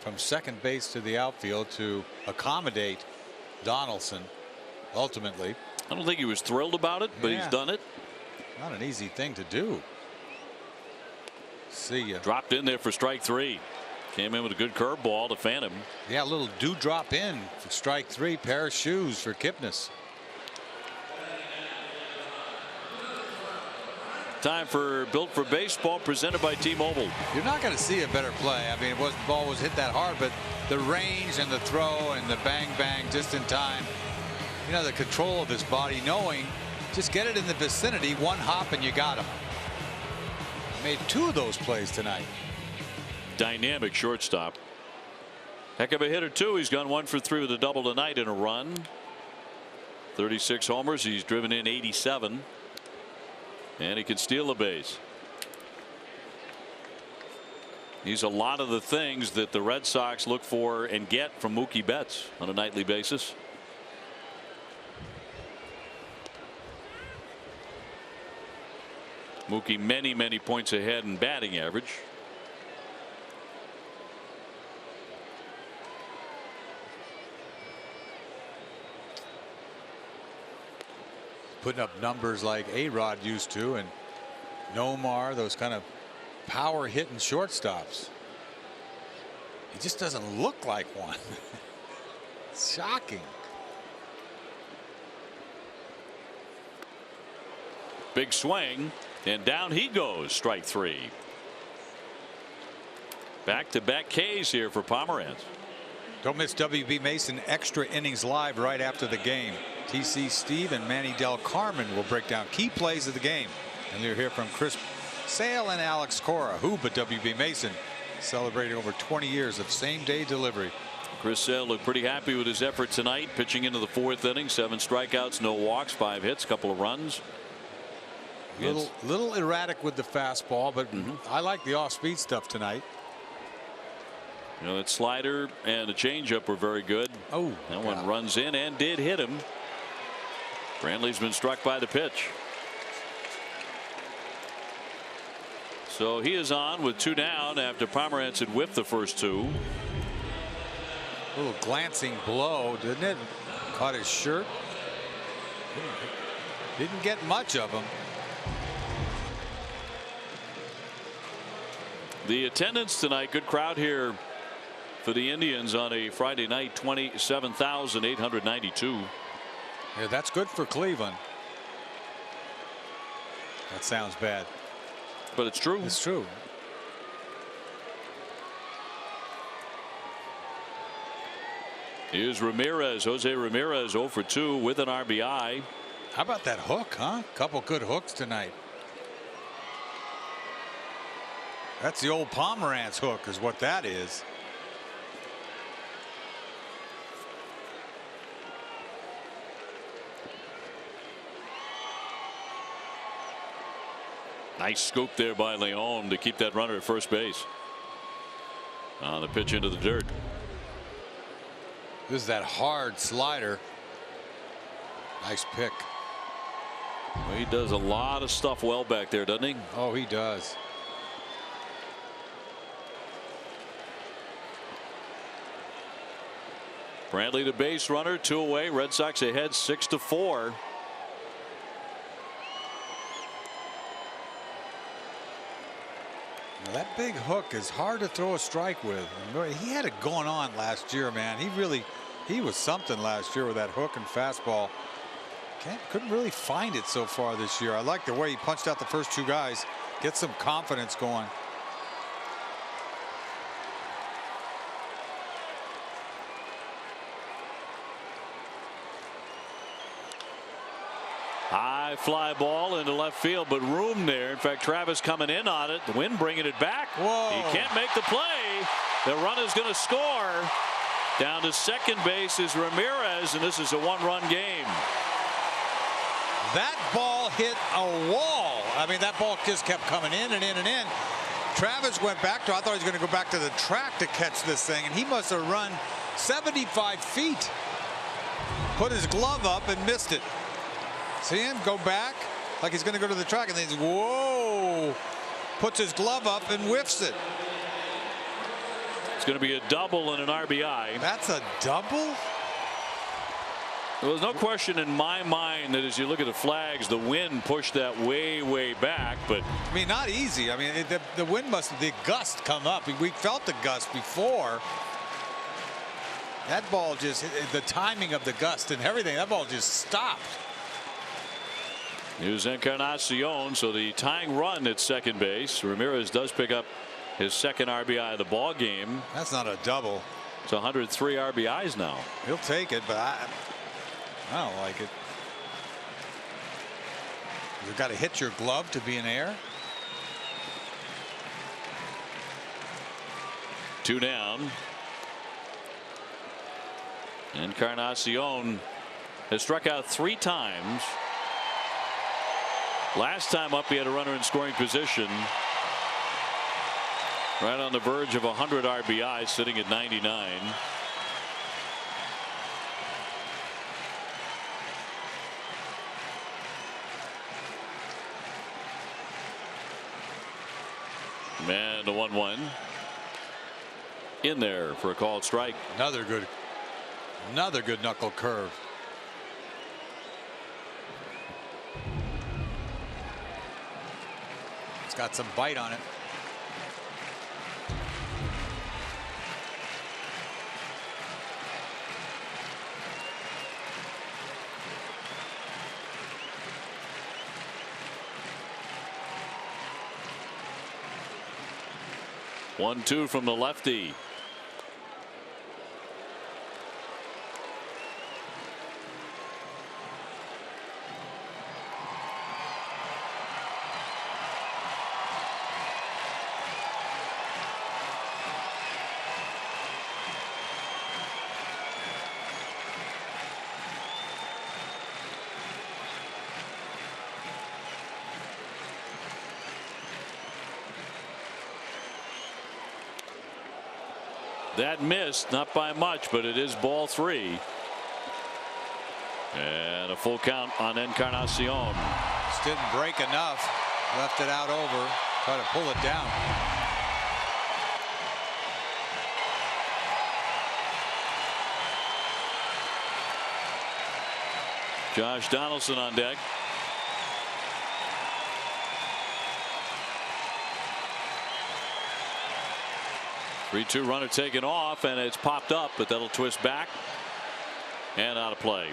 from second base to the outfield to accommodate Donaldson ultimately. I don't think he was thrilled about it, but he's done it. Not an easy thing to do. See ya. Dropped in there for strike 3. Came in with a good curveball to fan him. Yeah, a little dewdrop in for strike 3. Pair of shoes for Kipnis. Time for Built for Baseball, presented by T-Mobile. You're not going to see a better play. I mean, the ball was hit that hard, but the range and the throw and the bang bang just in time. You know, the control of his body, knowing just get it in the vicinity, one hop and you got him. Made 2 of those plays tonight. Dynamic shortstop. Heck of a hitter too. He's gone 1 for 3 with a double tonight in a run. 36 homers. He's driven in 87. And he can steal a base. He's a lot of the things that the Red Sox look for and get from Mookie Betts on a nightly basis. Mookie many points ahead in batting average. Putting up numbers like A-Rod used to, and Nomar, those kind of power hitting shortstops. He just doesn't look like one. It's shocking. Big swing, and down he goes. Strike 3. Back-to-back Ks here for Pomeranz. Don't miss WB Mason Extra Innings Live right after the game. TC Steve and Manny Del Carmen will break down key plays of the game. And you'll hear from Chris Sale and Alex Cora, who but WB Mason celebrating over 20 years of same-day delivery. Chris Sale looked pretty happy with his effort tonight, pitching into the 4th inning. 7 strikeouts, no walks, 5 hits, couple of runs. Little erratic with the fastball, but I like the off-speed stuff tonight. You know, that slider and the changeup were very good. Oh, that one runs in and did hit him. Brantley's been struck by the pitch. So he is on with 2 down after Pomeranz had whipped the first 2. A little glancing blow, didn't it? Caught his shirt. Didn't get much of him. The attendance tonight, good crowd here for the Indians on a Friday night, 27,892. Yeah, that's good for Cleveland. That sounds bad, but it's true. It's true. Here's Ramirez. Jose Ramirez 0 for 2 with an RBI. How about that hook, huh? Couple good hooks tonight. That's the old Pomeranz hook is what that is. Nice scoop there by Leon to keep that runner at first base. On the pitch into the dirt. This is that hard slider. Nice pick. Well, he does a lot of stuff well back there, doesn't he? Oh, he does. Brantley the base runner, 2 away. Red Sox ahead 6-4. Now that big hook is hard to throw a strike with. He had it going on last year, man. He was something last year with that hook and fastball. Couldn't really find it so far this year. I like the way he punched out the first two guys. Get some confidence going. High fly ball into left field, but room there. In fact, Travis coming in on it. The wind bringing it back. Whoa. He can't make the play. The runner's going to score. Down to second base is Ramirez, and this is a one-run game. That ball hit a wall. I mean, that ball just kept coming in and in and in. Travis went back to, I thought he was going to go back to the track to catch this thing, and he must have run 75 feet. Put his glove up and missed it. See him go back like he's going to go to the track, and then he's, whoa, puts his glove up and whiffs it. It's going to be a double and an RBI. That's a double? There was no question in my mind that as you look at the flags, the wind pushed that way, way back. But I mean, not easy. I mean, the wind the gust come up. We felt the gust before. That ball just, the timing of the gust and everything, that ball just stopped. Here's Encarnacion, so the tying run at second base. Ramirez does pick up his second RBI of the ball game. That's not a double. It's 103 RBIs now. He'll take it, but I don't like it. You've got to hit your glove to be in air. 2 down. Encarnacion has struck out 3 times. Last time up, he had a runner in scoring position. Right on the verge of 100 RBI, sitting at 99. And the 1-1 in there for a called strike. Another good knuckle curve. It's got some bite on it. One-two from the lefty. That missed, not by much, but it is ball 3. And a full count on Encarnacion. Just didn't break enough. Left it out over. Try to pull it down. Josh Donaldson on deck. Three-two runner taken off, and it's popped up, but that'll twist back and out of play.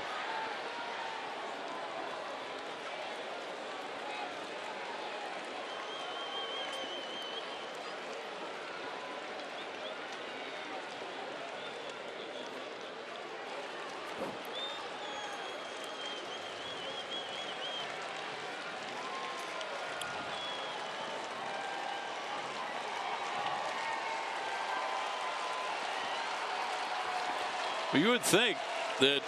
You would think that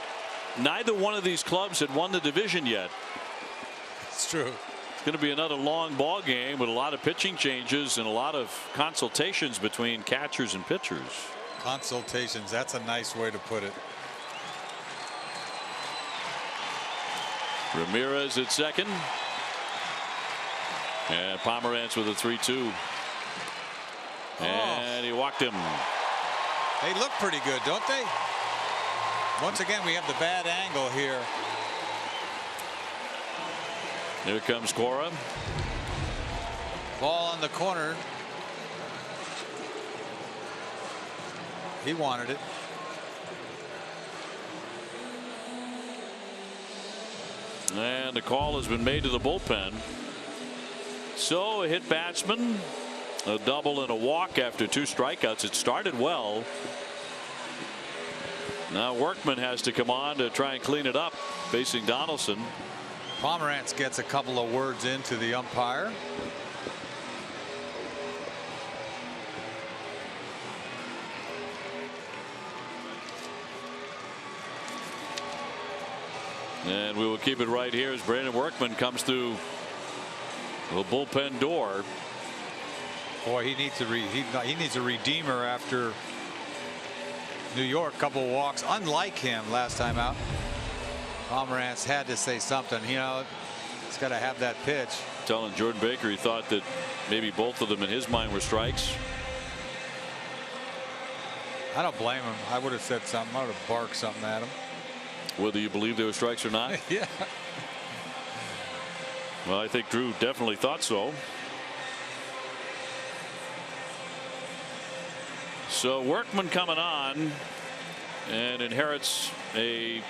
neither one of these clubs had won the division yet. It's true. It's going to be another long ball game with a lot of pitching changes and a lot of consultations between catchers and pitchers. Consultations, that's a nice way to put it. Ramirez at second. And Pomerantz with a 3-2. And he walked him. They look pretty good, don't they? Once again, we have the bad angle here. Here comes Cora. Ball on the corner. He wanted it. And the call has been made to the bullpen. So a hit batsman, a double and a walk after 2 strikeouts. It started well. Now Workman has to come on to try and clean it up, facing Donaldson. Pomerantz gets a couple of words into the umpire. And we will keep it right here as Brandon Workman comes through the bullpen door. Boy, he needs a redeemer after New York. Couple walks, unlike him last time out. Pomerantz had to say something. You know, he's got to have that pitch. Telling Jordan Baker he thought that maybe both of them in his mind were strikes. I don't blame him. I would have said something. I would have barked something at him. Whether you believe they were strikes or not. Yeah. Well, I think Drew definitely thought so. So Workman coming on and inherits a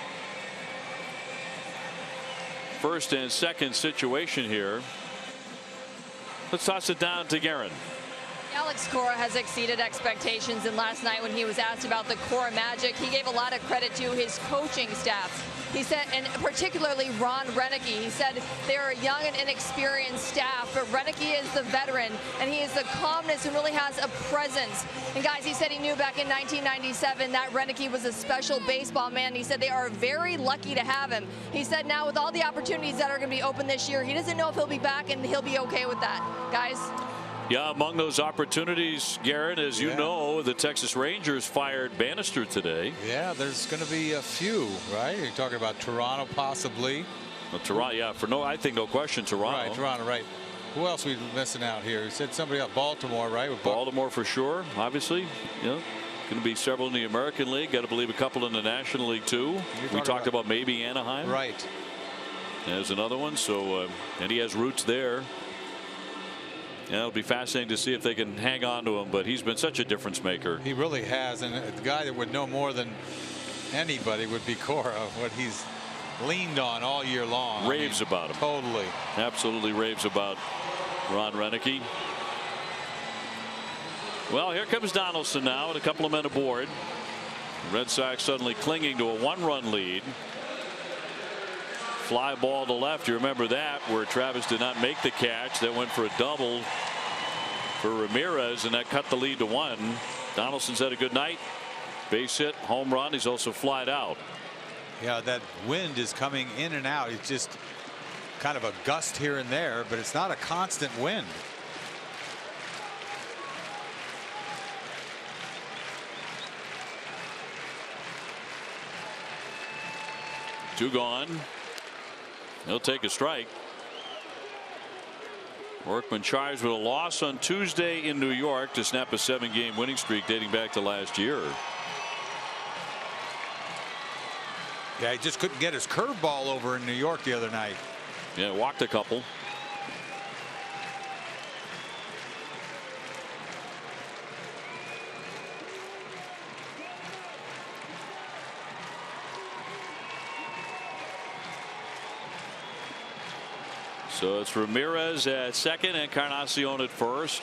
first and second situation here. Let's toss it down to Guerin. Alex Cora has exceeded expectations, and last night when he was asked about the Cora magic, he gave a lot of credit to his coaching staff. He said, and particularly Ron Renneke, he said they are a young and inexperienced staff, but Renneke is the veteran, and he is the calmness and really has a presence. And guys, he said he knew back in 1997 that Renneke was a special baseball man. He said they are very lucky to have him. He said now with all the opportunities that are going to be open this year, he doesn't know if he'll be back, and he'll be okay with that. Guys? Yeah, among those opportunities, Garrett, as you know, the Texas Rangers fired Bannister today. Yeah, there's going to be a few, right? You're talking about Toronto, possibly. Well, Toronto, yeah, I think no question, Toronto. Right, Toronto, right. Who else are we missing out here? You said somebody else, Baltimore, right? Baltimore for sure, obviously. Yeah, going to be several in the American League. Got to believe a couple in the National League too. We talked about maybe Anaheim. Right. There's another one. So, and he has roots there. Yeah, it'll be fascinating to see if they can hang on to him, but he's been such a difference maker. He really has, and the guy that would know more than anybody would be Cora, what he's leaned on all year long. Raves about him. Totally. Absolutely raves about Ron Renneke. Well, here comes Donaldson now, and a couple of men aboard. Red Sox suddenly clinging to a 1-run lead. Fly ball to left. You remember that, where Travis did not make the catch. That went for a double for Ramirez, and that cut the lead to 1. Donaldson's had a good night. Base hit, home run. He's also flied out. Yeah, that wind is coming in and out. It's just kind of a gust here and there, but it's not a constant wind. Two gone. He'll take a strike. Workman charged with a loss on Tuesday in New York to snap a 7-game winning streak dating back to last year. Yeah, he just couldn't get his curveball over in New York the other night. Yeah, walked a couple. So it's Ramirez at second, Encarnacion at first.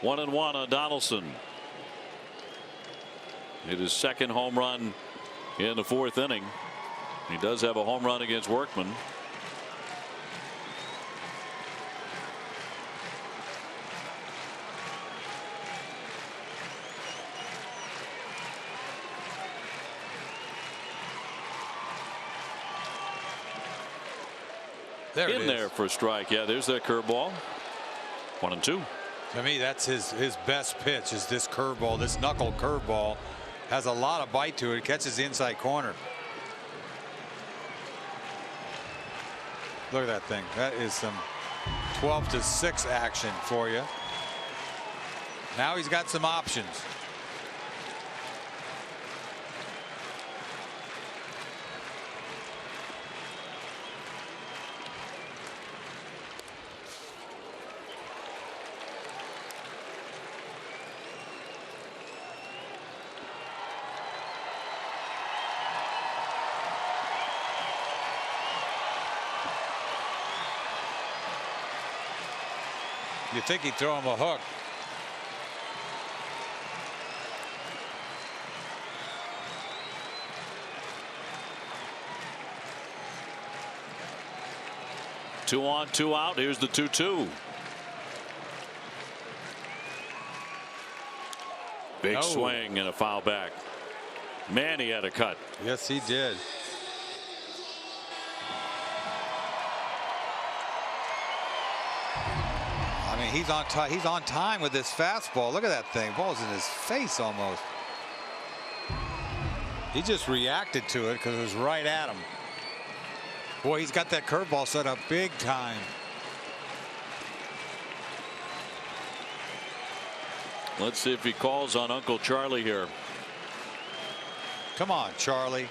One and one on Donaldson. Hit his second home run in the 4th inning. He does have a home run against Workman. In there for a strike. Yeah, there's that curveball. 1-2. To me, that's his best pitch, is this curveball. This knuckle curveball has a lot of bite to it. It catches the inside corner. Look at that thing. That is some 12-6 action for you. Now he's got some options. You think he'd throw him a hook. Two on, two out. Here's the 2-2. Big swing and a foul back. Man, he had a cut. Yes, he did. I mean, he's on time with this fastball. Look at that thing. Ball's in his face almost. He just reacted to it because it was right at him. Boy, he's got that curveball set up big time. Let's see if he calls on Uncle Charlie here. Come on, Charlie.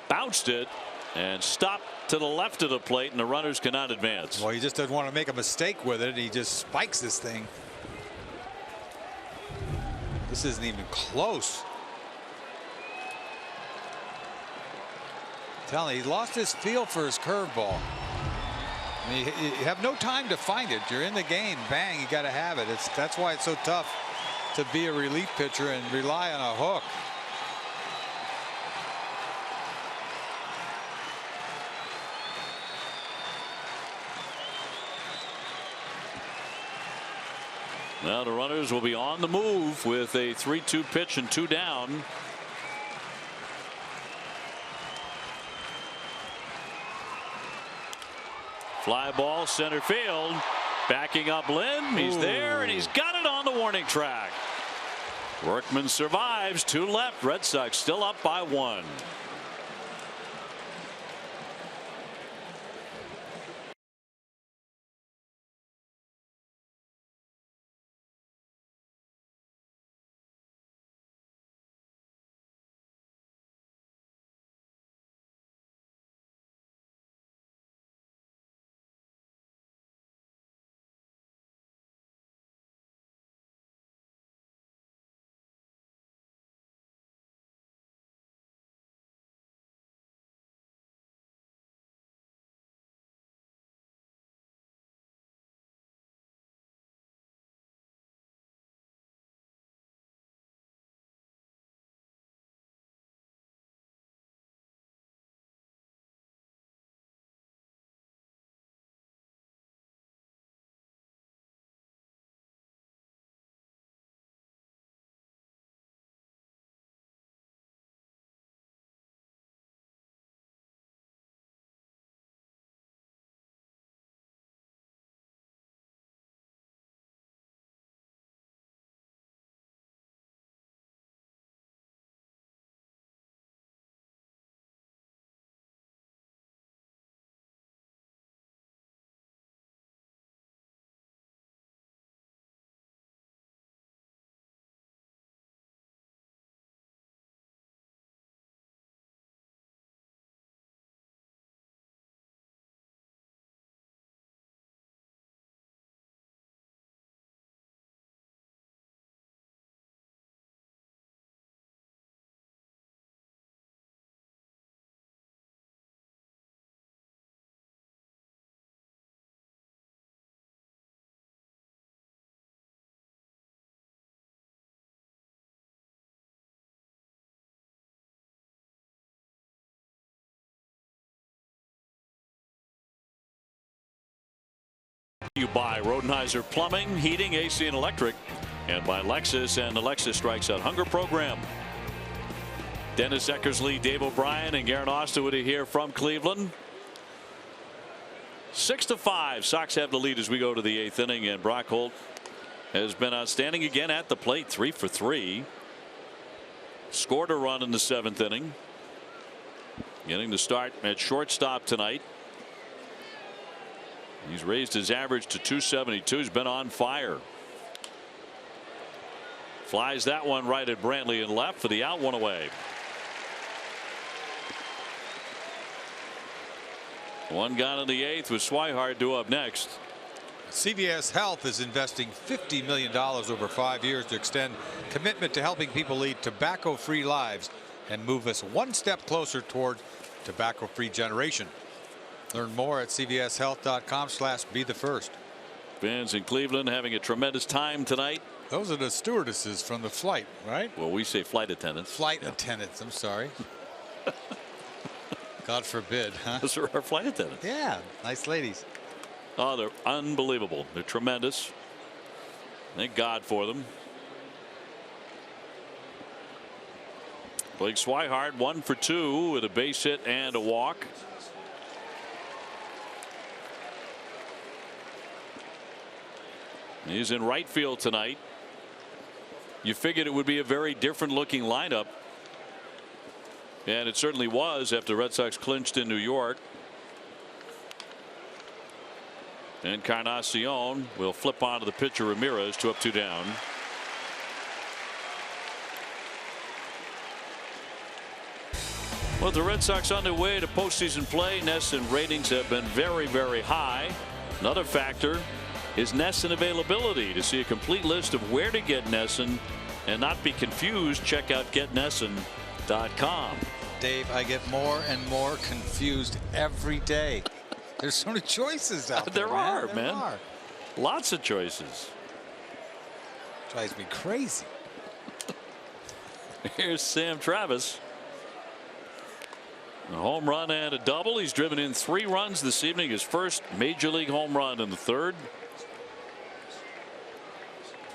Bounced it and stopped to the left of the plate, and the runners cannot advance. Well, he just doesn't want to make a mistake with it. He just spikes this thing. This isn't even close. I'm telling you, he lost his feel for his curveball. I mean, you have no time to find it. You're in the game. Bang, you got to have it. That's why it's so tough to be a relief pitcher and rely on a hook. Now the runners will be on the move with a 3-2 pitch and 2 down. Fly ball center field. Backing up Lynn. He's there and he's got it on the warning track. Workman survives. 2 left. Red Sox still up by 1. You buy Rodenheiser Plumbing, Heating, AC, and Electric, and by Lexus and the Lexus Strikes Out Hunger program. Dennis Eckersley, Dave O'Brien, and Garen Osterwood here from Cleveland. 6-5. Sox have the lead as we go to the 8th inning, and Brock Holt has been outstanding again at the plate. 3 for 3. Scored a run in the 7th inning. Getting the start at shortstop tonight. He's raised his average to 272. He's been on fire. Flies that one right at Brantley and left for the out, 1 away. 1 gone in the 8th with Swihart due up next. CVS Health is investing $50 million over 5 years to extend commitment to helping people lead tobacco-free lives and move us one step closer toward tobacco-free generation. Learn more at cvshealth.com/be-the-first. Fans in Cleveland having a tremendous time tonight. Those are the stewardesses from the flight, right? Well, we say flight attendants. Flight attendants, I'm sorry. God forbid, huh? Those are our flight attendants. Yeah, nice ladies. Oh, they're unbelievable. They're tremendous. Thank God for them. Blake Swihart 1 for 2 with a base hit and a walk. He's in right field tonight. You figured it would be a very different looking lineup. And it certainly was after the Red Sox clinched in New York. Encarnacion will flip onto the pitcher Ramirez. 2 up 2 down. Well, the Red Sox on their way to postseason play. NESN ratings have been very, very high. Another factor is NESN availability. To see a complete list of where to get NESN and not be confused, check out getnesn.com. Dave, I get more and more confused every day. There's so many choices out there. There are, man. Lots of choices. Drives me crazy. Here's Sam Travis. A home run and a double. He's driven in 3 runs this evening. His first major league home run in the 3rd.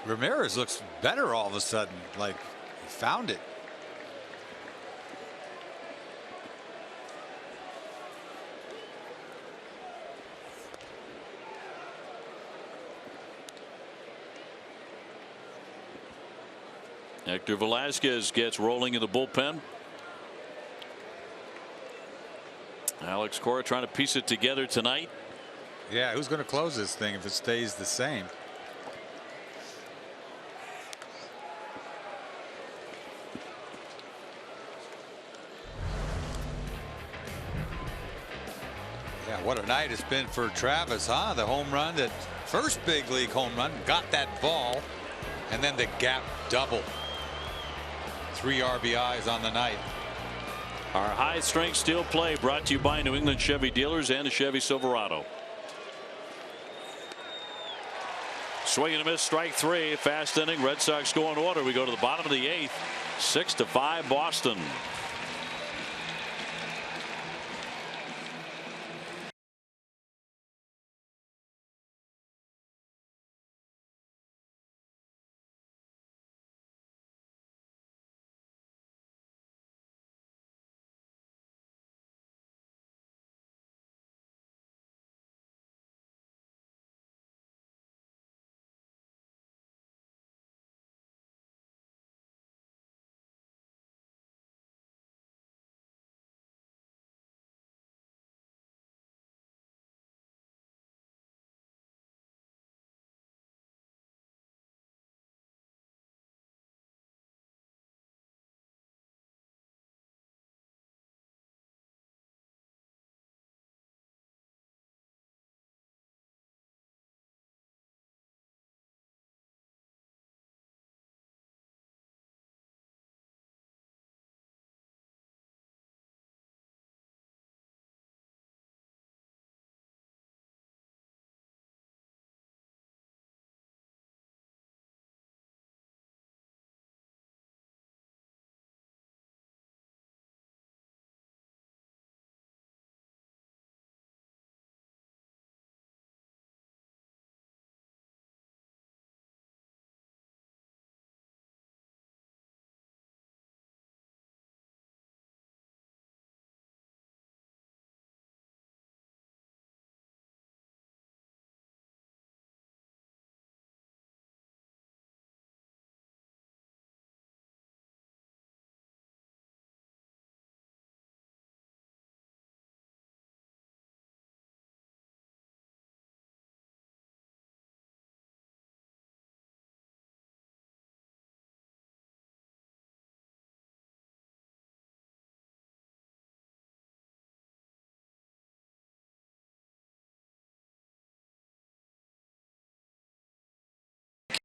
Ramirez looks better all of a sudden, like he found it. Hector Velasquez gets rolling in the bullpen. Alex Cora trying to piece it together tonight. Yeah, who's going to close this thing if it stays the same? Yeah, what a night it's been for Travis, huh? The home run, that first big league home run, got that ball, and then the gap double. 3 RBIs on the night. Our high strength steel play brought to you by New England Chevy dealers and the Chevy Silverado. Swing and a miss, strike 3. Fast inning. Red Sox go in order. We go to the bottom of the 8th. 6-5 Boston.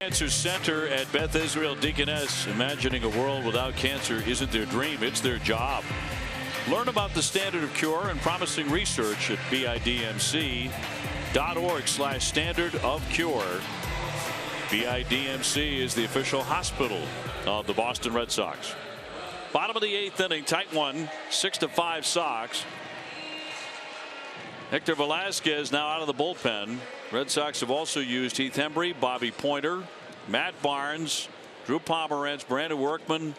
Cancer Center at Beth Israel Deaconess. Imagining a world without cancer isn't their dream, it's their job. Learn about the standard of cure and promising research at bidmc.org/standard of cure. BIDMC is the official hospital of the Boston Red Sox. Bottom of the 8th inning, tight one, 6-5 Sox. Hector Velasquez now out of the bullpen. Red Sox have also used Heath Hembree, Bobby Pointer, Matt Barnes, Drew Pomeranz, Brandon Workman,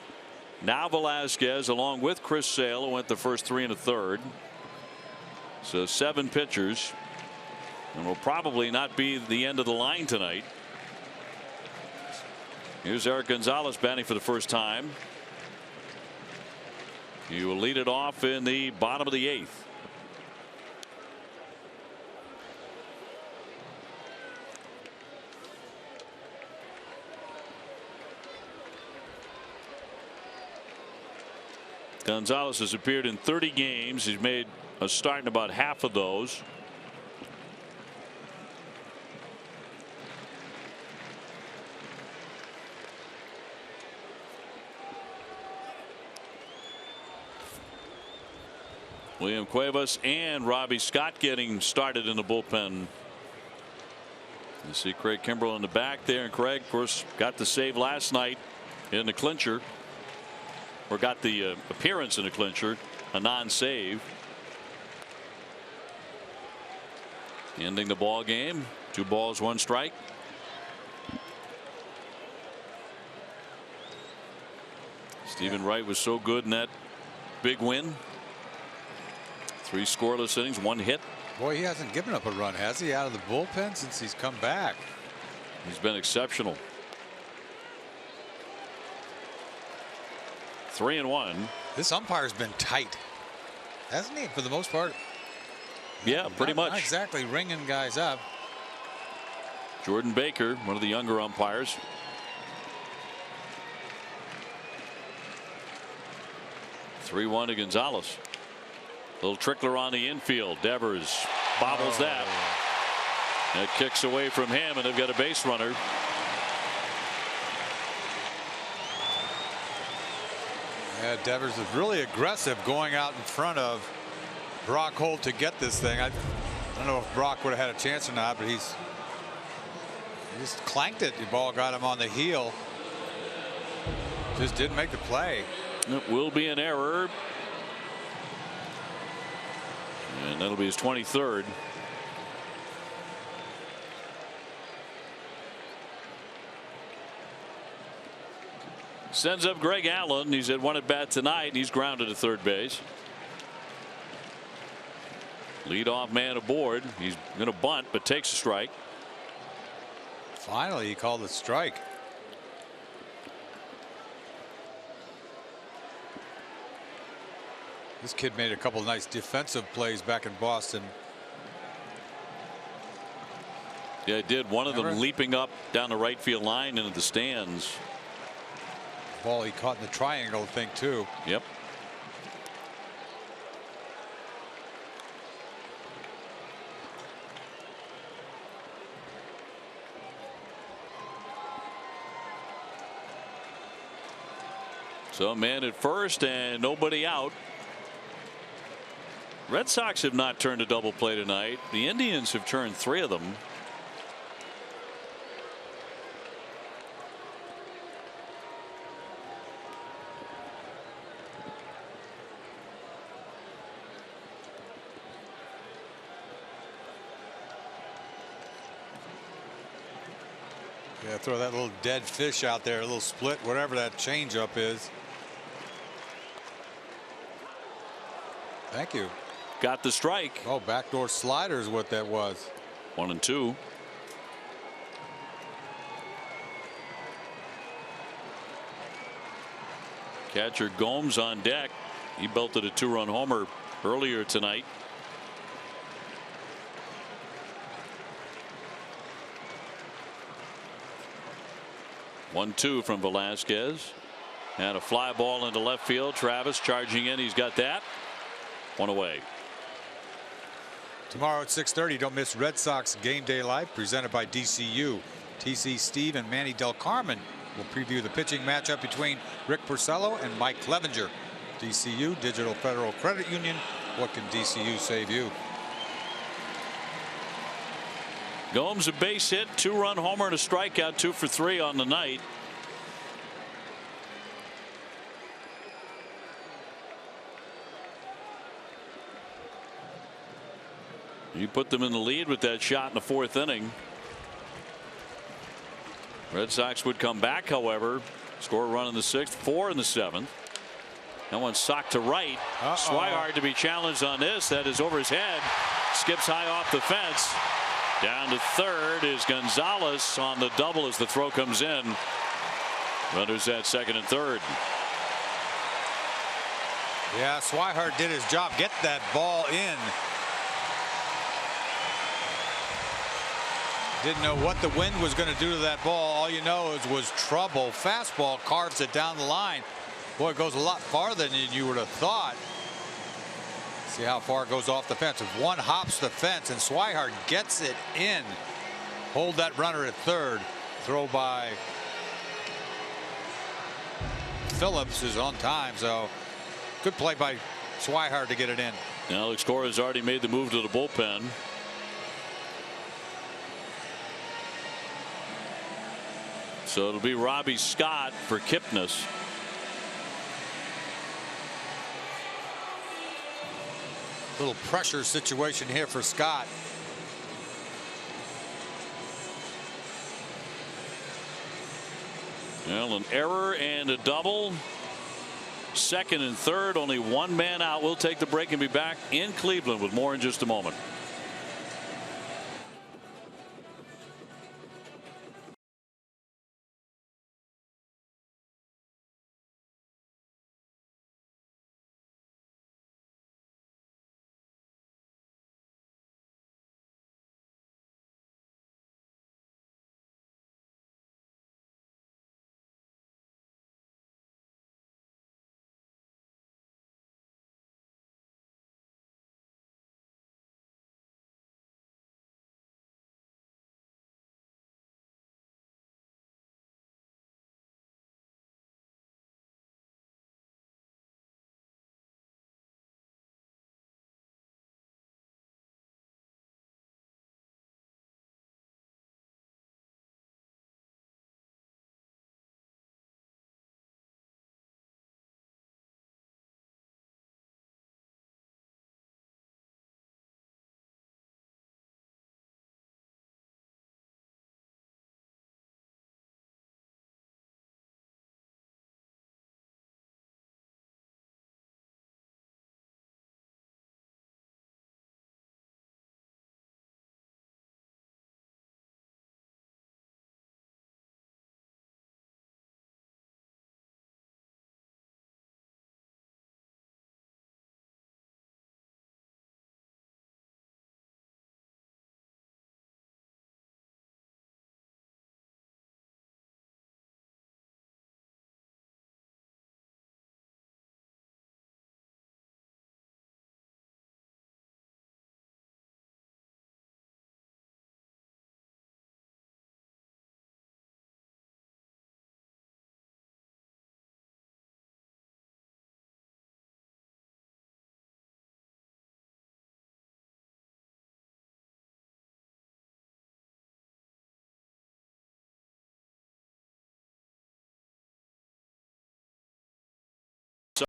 now Velasquez, along with Chris Sale, who went the first 3 1/3. So 7 pitchers, and will probably not be the end of the line tonight. Here's Eric Gonzalez batting for the first time. He will lead it off in the bottom of the 8th. Gonzalez has appeared in 30 games. He's made a start in about half of those. William Cuevas and Robbie Scott getting started in the bullpen. You see Craig Kimbrell in the back there, and Craig, of course, got the save last night in the clincher, or got the appearance in the clincher, a non-save. Ending the ball game, 2 balls, 1 strike. Stephen Wright was so good in that big win. 3 scoreless innings, 1 hit. Boy, he hasn't given up a run, has he, out of the bullpen since he's come back? He's been exceptional. 3-1. This umpire's been tight, hasn't he, for the most part? Yeah, pretty much. Not exactly ringing guys up. Jordan Baker, one of the younger umpires. (3-1) to Gonzalez. Little trickler on the infield. Devers bobbles that. It kicks away from him, and they've got a base runner. Yeah, Devers is really aggressive going out in front of Brock Holt to get this thing. I don't know if Brock would have had a chance or not, but he just clanked it. The ball got him on the heel. Just didn't make the play. It will be an error. And that'll be his 23rd. Sends up Greg Allen. He's had 1 at bat tonight, and he's grounded to third base. Leadoff man aboard. He's going to bunt, but takes a strike. Finally, he called a strike. This kid made a couple nice defensive plays back in Boston. Yeah, he did. One of them leaping up down the right field line into the stands. Ball he caught in the triangle thing too. Yep. So man at first and nobody out. Red Sox have not turned a double play tonight. The Indians have turned 3 of them. Yeah, throw that little dead fish out there, a little split, whatever that changeup is. Thank you. Got the strike. Oh, backdoor slider is what that was. 1-2. Catcher Gomes on deck. He belted a 2-run homer earlier tonight. (1-2) from Velasquez, and a fly ball into left field. Travis charging in. He's got that. 1 away. Tomorrow at 6:30, don't miss Red Sox Game Day Live, presented by DCU. TC Steve and Manny Del Carmen will preview the pitching matchup between Rick Porcello and Mike Clevenger. DCU, Digital Federal Credit Union. What can DCU save you? Gomes a base hit, 2-run homer and a strikeout, 2 for 3 on the night. You put them in the lead with that shot in the 4th inning. Red Sox would come back, however, score a run in the 6th, 4 in the 7th. That one socked to right. Swihart to be challenged on this. That is over his head. Skips high off the fence. Down to 3rd is Gonzalez on the double as the throw comes in. Runners at 2nd and 3rd. Yeah, Swihart did his job. Get that ball in. Didn't know what the wind was going to do to that ball. All you know was trouble. Fastball carves it down the line. Boy, it goes a lot farther than you would have thought. See how far it goes off the fence. If one hops the fence and Swihart gets it in, hold that runner at 3rd. Throw by Phillips is on time, so good play by Swihart to get it in. Alex Cora has already made the move to the bullpen. So it'll be Robbie Scott for Kipnis. Little pressure situation here for Scott. Well, an error and a double. 2nd and 3rd, only one man out. We'll take the break and be back in Cleveland with more in just a moment.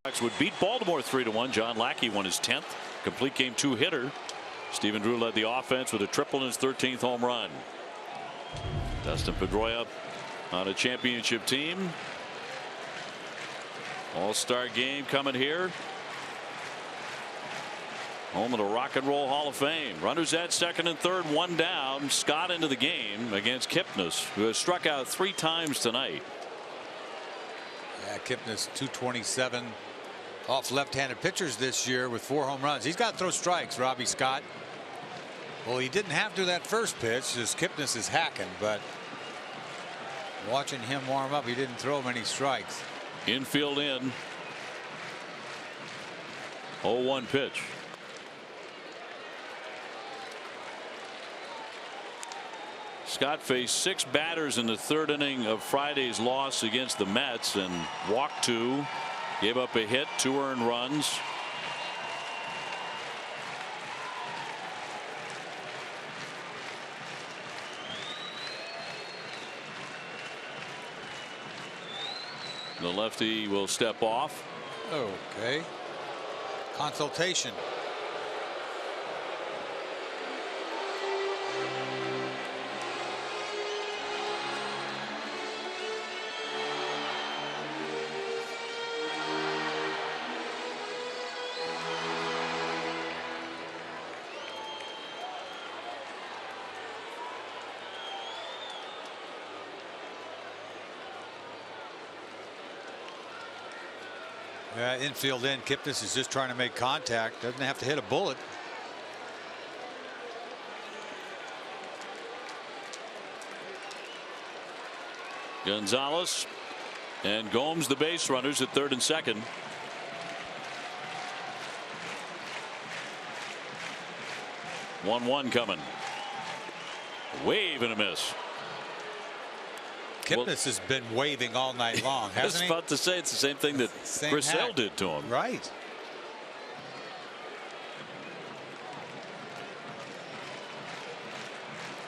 Sox would beat Baltimore 3-1. John Lackey won his 10th complete game 2-hitter. Stephen Drew led the offense with a triple in his 13th home run. Dustin Pedroia on a championship team. All-star game coming here. Home of the Rock and Roll Hall of Fame. Runners at 2nd and 3rd, 1 down. Scott into the game against Kipnis, who has struck out 3 times tonight. Yeah, Kipnis 227 off left-handed pitchers this year with 4 home runs. He's got to throw strikes, Robbie Scott. Well, he didn't have to that first pitch, just Kipnis is hacking, but watching him warm up, he didn't throw many strikes. Infield in. 0-1 pitch. Scott faced 6 batters in the 3rd inning of Friday's loss against the Mets and walked 2 Gave up a hit, 2 earned runs. The lefty will step off. Okay. Consultation. Yeah, infield in. Kipnis is just trying to make contact. Doesn't have to hit a bullet. Gonzalez and Gomes, the base runners, at 3rd and 2nd. One coming. Wave and a miss. Kipnis has been waving all night long, I was hasn't he? about to say it's the same thing that Chris Sale did to him. Right.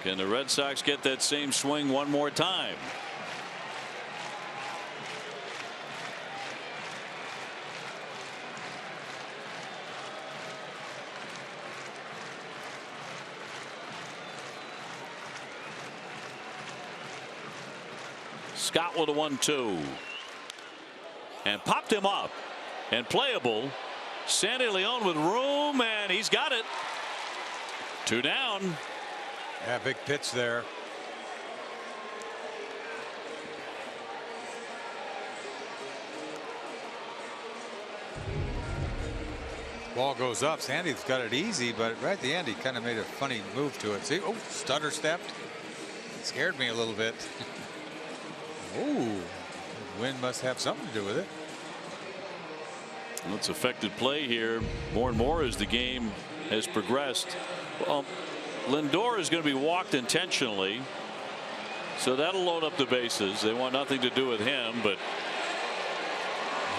Can the Red Sox get that same swing one more time? Scott with a 1-2 and popped him up and playable. Sandy Leon with room, and he's got it. 2 down. Yeah, big pitch there. Ball goes up. Sandy's got it easy, but right at the end he kind of made a funny move to it. See, oh, stutter stepped. Scared me a little bit. Ooh, wind must have something to do with it. Well, it's affected play here more and more as the game has progressed. Well, Lindor is going to be walked intentionally, so that'll load up the bases. They want nothing to do with him, but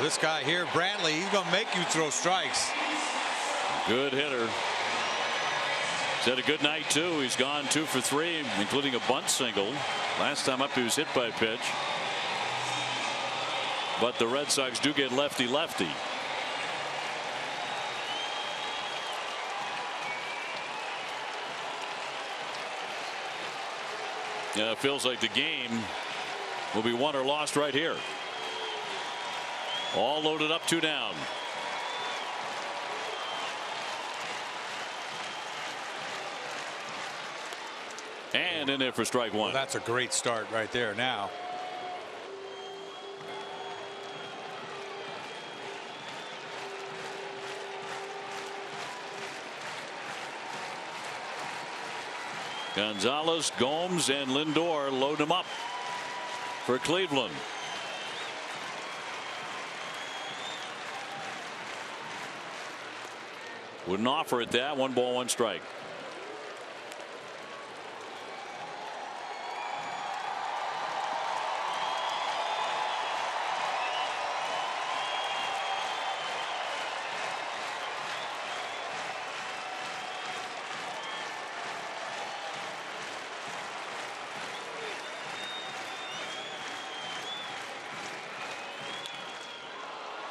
this guy here, Brantley, he's going to make you throw strikes. Good hitter. He's had a good night too. He's gone 2 for 3, including a bunt single. Last time up he was hit by a pitch. But the Red Sox do get lefty-lefty. Yeah, it feels like the game will be won or lost right here. All loaded up, 2 down. And in there for strike 1. Well, that's a great start right there now. Gonzalez, Gomes, and Lindor load him up for Cleveland. Wouldn't offer it that. 1 ball, 1 strike.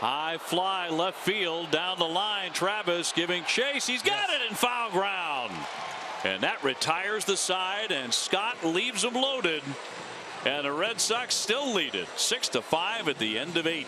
High fly left field down the line. Travis giving chase. He's got it in foul ground. And that retires the side, and Scott leaves him loaded. And the Red Sox still lead it 6-5 at the end of 8.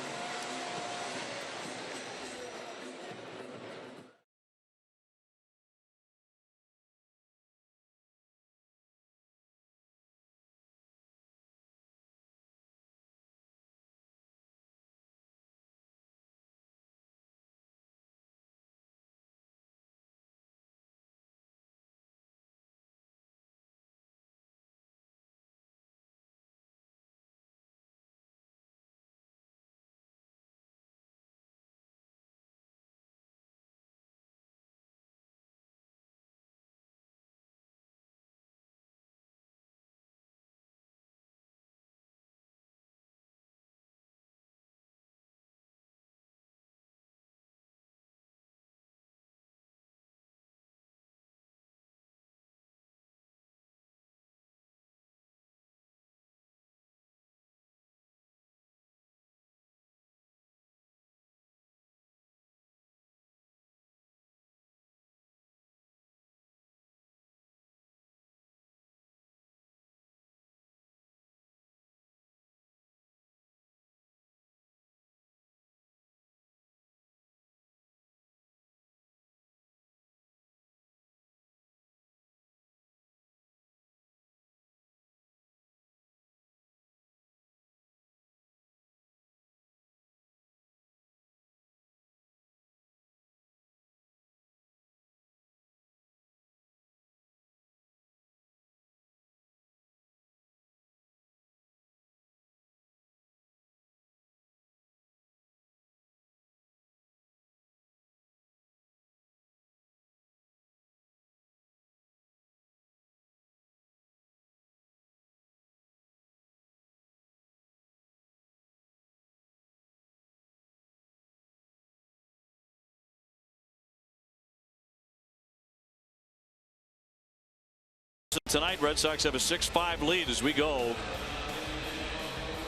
tonight. Red Sox have a 6-5 lead as we go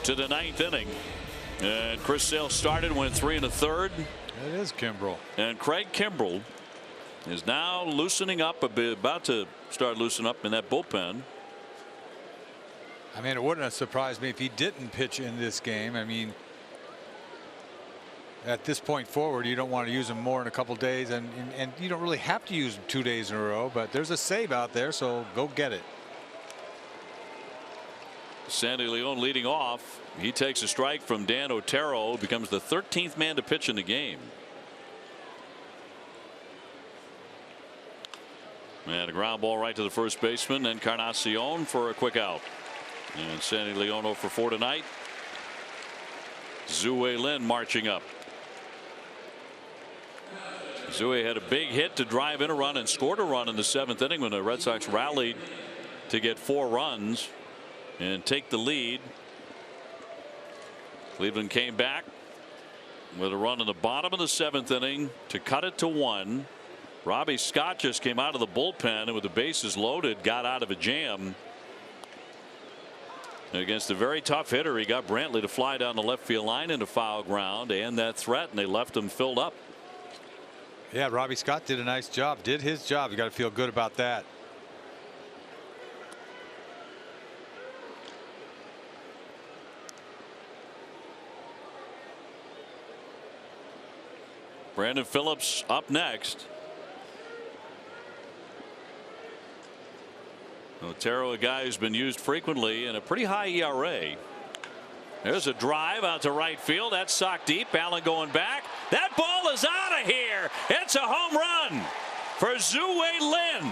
to the 9th inning. And Chris Sale started, went 3 1/3. It is Kimbrel. And Craig Kimbrel is now loosening up a bit, about to start loosening up in that bullpen. I mean, it wouldn't have surprised me if he didn't pitch in this game. I mean, at this point forward, you don't want to use him more in a couple days, and you don't really have to use him 2 days in a row, but there's a save out there, so go get it. Sandy Leon leading off. He takes a strike from Dan Otero, becomes the 13th man to pitch in the game. And a ground ball right to the first baseman, Encarnacion for a quick out. And Sandy Leon 0 for 4 tonight. Zue Lin marching up. Zue had a big hit to drive in a run and scored a run in the 7th inning when the Red Sox rallied to get 4 runs and take the lead. Cleveland came back with a run in the bottom of the 7th inning to cut it to 1. Robbie Scott just came out of the bullpen and with the bases loaded got out of a jam against a very tough hitter. He got Brantley to fly down the left field line into foul ground and that threat, and they left him filled up. Yeah, Robbie Scott did a nice job, did his job. You got to feel good about that. Brandon Phillips up next. Otero, a guy who's been used frequently and a pretty high ERA. There's a drive out to right field. That's socked deep. Allen going back. That ball is out of here. It's a home run for Zue Lin.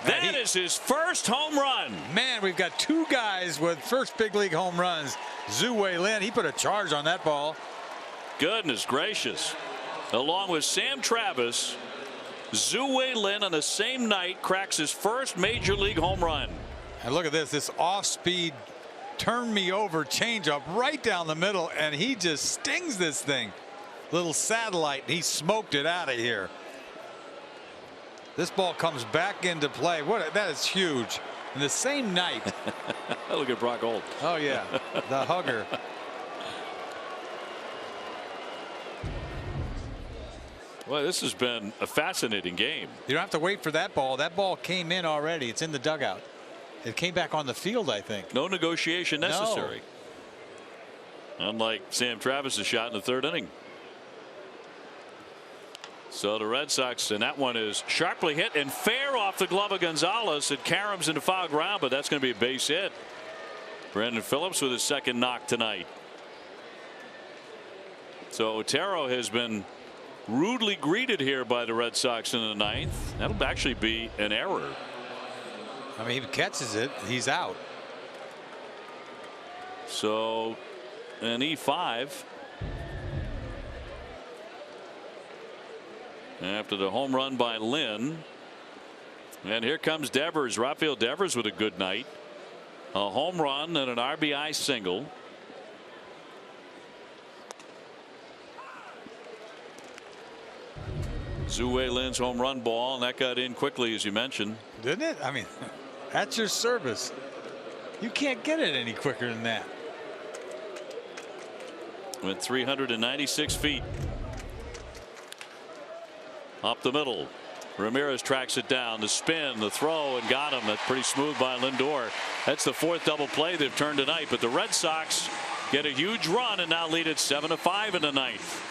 That is his first home run. Man, we've got 2 guys with first big league home runs. Zue Lin, he put a charge on that ball. Goodness gracious. Along with Sam Travis, Zue Lin on the same night cracks his first major league home run. And look at this off-speed turn me over changeup right down the middle, and he just stings this thing. Little satellite, he smoked it out of here. This ball comes back into play. That is huge. In the same night. Look at Brock Holt. Oh yeah, the hugger. Well, this has been a fascinating game. You don't have to wait for that ball. That ball came in already. It's in the dugout. It came back on the field, I think. No negotiation necessary. No. Unlike Sam Travis's shot in the 3rd inning. So the Red Sox, and that one is sharply hit and fair off the glove of Gonzalez. It caroms into foul ground, but that's going to be a base hit. Brandon Phillips with his 2nd knock tonight. So Otero has been rudely greeted here by the Red Sox in the 9th. That'll actually be an error. I mean, if he catches it, he's out. So an E5 after the home run by Lynn. And here comes Devers. Rafael Devers with a good night. A home run and an RBI single. Zue Lin's home run ball, and that got in quickly, as you mentioned. Didn't it? I mean, that's your service. You can't get it any quicker than that. Went 396 feet. Up the middle. Ramirez tracks it down. The spin, the throw, and got him. That's pretty smooth by Lindor. That's the 4th double play they've turned tonight. But the Red Sox get a huge run and now lead it 7-5 in the 9th.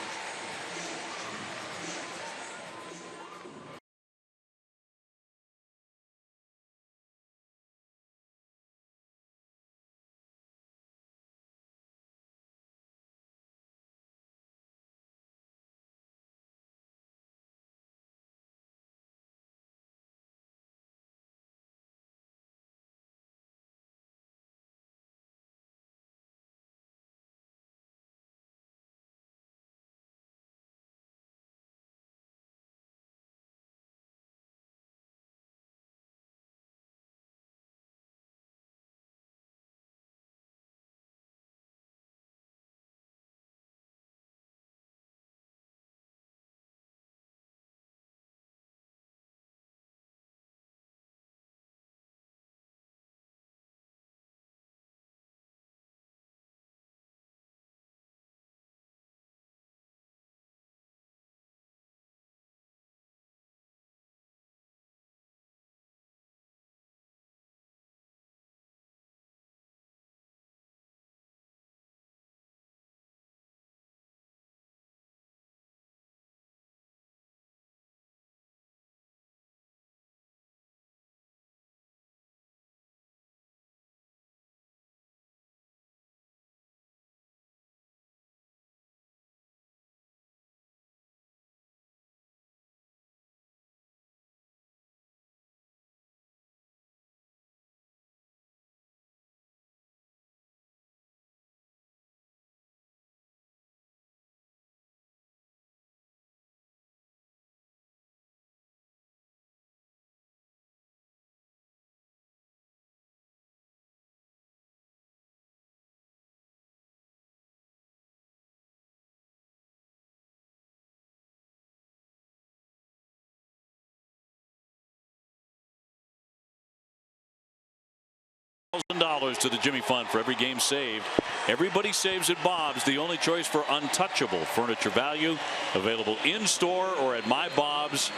$1,000 to the Jimmy Fund for every game saved. Everybody saves at Bob's, the only choice for untouchable furniture value. Available in-store or at mybobs.com.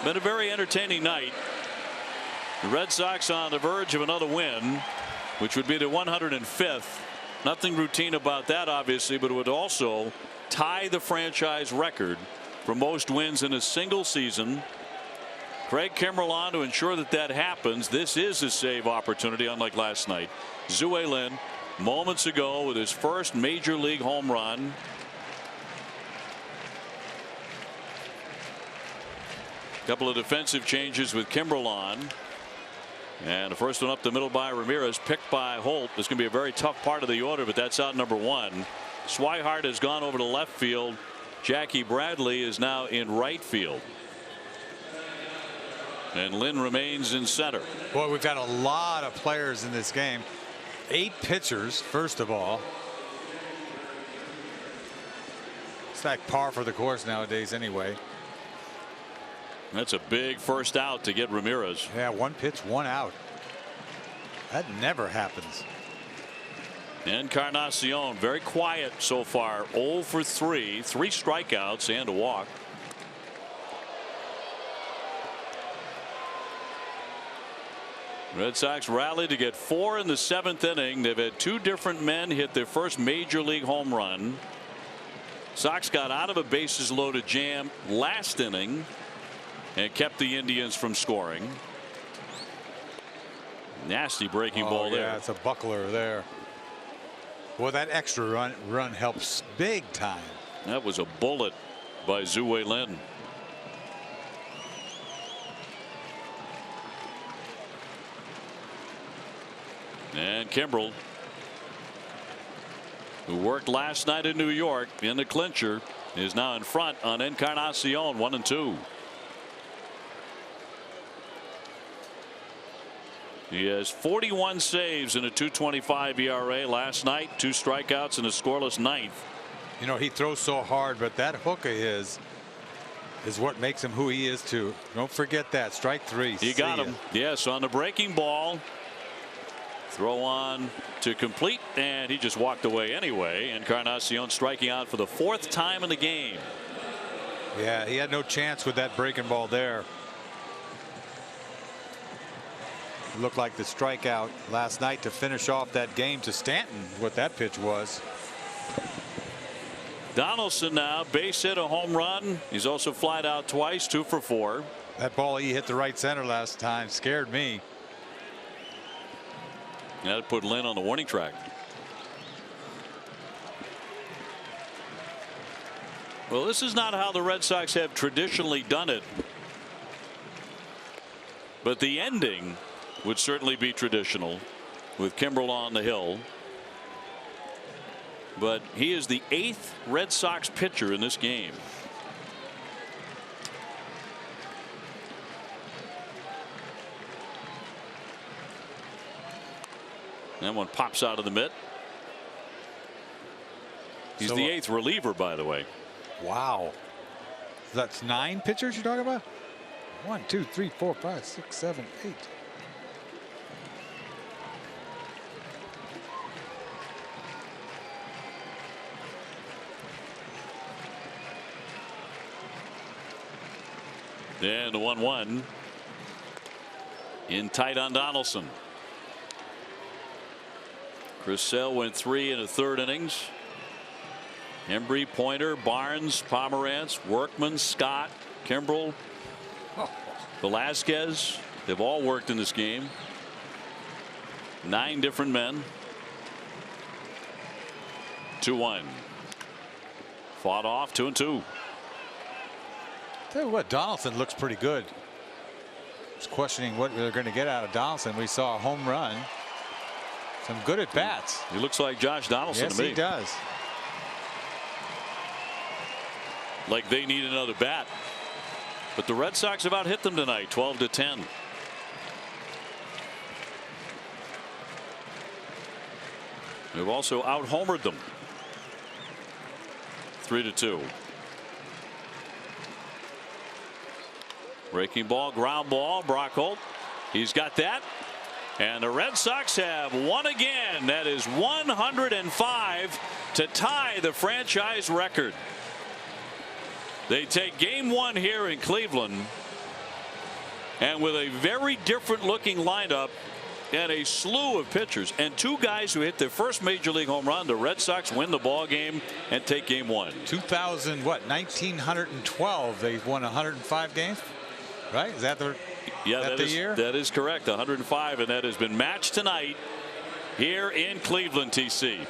Been a very entertaining night. The Red Sox on the verge of another win, which would be the 105th. Nothing routine about that, obviously, but it would also tie the franchise record for most wins in a single season. Craig Kimbrel on to ensure that that happens. This is a save opportunity, unlike last night. Zue Lin moments ago with his first major league home run. Couple of defensive changes with Kimbrel on. And the first one up the middle by Ramirez, picked by Holt. This is going to be a very tough part of the order, but that's out number one. Swihart has gone over to left field. Jackie Bradley is now in right field. And Lynn remains in center. Boy, we've got a lot of players in this game. 8 pitchers, first of all. It's like par for the course nowadays anyway. That's a big first out to get Ramirez. Yeah, 1 pitch, 1 out. That never happens. Encarnacion very quiet so far. 0 for 3, 3 strikeouts and a walk. Red Sox rally to get 4 in the 7th inning. They've had 2 different men hit their first major league home run. Sox got out of a bases loaded jam last inning and kept the Indians from scoring. Nasty breaking ball there. Yeah, it's a buckler there. Well, that extra run helps big time. That was a bullet by Zue Lin. And Kimbrel, who worked last night in New York in the clincher, is now in front on Encarnacion, 1-2. He has 41 saves in a 2.25 ERA last night, 2 strikeouts in a scoreless 9th. You know, he throws so hard, but that hook of his is what makes him who he is too. Don't forget that. Strike 3. He got him. Yes, on the breaking ball. Throw on to complete, and he just walked away anyway. Encarnacion striking out for the 4th time in the game. Yeah, he had no chance with that breaking ball there. It looked like the strikeout last night to finish off that game to Stanton, what that pitch was. Donaldson now base hit, a home run. He's also flied out twice, 2 for 4. That ball he hit the right center last time scared me. That put Lynn on the warning track. Well, this is not how the Red Sox have traditionally done it, but the ending would certainly be traditional with Kimbrel on the hill. But he is the 8th Red Sox pitcher in this game. That one pops out of the mitt. He's the 8th reliever, by the way. Wow. That's 9 pitchers you're talking about? 1, 2, 3, 4, 5, 6, 7, 8. And the 1-1 in tight on Donaldson. Chris Sale went 3 1/3 innings. Embry, Pointer, Barnes, Pomerantz, Workman, Scott, Kimbrel, Velasquez. They've all worked in this game. 9 different men. 2-1. Fought off 2-2. Tell you what, Donaldson looks pretty good. I was questioning what they're going to get out of Donaldson. We saw a home run. Some good at bats. He looks like Josh Donaldson to me. Yes, he does. Like they need another bat. But the Red Sox have out hit them tonight, 12-10. They've also out homered them, 3-2. Breaking ball, ground ball, Brock Holt. He's got that. And the Red Sox have won again. That is 105 to tie the franchise record. They take game 1 here in Cleveland, and with a very different looking lineup and a slew of pitchers and 2 guys who hit their first major league home run, the Red Sox win the ball game and take game 1. 1912 they won 105 games, right? Is that the year? That is correct, 105, and that has been matched tonight here in Cleveland, TC.